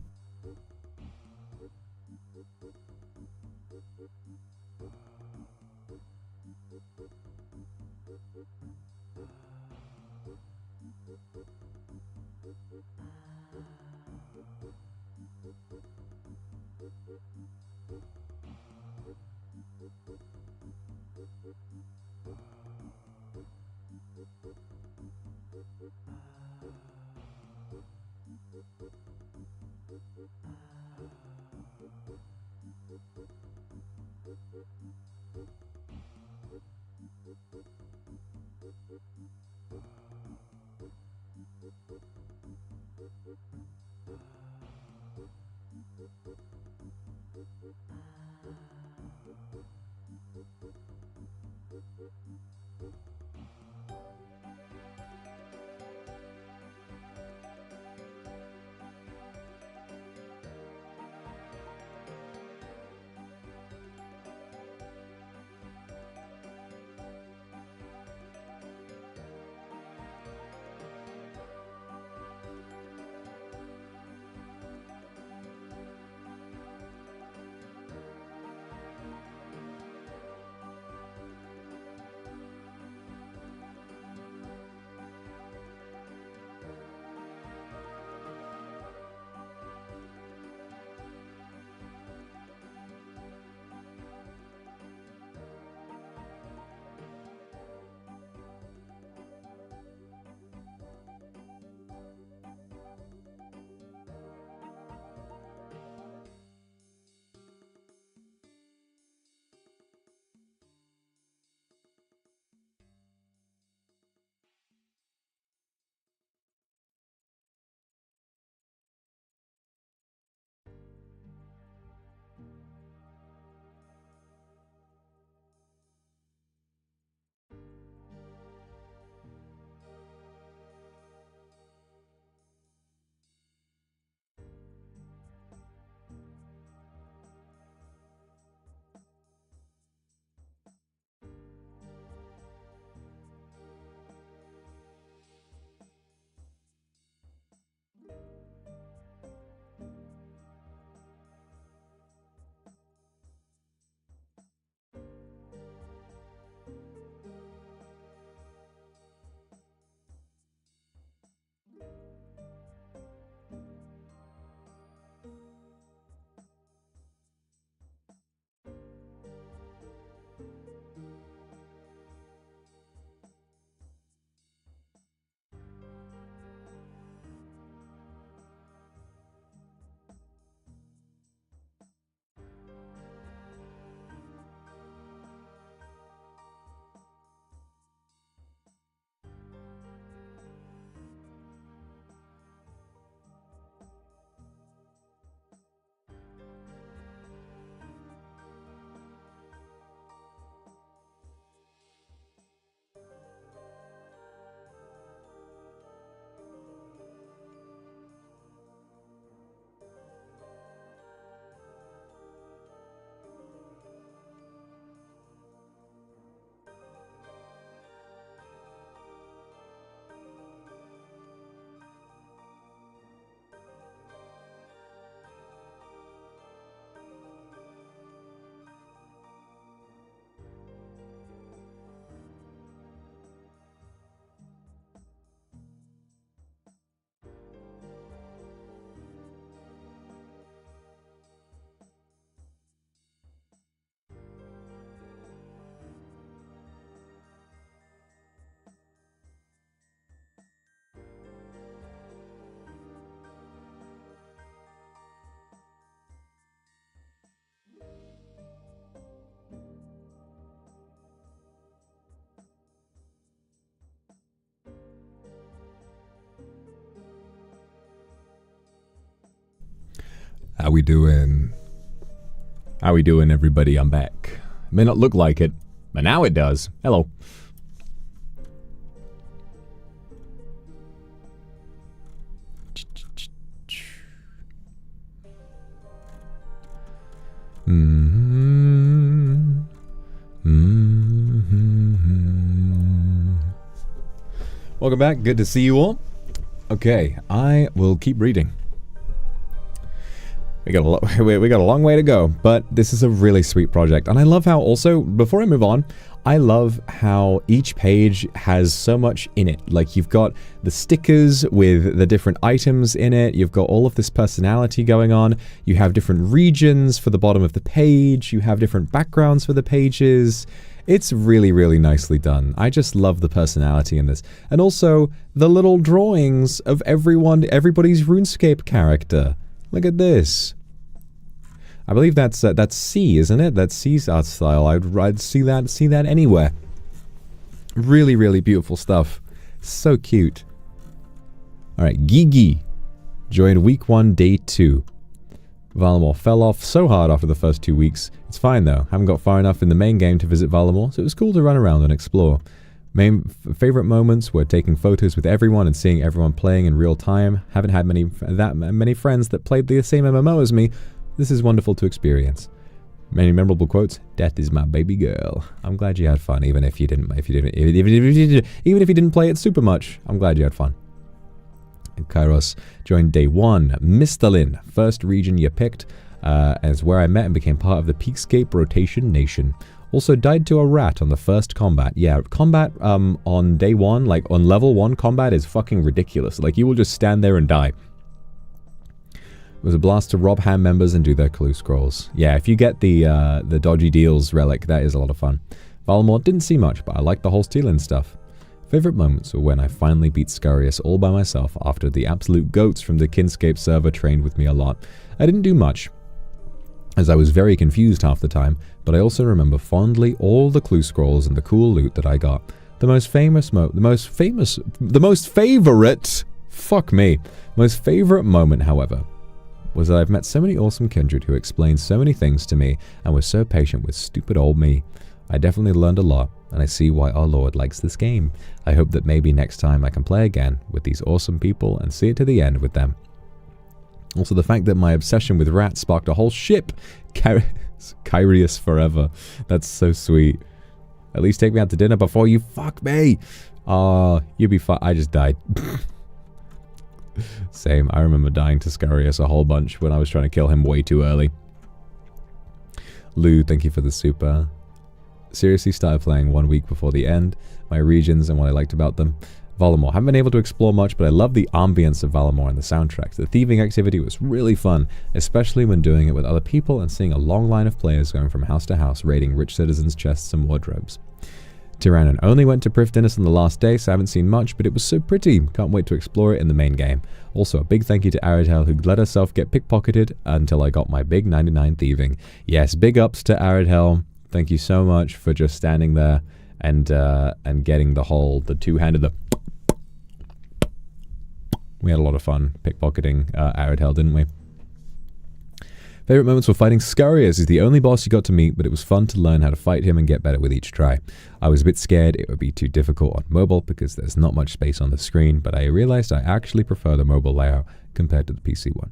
How we doing? How we doing, everybody? I'm back. May not look like it, but now it does. Hello. Welcome back. Good to see you all. Okay, I will keep reading. We got a long way to go, but this is a really sweet project. And I love how also, before I move on, I love how each page has so much in it. Like, you've got the stickers with the different items in it. You've got all of this personality going on. You have different regions for the bottom of the page. You have different backgrounds for the pages. It's really, really nicely done. I just love the personality in this. And also, the little drawings of everybody's RuneScape character. Look at this. I believe that's C, isn't it? That's C's art style. I'd see that anywhere. Really, really beautiful stuff. So cute. Alright, Gigi joined week 1, day 2. Valamor fell off so hard after the first 2 weeks. It's fine though. Haven't got far enough in the main game to visit Valamor, so it was cool to run around and explore. Main favorite moments were taking photos with everyone and seeing everyone playing in real time. Haven't had that many friends that played the same MMO as me. This is wonderful to experience. Many memorable quotes. Death is my baby girl. I'm glad you had fun, even if you didn't play it super much. I'm glad you had fun. And Kairos joined day 1. Mistalin, first region you picked, as where I met and became part of the Kinscape rotation nation. Also died to a rat on the first combat. Yeah, combat on day 1, like on level 1 combat is fucking ridiculous. Like, you will just stand there and die. It was a blast to rob ham members and do their clue scrolls. Yeah, if you get the dodgy deals relic, that is a lot of fun. Valamor didn't see much, but I liked the whole stealing stuff. Favorite moments were when I finally beat Scarius all by myself after the absolute goats from the Kinscape server trained with me a lot. I didn't do much, as I was very confused half the time, but I also remember fondly all the clue scrolls and the cool loot that I got. The most favorite moment, however, was that I've met so many awesome Kindred who explained so many things to me and were so patient with stupid old me. I definitely learned a lot, and I see why our Lord likes this game. I hope that maybe next time I can play again with these awesome people and see it to the end with them. Also, the fact that my obsession with rats sparked a whole ship. Kyrius forever. That's so sweet. At least take me out to dinner before you fuck me. You'll be fine. I just died. Same. I remember dying to Scarius a whole bunch when I was trying to kill him way too early. Lou, thank you for the super. Seriously started playing 1 week before the end. My regions and what I liked about them. Valamor. Haven't been able to explore much, but I love the ambience of Valamor and the soundtracks. The thieving activity was really fun, especially when doing it with other people and seeing a long line of players going from house to house, raiding rich citizens' chests and wardrobes. Tyrannon only went to Prifdinus on the last day, so I haven't seen much, but it was so pretty. Can't wait to explore it in the main game. Also, a big thank you to Aridhel, who let herself get pickpocketed until I got my big 99 thieving. Yes, big ups to Aridhel. Thank you so much for just standing there and getting the two-handed, We had a lot of fun pickpocketing Aridhel, didn't we? Favorite moments were fighting Scarius. He's the only boss you got to meet, but it was fun to learn how to fight him and get better with each try. I was a bit scared it would be too difficult on mobile because there's not much space on the screen, but I realized I actually prefer the mobile layout compared to the PC one.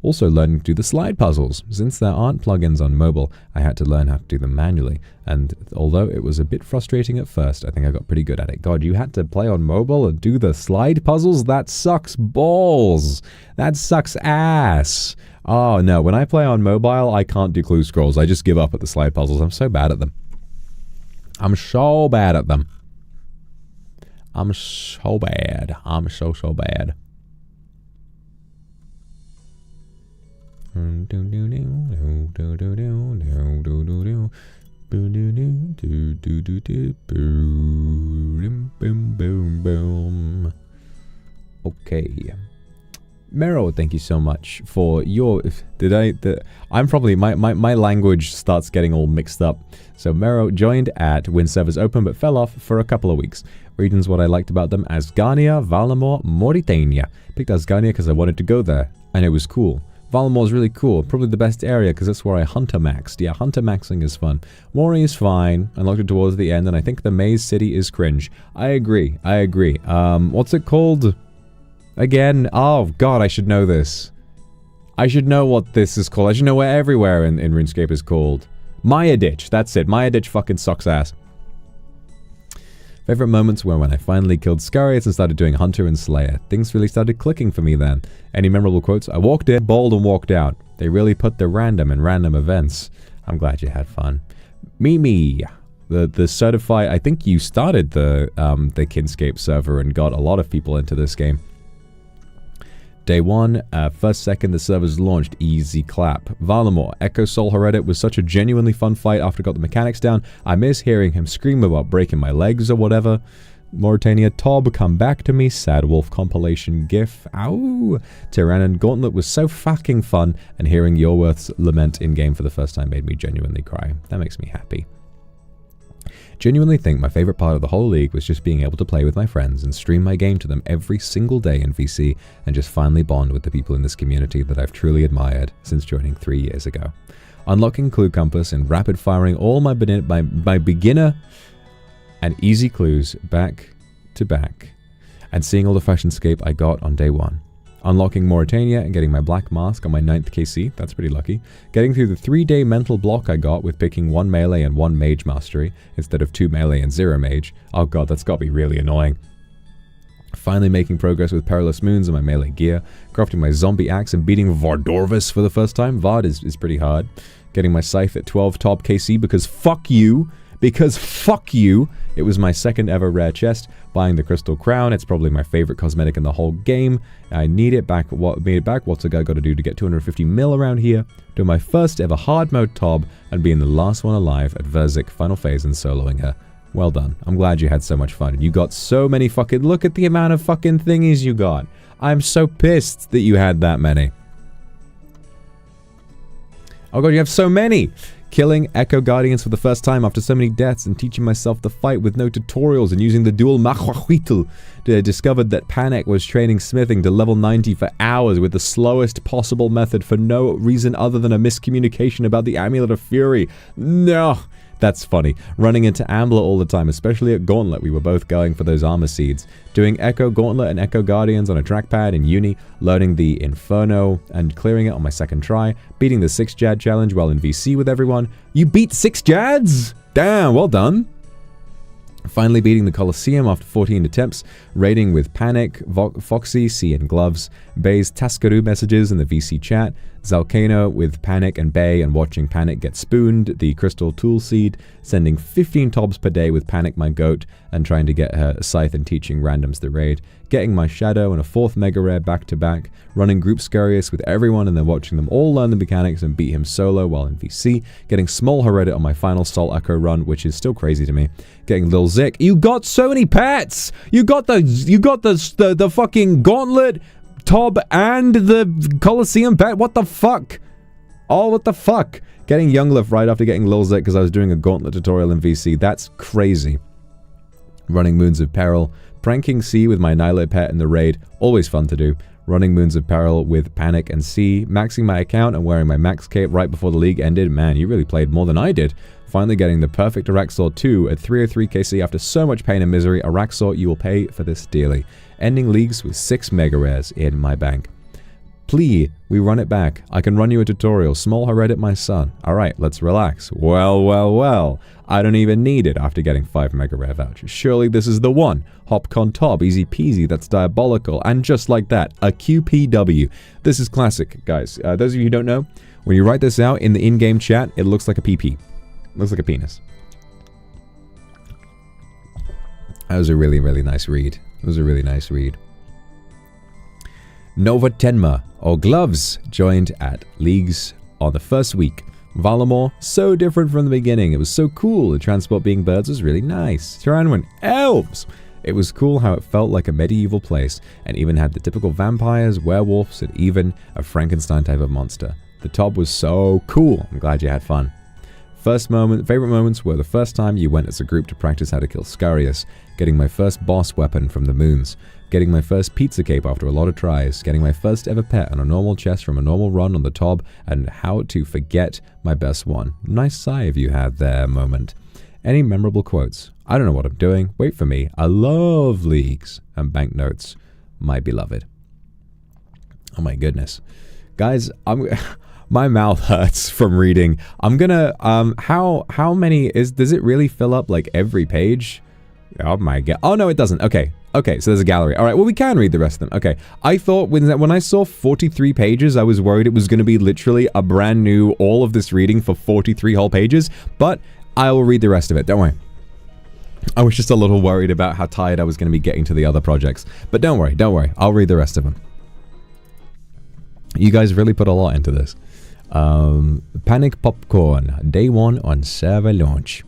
Also learning to do the slide puzzles. Since there aren't plugins on mobile, I had to learn how to do them manually, and although it was a bit frustrating at first, I think I got pretty good at it. God, you had to play on mobile and do the slide puzzles? That sucks balls! That sucks ass! Oh no, when I play on mobile, I can't do clue scrolls. I just give up at the slide puzzles. I'm so bad at them. I'm so bad at them. I'm so bad. I'm so bad. Okay. Mero, thank you so much for your... I'm probably... My language starts getting all mixed up. So Mero joined at when servers open but fell off for a couple of weeks. Regions what I liked about them: Asgania, Valamor, Mauritania. Picked Asgania because I wanted to go there, and it was cool. Valamor's really cool. Probably the best area because that's where I hunter maxed. Yeah, hunter maxing is fun. Mori is fine. Unlocked it towards the end, and I think the Maze City is cringe. I agree. I agree. What's it called? Again? Oh, God, I should know this. I should know what this is called. I should know where everywhere in RuneScape is called. Maya Ditch. That's it. Maya Ditch fucking sucks ass. Favorite moments were when I finally killed Scarius and started doing Hunter and Slayer. Things really started clicking for me then. Any memorable quotes? I walked in, bowled, and walked out. They really put the random in random events. I'm glad you had fun. Mimi, the certified. I think you started the Kinscape server and got a lot of people into this game. Day 1, first second the servers launched, easy clap. Valamor, Echo Soul Heredit was such a genuinely fun fight after I got the mechanics down. I miss hearing him scream about breaking my legs or whatever. Mauritania Tob, come back to me, Sad Wolf compilation gif, ow. Tyrannon Gauntlet was so fucking fun, and hearing Yorworth's lament in-game for the first time made me genuinely cry. That makes me happy. Genuinely think my favorite part of the whole league was just being able to play with my friends and stream my game to them every single day in VC and just finally bond with the people in this community that I've truly admired since joining 3 years ago. Unlocking Clue Compass and rapid firing all my beginner and easy clues back to back and seeing all the Fashionscape I got on day 1. Unlocking Mauritania and getting my black mask on my 9th KC, that's pretty lucky. Getting through the 3-day mental block I got with picking 1 melee and 1 mage mastery, instead of 2 melee and 0 mage. Oh god, that's gotta be really annoying. Finally making progress with Perilous Moons and my melee gear. Crafting my zombie axe and beating Vardorvis for the first time. Vard is pretty hard. Getting my scythe at 12 top KC because fuck you! Because fuck you! It was my 2nd ever rare chest. Buying the Crystal Crown, it's probably my favorite cosmetic in the whole game. I need it back. What's a guy got to do to get 250 mil around here? Doing my first ever hard mode Tob and being the last one alive at Verzik final phase and soloing her. Well done. I'm glad you had so much fun. You got so many fucking... Look at the amount of fucking thingies you got. I'm so pissed that you had that many. Oh god, you have so many! Killing Echo Guardians for the first time after so many deaths and teaching myself the fight with no tutorials and using the dual Mahuahuitl. Discovered that Panic was training smithing to level 90 for hours with the slowest possible method for no reason other than a miscommunication about the Amulet of Fury. No! That's funny. Running into Ambler all the time, especially at Gauntlet. We were both going for those armor seeds. Doing Echo Gauntlet and Echo Guardians on a trackpad in uni. Learning the Inferno and clearing it on my 2nd try. Beating the 6 Jad challenge while in VC with everyone. You beat 6 Jads? Damn, well done. Finally beating the Colosseum after 14 attempts, raiding with Panic, Foxy, C and Gloves, Bay's Taskaroo messages in the VC chat, Zalcano with Panic and Bay and watching Panic get spooned, the Crystal Tool Seed, sending 15 tobs per day with Panic my goat, and trying to get her Scythe and teaching randoms the raid, getting my Shadow and a 4th Mega Rare back to back, running Group Scarius with everyone and then watching them all learn the mechanics and beat him solo while in VC, getting Small Heredit on my final Soul Echo run, which is still crazy to me, getting Lil Zik. You got so many pets! You got the fucking Gauntlet, Tob, and the Colosseum pet. What the fuck? Oh, what the fuck? Getting Younglif right after getting Lil Zik because I was doing a Gauntlet tutorial in VC. That's crazy. Running Moons of Peril. Pranking C with my Annihilate pet in the raid. Always fun to do. Running Moons of Peril with Panic and C. Maxing my account and wearing my max cape right before the league ended. Man, you really played more than I did. Finally getting the perfect Araxor 2 at 303 KC after so much pain and misery. Araxor, you will pay for this dearly. Ending leagues with 6 Mega Rares in my bank. Plea, we run it back. I can run you a tutorial. Small Heredit, my son. Alright, let's relax. Well. I don't even need it after getting 5 Mega Rare vouchers. Surely this is the one. Hopcon Tob, easy peasy, that's diabolical. And just like that, a QPW. This is classic, guys. Those of you who don't know, when you write this out in the in-game chat, it looks like a PP. It looks like a penis. That was a really, really nice read. It was a really nice read. Nova Tenma, or Gloves, joined at Leagues on the first week. Valamor, so different from the beginning. It was so cool. The transport being birds was really nice. Tyranwen, elves! It was cool how it felt like a medieval place, and even had the typical vampires, werewolves, and even a Frankenstein type of monster. The Tob was so cool. I'm glad you had fun. Favorite moments were the first time you went as a group to practice how to kill Scarius, getting my first boss weapon from the moons, getting my first pizza cape after a lot of tries, getting my first ever pet on a normal chest from a normal run on the top, and how to forget my best one. Nice sigh you had there moment. Any memorable quotes? I don't know what I'm doing. Wait for me. I love leagues and banknotes. My beloved. Oh my goodness. Guys, my mouth hurts from reading. I'm gonna, how many does it really fill up like every page? Oh my god. Oh no, it doesn't. Okay. Okay, so there's a gallery. All right, well, we can read the rest of them. Okay, I thought when I saw 43 pages, I was worried it was going to be literally a brand new, all of this reading for 43 whole pages, but I will read the rest of it. Don't worry. I was just a little worried about how tired I was going to be getting to the other projects. But don't worry, don't worry. I'll read the rest of them. You guys really put a lot into this. Panic Popcorn. Day 1 on server launch.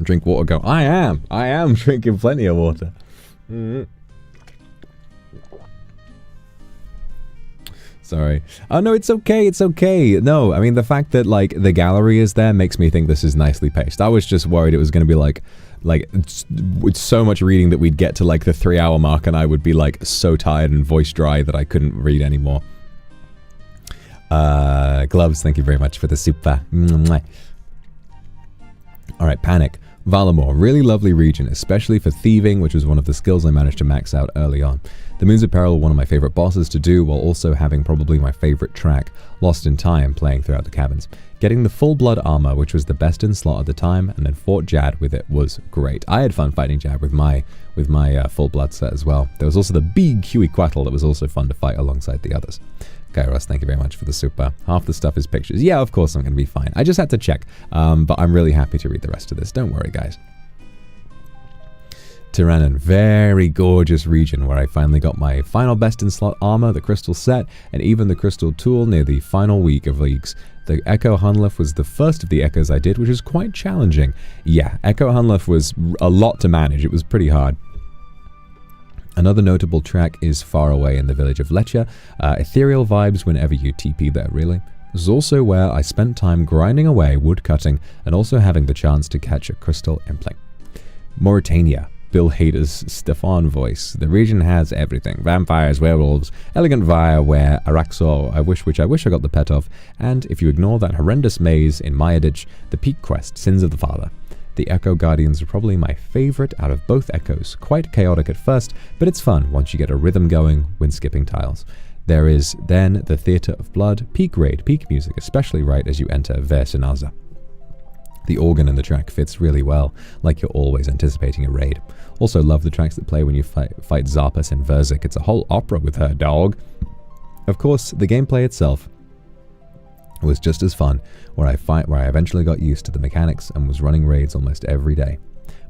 Drink water, go. I am drinking plenty of water. Sorry. Oh, no, it's okay. It's okay. No, I mean, the fact that, like, the gallery is there makes me think this is nicely paced. I was just worried it was going to be, like, with so much reading that we'd get to, like, the 3-hour mark and I would be, like, so tired and voice dry that I couldn't read anymore. Gloves, thank you very much for the super. Alright, Panic. Valamore, really lovely region, especially for thieving, which was one of the skills I managed to max out early on. The Moons of Peril were one of my favorite bosses to do, while also having probably my favorite track, Lost in Time, playing throughout the cabins. Getting the full blood armor, which was the best in slot at the time, and then fought Jad with it was great. I had fun fighting Jad with my full blood set as well. There was also the big Huey Quattle that was also fun to fight alongside the others. Kairos, thank you very much for the super. Half the stuff is pictures. Yeah, of course I'm going to be fine. I just had to check, but I'm really happy to read the rest of this. Don't worry, guys. Tyrannon, very gorgeous region where I finally got my final best in slot armor, the crystal set, and even the crystal tool near the final week of leagues. The Echo Hunlef was the first of the echoes I did, which was quite challenging. Yeah, Echo Hunlef was a lot to manage. It was pretty hard. Another notable track is Far Away in the village of Leccia. Ethereal vibes whenever you TP there, really. This is also where I spent time grinding away, woodcutting, and also having the chance to catch a crystal impling. Mauritania. Bill Hader's Stefan voice. The region has everything. Vampires, werewolves, elegant via where Araxor, which I wish I got the pet of, and if you ignore that horrendous maze in Mayadich, the peak quest, Sins of the Father. The Echo Guardians are probably my favorite out of both Echoes. Quite chaotic at first, but it's fun once you get a rhythm going when skipping tiles. There is then the Theatre of Blood, peak raid, peak music, especially right as you enter Versenaza. The organ in the track fits really well, like you're always anticipating a raid. Also love the tracks that play when you fight Zarpus and Verzik. It's a whole opera with her, dog. Of course, the gameplay itself was just as fun, where I eventually got used to the mechanics and was running raids almost every day.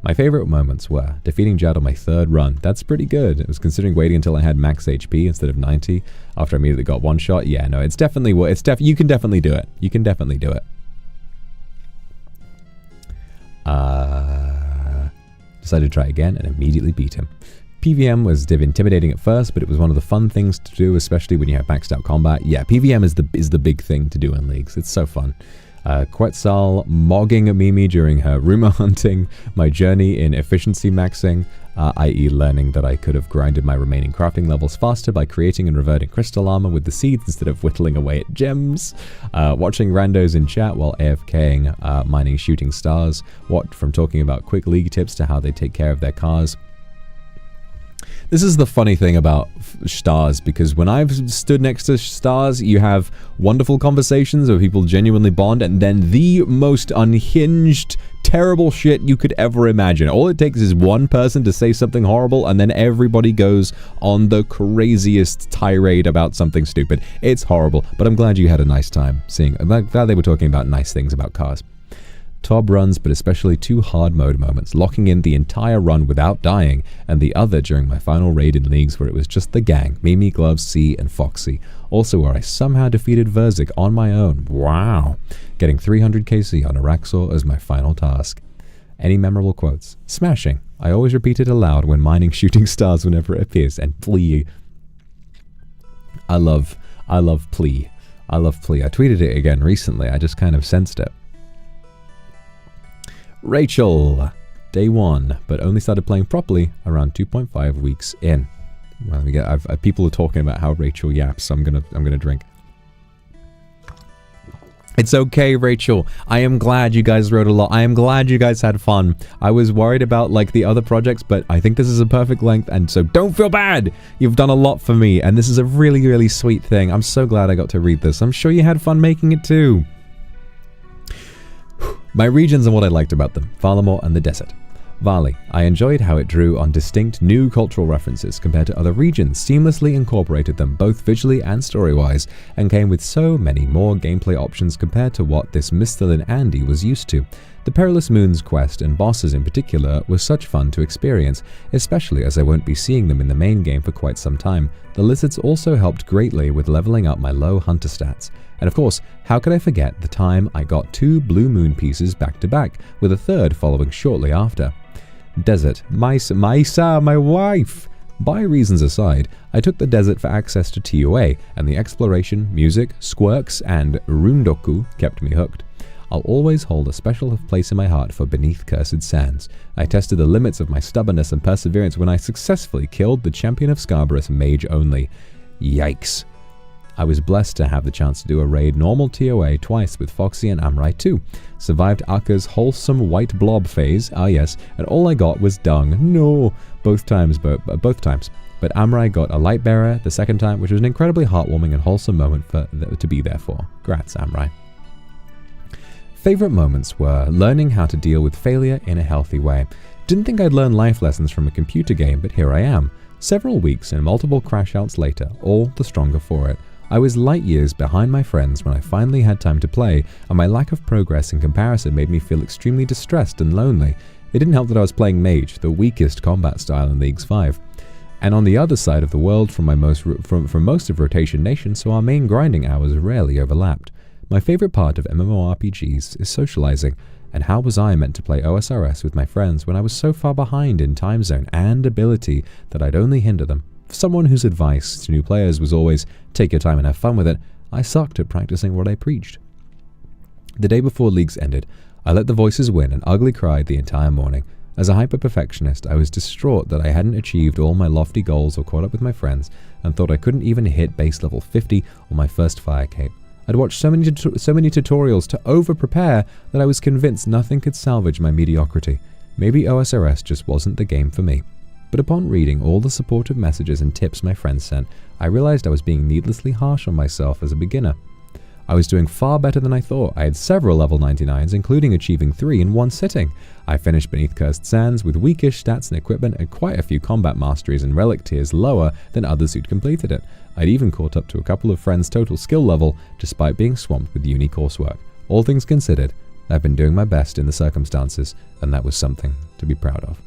My favorite moments were defeating Jad on my 3rd run. That's pretty good. I was considering waiting until I had max HP instead of 90 after I immediately got one shot. Yeah, no, it's definitely you can definitely do it. You can definitely do it. Decided to try again and immediately beat him. PVM was intimidating at first, but it was one of the fun things to do, especially when you have maxed out combat. Yeah, PVM is the big thing to do in leagues. It's so fun. Quetzal mogging Mimi during her rumor hunting, my journey in efficiency maxing, i.e. learning that I could have grinded my remaining crafting levels faster by creating and reverting crystal armor with the seeds instead of whittling away at gems, watching randos in chat while AFKing, mining shooting stars, from talking about quick league tips to how they take care of their cars. This is the funny thing about stars, because when I've stood next to stars, you have wonderful conversations where people genuinely bond, and then the most unhinged, terrible shit you could ever imagine. All it takes is one person to say something horrible, and then everybody goes on the craziest tirade about something stupid. It's horrible, but I'm glad you had a nice time seeing. I'm glad they were talking about nice things about cars. Tob runs, but especially 2 hard mode moments, locking in the entire run without dying, and the other during my final raid in leagues where it was just the gang, Mimi, Gloves, C, and Foxy. Also where I somehow defeated Verzik on my own. Wow. Getting 300 KC on Araxor as my final task. Any memorable quotes? Smashing. I always repeat it aloud when mining shooting stars whenever it appears, and plea. I love plea. I love plea. I tweeted it again recently. I just kind of sensed it. Rachel, day 1, but only started playing properly around 2.5 weeks in. Well, people are talking about how Rachel yaps, so I'm gonna drink. It's okay, Rachel. I am glad you guys wrote a lot. I am glad you guys had fun. I was worried about like the other projects, but I think this is a perfect length, and so don't feel bad. You've done a lot for me, and this is a really, really sweet thing. I'm so glad I got to read this. I'm sure you had fun making it too. My regions and what I liked about them. Valamor and the desert. Vali. I enjoyed how it drew on distinct new cultural references compared to other regions, seamlessly incorporated them both visually and story-wise, and came with so many more gameplay options compared to what this Misthalin Andy was used to. The Perilous Moons quest and bosses in particular was such fun to experience, especially as I won't be seeing them in the main game for quite some time. The lizards also helped greatly with leveling up my low hunter stats. And of course, how could I forget the time I got 2 blue moon pieces back to back, with a third following shortly after. Desert. Maisa, my wife! By reasons aside, I took the desert for access to TOA, and the exploration, music, squirks, and rundoku kept me hooked. I'll always hold a special place in my heart for Beneath Cursed Sands. I tested the limits of my stubbornness and perseverance when I successfully killed the champion of Scarborough's mage only. Yikes. I was blessed to have the chance to do a raid normal TOA twice with Foxy and Amrai too. Survived Aka's wholesome white blob phase, ah yes, and all I got was dung. No, both times. But Amrai got a light bearer the second time, which was an incredibly heartwarming and wholesome moment to be there for. Grats, Amrai. Favorite moments were learning how to deal with failure in a healthy way. Didn't think I'd learn life lessons from a computer game, but here I am. Several weeks and multiple crash outs later, all the stronger for it. I was light years behind my friends when I finally had time to play, and my lack of progress in comparison made me feel extremely distressed and lonely. It didn't help that I was playing Mage, the weakest combat style in Leagues 5. And on the other side of the world from most of Rotation Nation, so our main grinding hours rarely overlapped. My favorite part of MMORPGs is socializing, and how was I meant to play OSRS with my friends when I was so far behind in time zone and ability that I'd only hinder them? For someone whose advice to new players was always, take your time and have fun with it, I sucked at practicing what I preached. The day before Leagues ended, I let the voices win and ugly cried the entire morning. As a hyper-perfectionist, I was distraught that I hadn't achieved all my lofty goals or caught up with my friends, and thought I couldn't even hit base level 50 on my first fire cape. I'd watched so many tutorials to over-prepare that I was convinced nothing could salvage my mediocrity. Maybe OSRS just wasn't the game for me. But upon reading all the supportive messages and tips my friends sent, I realized I was being needlessly harsh on myself as a beginner. I was doing far better than I thought. I had several level 99s, including achieving 3 in one sitting. I finished Beneath Cursed Sands with weakish stats and equipment and quite a few combat masteries and relic tiers lower than others who'd completed it. I'd even caught up to a couple of friends' total skill level, despite being swamped with uni coursework. All things considered, I've been doing my best in the circumstances, and that was something to be proud of.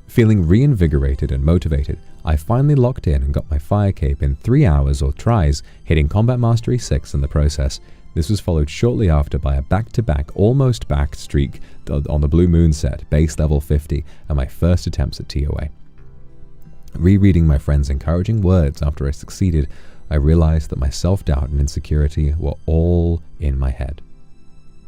Feeling reinvigorated and motivated, I finally locked in and got my fire cape in 3 hours or tries, hitting Combat Mastery 6 in the process. This was followed shortly after by a back-to-back, almost back streak on the Blue Moon set, base level 50, and my first attempts at TOA. Rereading my friends' encouraging words after I succeeded, I realized that my self-doubt and insecurity were all in my head.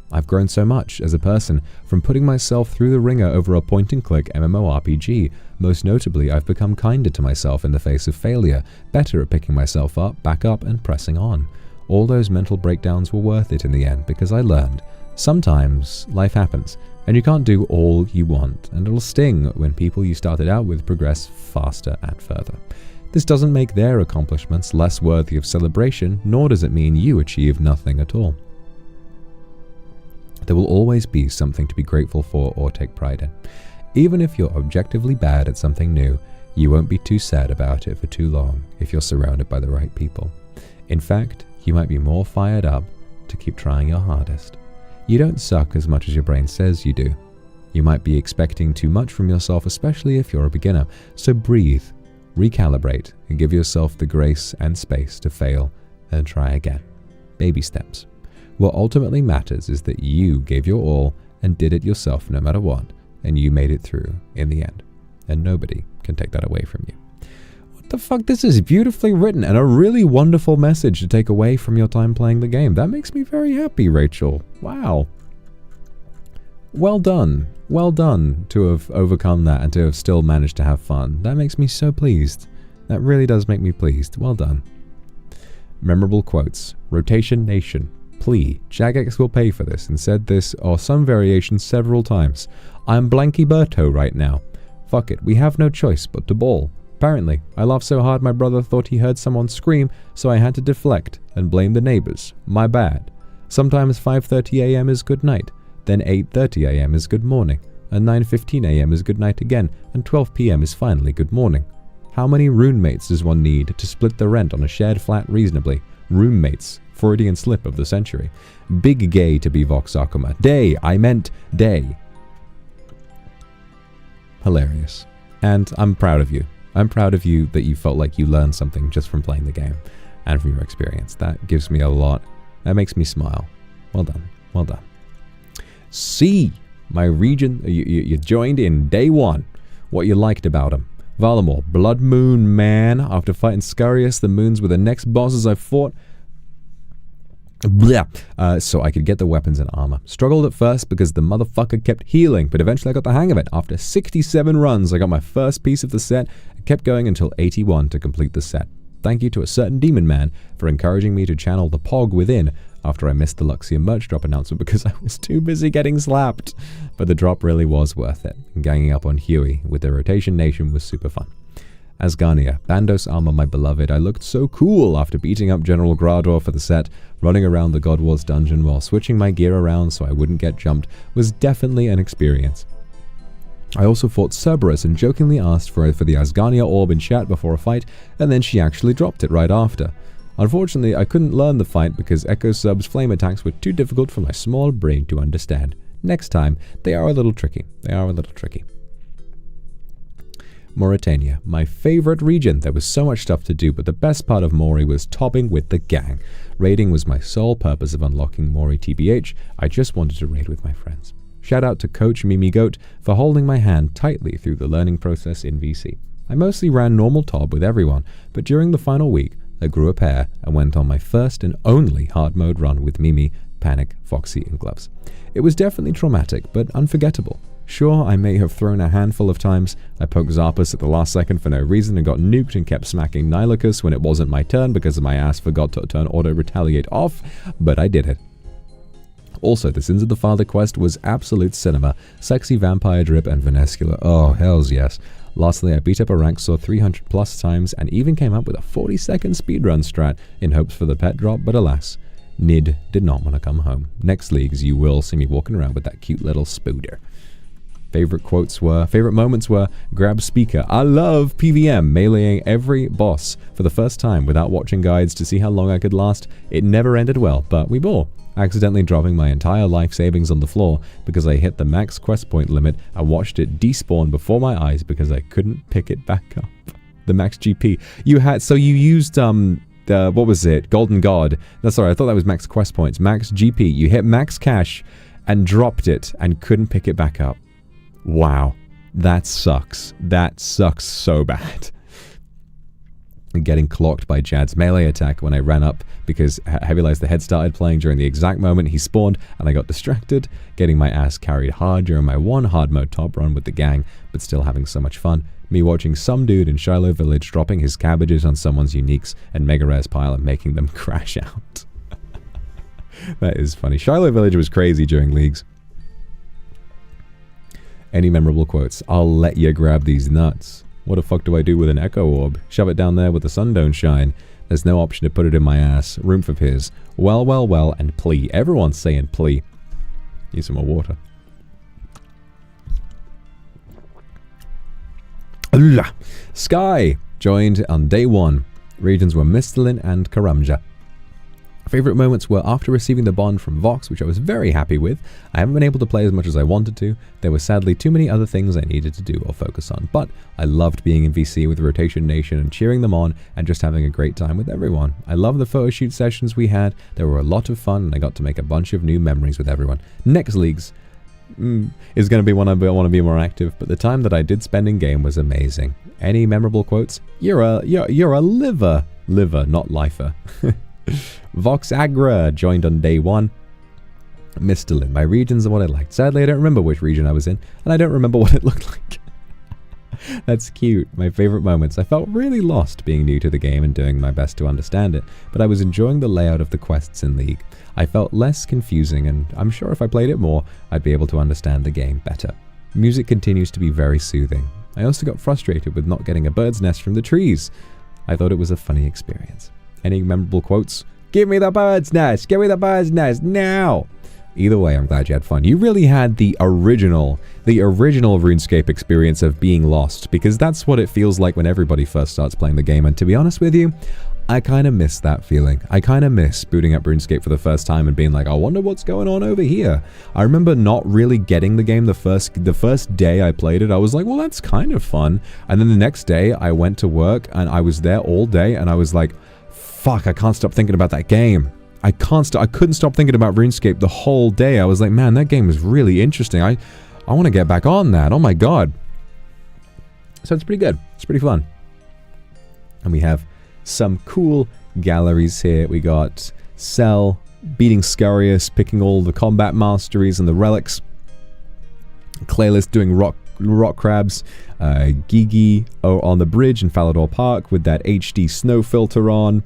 I've grown so much as a person from putting myself through the ringer over a point-and-click MMORPG. Most notably, I've become kinder to myself in the face of failure, better at picking myself up, back up, and pressing on. All those mental breakdowns were worth it in the end because I learned. Sometimes life happens, and you can't do all you want, and it'll sting when people you started out with progress faster and further. This doesn't make their accomplishments less worthy of celebration, nor does it mean you achieved nothing at all. There will always be something to be grateful for or take pride in. Even if you're objectively bad at something new, you won't be too sad about it for too long if you're surrounded by the right people. In fact, you might be more fired up to keep trying your hardest. You don't suck as much as your brain says you do. You might be expecting too much from yourself, especially if you're a beginner. So breathe, recalibrate, and give yourself the grace and space to fail and try again. Baby steps. What ultimately matters is that you gave your all and did it yourself no matter what, and you made it through in the end. And nobody can take that away from you. What the fuck? This is beautifully written and a really wonderful message to take away from your time playing the game. That makes me very happy, Rachel. Wow. Well done. Well done to have overcome that and to have still managed to have fun. That makes me so pleased. That really does make me pleased. Well done. Memorable quotes. Rotation Nation. Plea. Jagex will pay for this and said this or some variation several times. I'm Blanky Berto right now. Fuck it, we have no choice but to ball. Apparently, I laughed so hard my brother thought he heard someone scream, so I had to deflect and blame the neighbors. My bad. Sometimes 5:30 a.m. is good night, then 8:30 a.m. is good morning, and 9:15 a.m. is good night again, and 12 p.m. is finally good morning. How many roommates does one need to split the rent on a shared flat reasonably? Roommates. Freudian slip of the century. Big gay to be Vox Akuma. Day, I meant day. Hilarious. And I'm proud of you. I'm proud of you that you felt like you learned something just from playing the game and from your experience. That gives me a lot. That makes me smile. Well done. Well done. C. My region. You joined in day one. What you liked about him. Valamor. Blood Moon Man. After fighting Scarius, the moons were the next bosses I fought. So I could get the weapons and armor. Struggled at first because the motherfucker kept healing, but eventually I got the hang of it. After 67 runs, I got my first piece of the set and kept going until 81 to complete the set. Thank you to a certain demon man for encouraging me to channel the pog within after I missed the Luxiem merch drop announcement because I was too busy getting slapped. But the drop really was worth it. And ganging up on Huey with the Rotation Nation was super fun. Asgarnia, Bandos armor my beloved. I looked so cool after beating up General Grador for the set. Running around the God Wars dungeon while switching my gear around so I wouldn't get jumped was definitely an experience. I also fought Cerberus and jokingly asked for the Asgarnia orb in chat before a fight, and then she actually dropped it right after. Unfortunately, I couldn't learn the fight because Echo Sub's flame attacks were too difficult for my small brain to understand. Next time, they are a little tricky. Mauritania, my favorite region. There was so much stuff to do, but the best part of Maury was topping with the gang. Raiding was my sole purpose of unlocking Maury TBH. I just wanted to raid with my friends. Shout out to Coach Mimi Goat for holding my hand tightly through the learning process in VC. I mostly ran normal Tob with everyone, but during the final week, I grew a pair and went on my first and only hard mode run with Mimi, Panic, Foxy, and Gloves. It was definitely traumatic, but unforgettable. Sure, I may have thrown a handful of times. I poked Zarpus at the last second for no reason and got nuked and kept smacking Nilacus when it wasn't my turn because my ass forgot to turn auto retaliate off, but I did it. Also, the Sins of the Father quest was absolute cinema. Sexy vampire drip and Venescula. Oh, hells yes. Lastly, I beat up a rank saw 300 plus times and even came up with a 40-second speedrun strat in hopes for the pet drop, but alas, Nid did not want to come home. Next leagues, you will see me walking around with that cute little spooder. Favorite moments were grab speaker. I love PVM, meleeing every boss for the first time without watching guides to see how long I could last. It never ended well, but we bore. Accidentally dropping my entire life savings on the floor because I hit the max quest point limit and watched it despawn before my eyes because I couldn't pick it back up. The max GP. You used what was it? Golden God. No, sorry, I thought that was max quest points. Max GP. You hit max cash and dropped it and couldn't pick it back up. Wow. That sucks. That sucks so bad. Getting clocked by Jad's melee attack when I ran up because I realized the head started playing during the exact moment he spawned and I got distracted. Getting my ass carried hard during my one hard mode top run with the gang, but still having so much fun. Me watching some dude in Shiloh Village dropping his cabbages on someone's uniques and mega rares pile and making them crash out. That is funny. Shiloh Village was crazy during leagues. Any memorable quotes? I'll let you grab these nuts. What the fuck do I do with an echo orb? Shove it down there where the sun don't shine. There's no option to put it in my ass. Room for piss. Well, and plea. Everyone's saying plea. Need some more water. Sky joined on day one. Regions were Mistalin and Karamja. Favorite moments were after receiving the bond from Vox, which I was very happy with. I haven't been able to play as much as I wanted to. There were sadly too many other things I needed to do or focus on, but I loved being in VC with Rotation Nation and cheering them on and just having a great time with everyone. I love the photo shoot sessions we had. They were a lot of fun and I got to make a bunch of new memories with everyone. Next leagues is going to be when I want to be more active, but the time that I did spend in game was amazing. Any memorable quotes? You're a liver, not lifer. Vox Agra joined on day one. Mistalin, my regions and what I liked. Sadly, I don't remember which region I was in, and I don't remember what it looked like. That's cute. My favorite moments. I felt really lost being new to the game and doing my best to understand it, but I was enjoying the layout of the quests in League. I felt less confusing, and I'm sure if I played it more, I'd be able to understand the game better. Music continues to be very soothing. I also got frustrated with not getting a bird's nest from the trees. I thought it was a funny experience. Any memorable quotes? Give me the bird's nest! Give me the bird's nest now! Either way, I'm glad you had fun. You really had the original RuneScape experience of being lost, because that's what it feels like when everybody first starts playing the game, and to be honest with you, I kind of miss that feeling. I kind of miss booting up RuneScape for the first time and being like, I wonder what's going on over here. I remember not really getting the game the first day I played it. I was like, well, that's kind of fun. And then the next day I went to work and I was there all day and I was like, fuck, I can't stop thinking about that game. I couldn't stop thinking about RuneScape the whole day. I was like, man, that game is really interesting. I want to get back on that. Oh my god. So it's pretty good. It's pretty fun. And we have some cool galleries here. We got Cell beating Scarius, picking all the combat masteries and the relics. Claylist doing rock crabs. Gigi on the bridge in Falador Park with that HD snow filter on.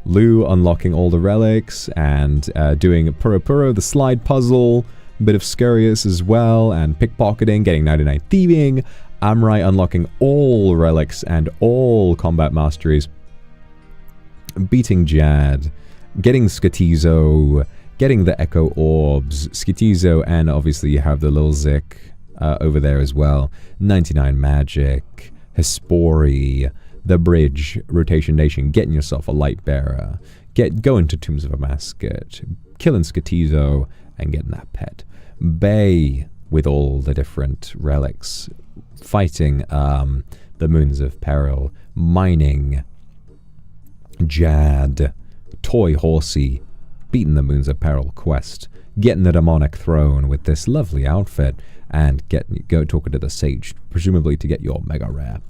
Lou unlocking all the relics and doing Puro the slide puzzle. A bit of Scarius as well, and pickpocketing, getting 99 thieving. Amrai unlocking all relics and all combat masteries. Beating Jad, getting Skatizo, getting the Echo Orbs, Skatizo, and obviously you have the little Zik over there as well. 99 Magic, Hespori, the Bridge, Rotation Nation, getting yourself a Light Bearer, going to Tombs of a Mascot, killing Skatizo, and getting that pet. Bay with all the different relics, fighting the Moons of Peril, mining Jad, Toy Horsey, beating the Moons of Peril quest, getting the Demonic Throne with this lovely outfit, and talking to the Sage, presumably to get your Mega Rare.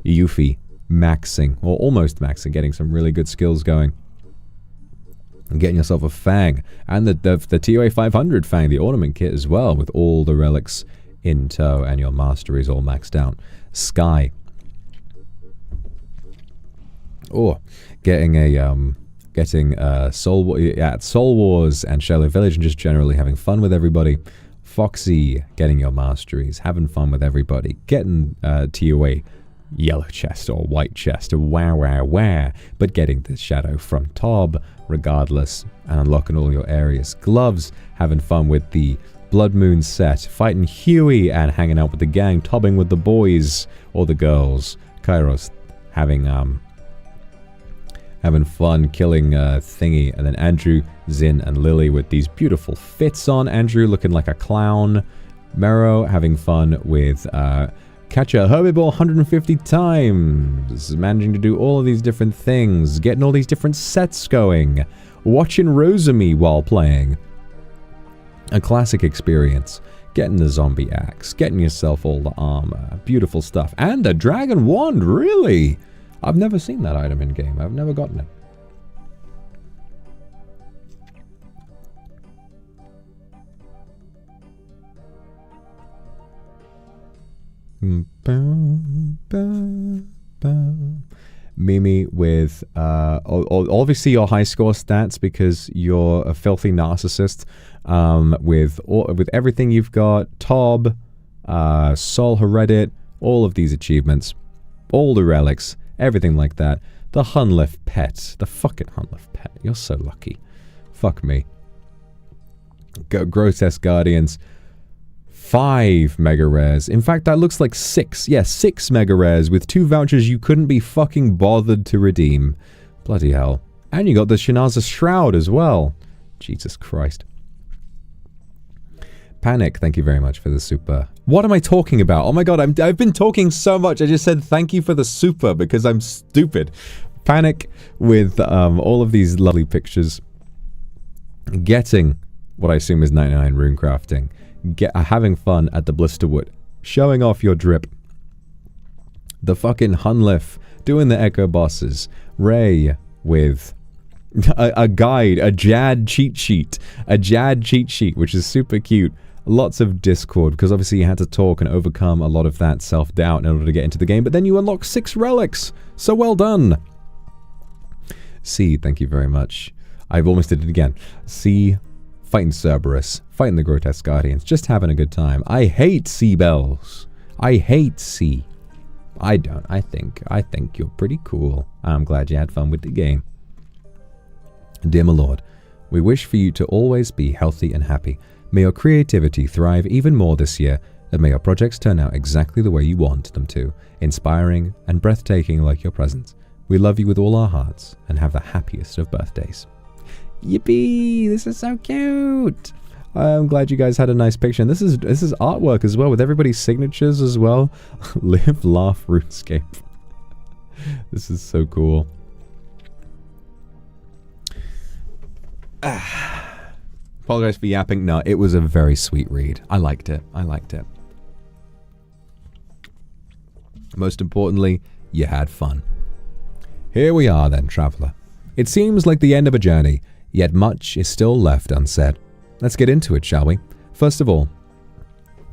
Yuffie maxing, or almost maxing, getting some really good skills going. And getting yourself a Fang, and the TOA 500 Fang, the ornament kit as well, with all the relics in tow, and your masteries all maxed out. Sky. Oh, getting Soul Wars and Shallow Village, and just generally having fun with everybody. Foxy, getting your masteries, having fun with everybody, getting TOA yellow chest or white chest, wow, but getting the shadow from Tob regardless, and unlocking all your areas. Gloves, having fun with the Blood Moon set, fighting Huey and hanging out with the gang, tobbing with the boys or the girls. Kairos, having fun killing Thingy, and then Andrew, Zin, and Lily with these beautiful fits on. Andrew looking like a clown. Mero having fun with catch a herbivore 150 times, managing to do all of these different things, getting all these different sets going, watching Rosamy while playing. A classic experience. Getting the zombie axe, getting yourself all the armor, beautiful stuff, and a dragon wand, really? I've never seen that item in game. I've never gotten it. Mimi with obviously your high score stats because you're a filthy narcissist. With everything you've got, Tob, Sol Heredit, all of these achievements, all the relics, everything like that. The Hunlef pet, the fucking Hunlef pet. You're so lucky. Fuck me. Grotesque Guardians. 5 mega rares. In fact, that looks like 6. Yeah, 6 mega rares with 2 vouchers you couldn't be fucking bothered to redeem. Bloody hell. And you got the Shinaza Shroud as well. Jesus Christ. Panic, thank you very much for the super. What am I talking about? Oh my god, I've been talking so much. I just said thank you for the super because I'm stupid. Panic with all of these lovely pictures. Getting what I assume is 99 rune crafting. Having fun at the Blisterwood. Showing off your drip. The fucking Hunlef. Doing the Echo bosses. Ray with a guide, a JAD cheat sheet. A JAD cheat sheet, which is super cute. Lots of Discord, because obviously you had to talk and overcome a lot of that self-doubt in order to get into the game. But then you unlock 6 relics. So well done. C, thank you very much. I've almost did it again. C, fighting Cerberus, fighting the Grotesque Guardians, just having a good time. I hate C bells. I hate C. I don't. I think you're pretty cool. I'm glad you had fun with the game. Dear my lord, we wish for you to always be healthy and happy. May your creativity thrive even more this year, and may your projects turn out exactly the way you want them to, inspiring and breathtaking like your presence. We love you with all our hearts, and have the happiest of birthdays. Yippee! This is so cute! I'm glad you guys had a nice picture. And this is artwork as well, with everybody's signatures as well. Live, laugh, RuneScape. This is so cool. Apologize for yapping. No, it was a very sweet read. I liked it. I liked it. Most importantly, you had fun. Here we are then, traveler. It seems like the end of a journey, yet much is still left unsaid. Let's get into it, shall we? First of all,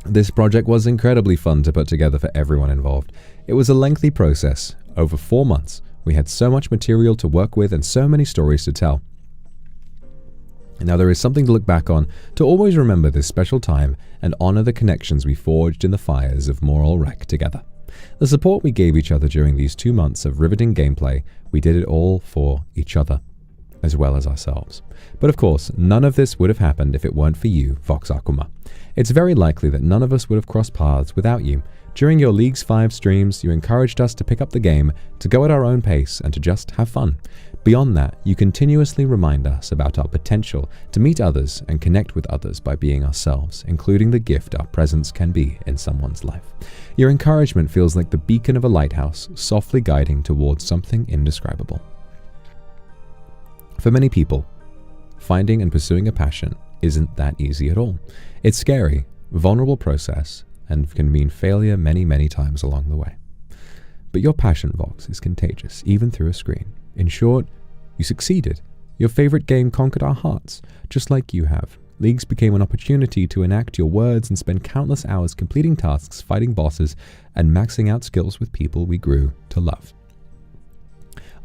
this project was incredibly fun to put together for everyone involved. It was a lengthy process. Over 4 months, we had so much material to work with and so many stories to tell. Now there is something to look back on, to always remember this special time and honor the connections we forged in the fires of Moral Wreck together. The support we gave each other during these 2 months of riveting gameplay, we did it all for each other, as well as ourselves. But of course, none of this would have happened if it weren't for you, Vox Akuma. It's very likely that none of us would have crossed paths without you. During your Leagues 5 streams, you encouraged us to pick up the game, to go at our own pace, and to just have fun. Beyond that, you continuously remind us about our potential to meet others and connect with others by being ourselves, including the gift our presence can be in someone's life. Your encouragement feels like the beacon of a lighthouse, softly guiding towards something indescribable. For many people, finding and pursuing a passion isn't that easy at all. It's scary, vulnerable process, and can mean failure many, many times along the way. But your passion, Vox, is contagious, even through a screen. In short, you succeeded. Your favorite game conquered our hearts, just like you have. Leagues became an opportunity to enact your words and spend countless hours completing tasks, fighting bosses, and maxing out skills with people we grew to love.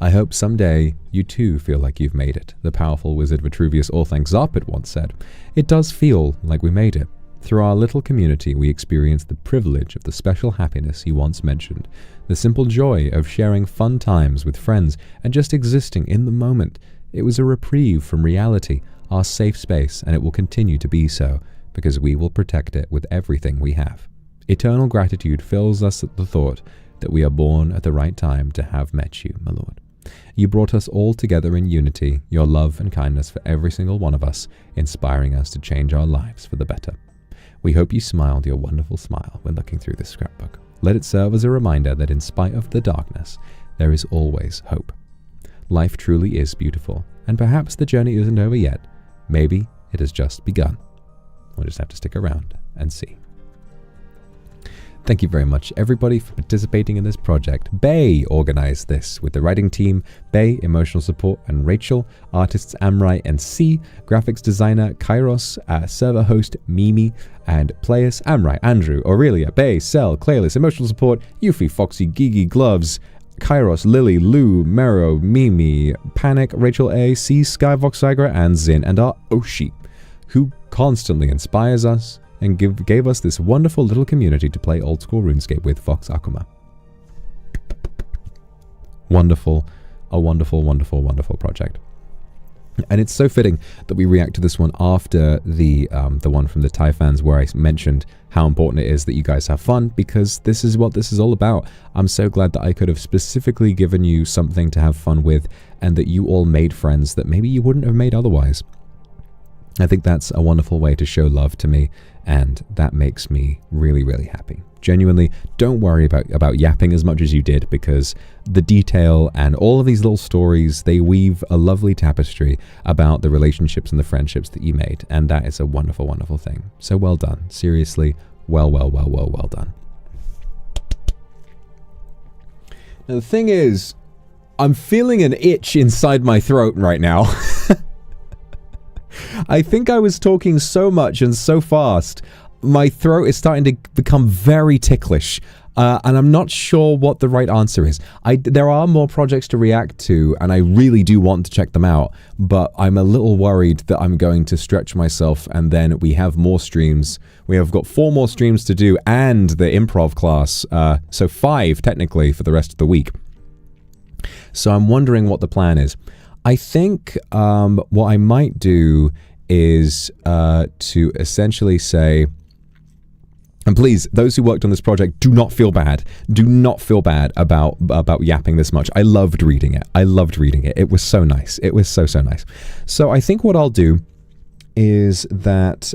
I hope someday you too feel like you've made it. The powerful wizard Vitruvius Allthanks once said, "It does feel like we made it." Through our little community, we experienced the privilege of the special happiness he once mentioned, the simple joy of sharing fun times with friends and just existing in the moment. It was a reprieve from reality, our safe space, and it will continue to be so, because we will protect it with everything we have. Eternal gratitude fills us at the thought that we are born at the right time to have met you, my lord. You brought us all together in unity, your love and kindness for every single one of us, inspiring us to change our lives for the better. We hope you smiled your wonderful smile when looking through this scrapbook. Let it serve as a reminder that in spite of the darkness, there is always hope. Life truly is beautiful, and perhaps the journey isn't over yet. Maybe it has just begun. We'll just have to stick around and see. Thank you very much, everybody, for participating in this project. Bay organized this with the writing team, Bay, emotional support, and Rachel, artists Amrai and C, graphics designer Kairos, server host Mimi, and players Amrai, Andrew, Aurelia, Bay, Cell, Clayless, emotional support, Yuffie, Foxy, Gigi, Gloves, Kairos, Lily, Lou, Mero, Mimi, Panic, Rachel A, C, Sky, Voxigra, and Zin, and our Oshi, who constantly inspires us and gave us this wonderful little community to play old school RuneScape with, Vox Akuma. Wonderful, a wonderful, wonderful, wonderful project. And it's so fitting that we react to this one after the one from the Thai fans, where I mentioned how important it is that you guys have fun, because this is what this is all about. I'm so glad that I could have specifically given you something to have fun with, and that you all made friends that maybe you wouldn't have made otherwise. I think that's a wonderful way to show love to me, and that makes me really, really happy. Genuinely, don't worry about yapping as much as you did, because the detail and all of these little stories, they weave a lovely tapestry about the relationships and the friendships that you made, and that is a wonderful, wonderful thing. So well done. Seriously, well done. Now the thing is, I'm feeling an itch inside my throat right now. I think I was talking so much and so fast. My throat is starting to become very ticklish. And I'm not sure what the right answer is. There are more projects to react to, and I really do want to check them out, but I'm a little worried that I'm going to stretch myself, and then we have more streams. We have got 4 more streams to do, and the improv class, so 5 technically for the rest of the week. So I'm wondering what the plan is. I think what I might do is to essentially say, and please, those who worked on this project, do not feel bad. Do not feel bad about yapping this much. I loved reading it. I loved reading it. It was so nice. It was so nice. So I think what I'll do is that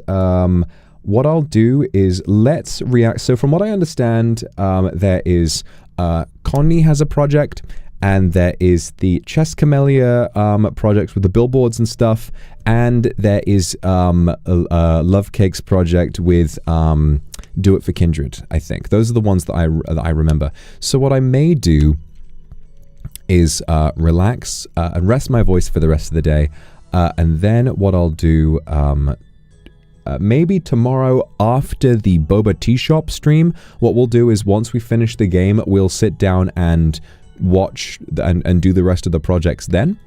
let's react. So from what I understand, there is Connie has a project, and there is the Chess Camellia projects with the billboards and stuff, and there is Love Cake's project with Do It for Kindred, I think. Those are the ones that I remember. So what I may do is relax and rest my voice for the rest of the day, and then what I'll do, maybe tomorrow after the Boba Tea Shop stream, what we'll do is once we finish the game, we'll sit down and watch and do the rest of the projects then.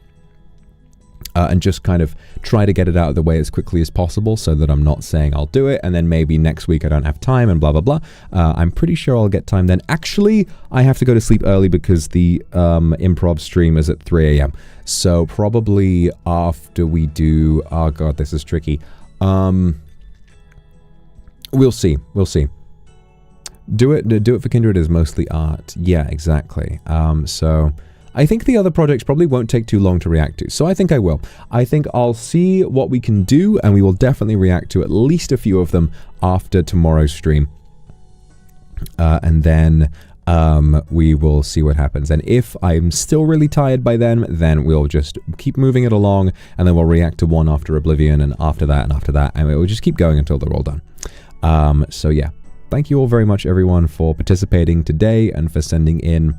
And just kind of try to get it out of the way as quickly as possible so that I'm not saying I'll do it and then maybe next week I don't have time and blah, blah, blah. I'm pretty sure I'll get time then. Actually, I have to go to sleep early because the improv stream is at 3 a.m. So probably after we do... Oh, God, this is tricky. We'll see. We'll see. Do It for Kindred is mostly art. Yeah, exactly. So... I think the other projects probably won't take too long to react to, so I think I will. I think I'll see what we can do, and we will definitely react to at least a few of them after tomorrow's stream. And then we will see what happens. And if I'm still really tired by then we'll just keep moving it along, and then we'll react to one after Oblivion, and after that, and we'll just keep going until they're all done. So yeah, thank you all very much, everyone, for participating today and for sending in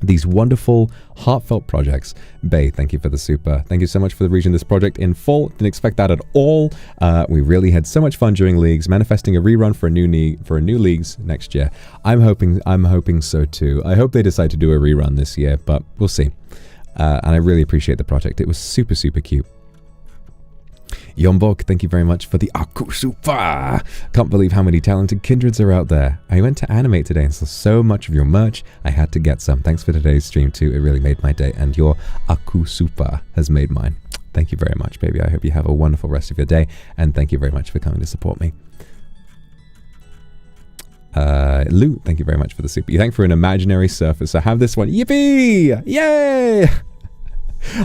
these wonderful, heartfelt projects. Bay, thank you for the super. Thank you so much for reading this project in full. Didn't expect that at all. We really had so much fun during leagues, manifesting a rerun for a new leagues next year. I'm hoping so too. I hope they decide to do a rerun this year, but we'll see. And I really appreciate the project. It was super, super cute. Yombok, thank you very much for the Akusupa. Can't believe how many talented kindreds are out there. I went to Animate today and saw so much of your merch. I had to get some. Thanks for today's stream too. It really made my day, and your Akusupa has made mine. Thank you very much, baby. I hope you have a wonderful rest of your day, and thank you very much for coming to support me. Lou, thank you very much for the super. You thank for an imaginary surface. So have this one. Yippee! Yay!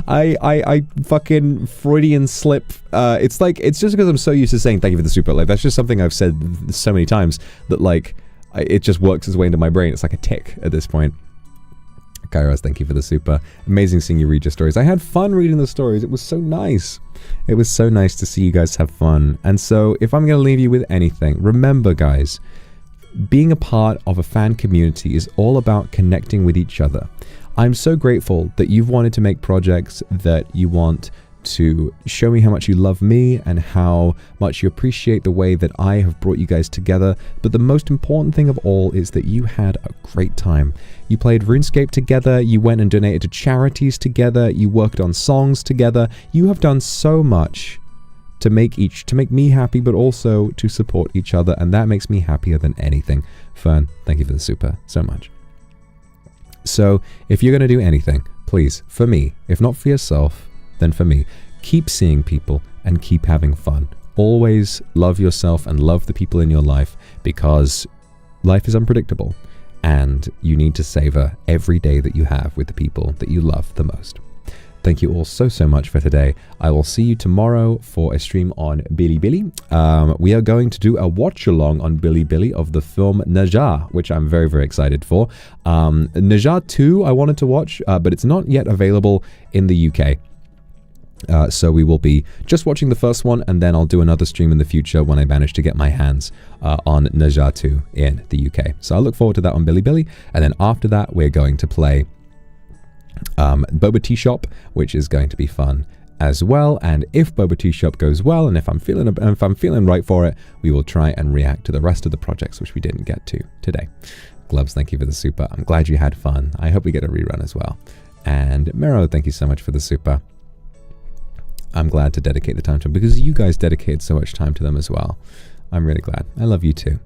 I fucking Freudian slip. It's just because I'm so used to saying thank you for the super. Like, that's just something I've said so many times that, like, it just works its way into my brain. It's like a tick at this point. Kairos, thank you for the super. Amazing seeing you read your stories. I had fun reading the stories. It was so nice. It was so nice to see you guys have fun. And so, if I'm going to leave you with anything, remember, guys, being a part of a fan community is all about connecting with each other. I'm so grateful that you've wanted to make projects that you want to show me how much you love me and how much you appreciate the way that I have brought you guys together. But the most important thing of all is that you had a great time. You played RuneScape together, you went and donated to charities together, you worked on songs together. You have done so much to make me happy, but also to support each other, and that makes me happier than anything. Fern, thank you for the super so much. So, if you're going to do anything, please, for me, if not for yourself, then for me, keep seeing people and keep having fun. Always love yourself and love the people in your life, because life is unpredictable and you need to savor every day that you have with the people that you love the most. Thank you all so much for today. I will see you tomorrow for a stream on Bilibili. We are going to do a watch-along on Bilibili of the film Naja, which I'm very, very excited for. Naja 2 I wanted to watch, but it's not yet available in the UK. So we will be just watching the first one, and then I'll do another stream in the future when I manage to get my hands on Naja 2 in the UK. So I look forward to that on Bilibili, and then after that we're going to play Boba Tea Shop, which is going to be fun as well. And if Boba Tea Shop goes well, and if I'm feeling right for it, we will try and react to the rest of the projects which we didn't get to today. Gloves, thank you for the super. I'm glad you had fun. I hope we get a rerun as well. And Mero, thank you so much for the super. I'm glad to dedicate the time to them because you guys dedicated so much time to them as well. I'm really glad. I love you too.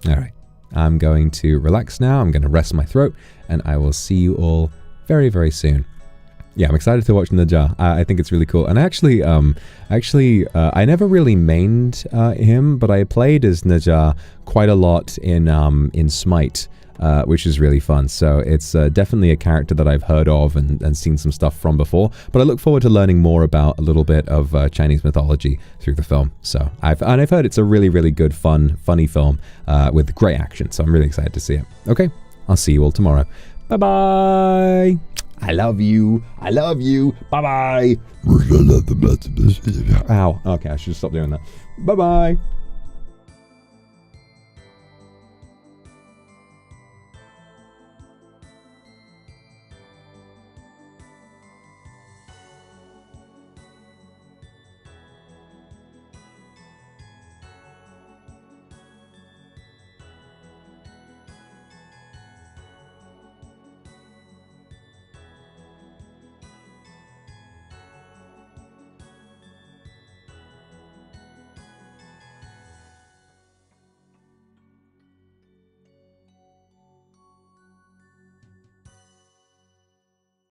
All right. I'm going to relax now. I'm going to rest my throat, and I will see you all very, very soon. Yeah, I'm excited to watch Naja. I think it's really cool. And actually, I never really mained him, but I played as Naja quite a lot in Smite, which is really fun. So it's definitely a character that I've heard of and seen some stuff from before. But I look forward to learning more about a little bit of Chinese mythology through the film. So I've heard it's a really, really good, funny film with great action. So I'm really excited to see it. Okay, I'll see you all tomorrow. Bye-bye. I love you. I love you. Bye-bye. Ow. Okay, I should stop doing that. Bye-bye.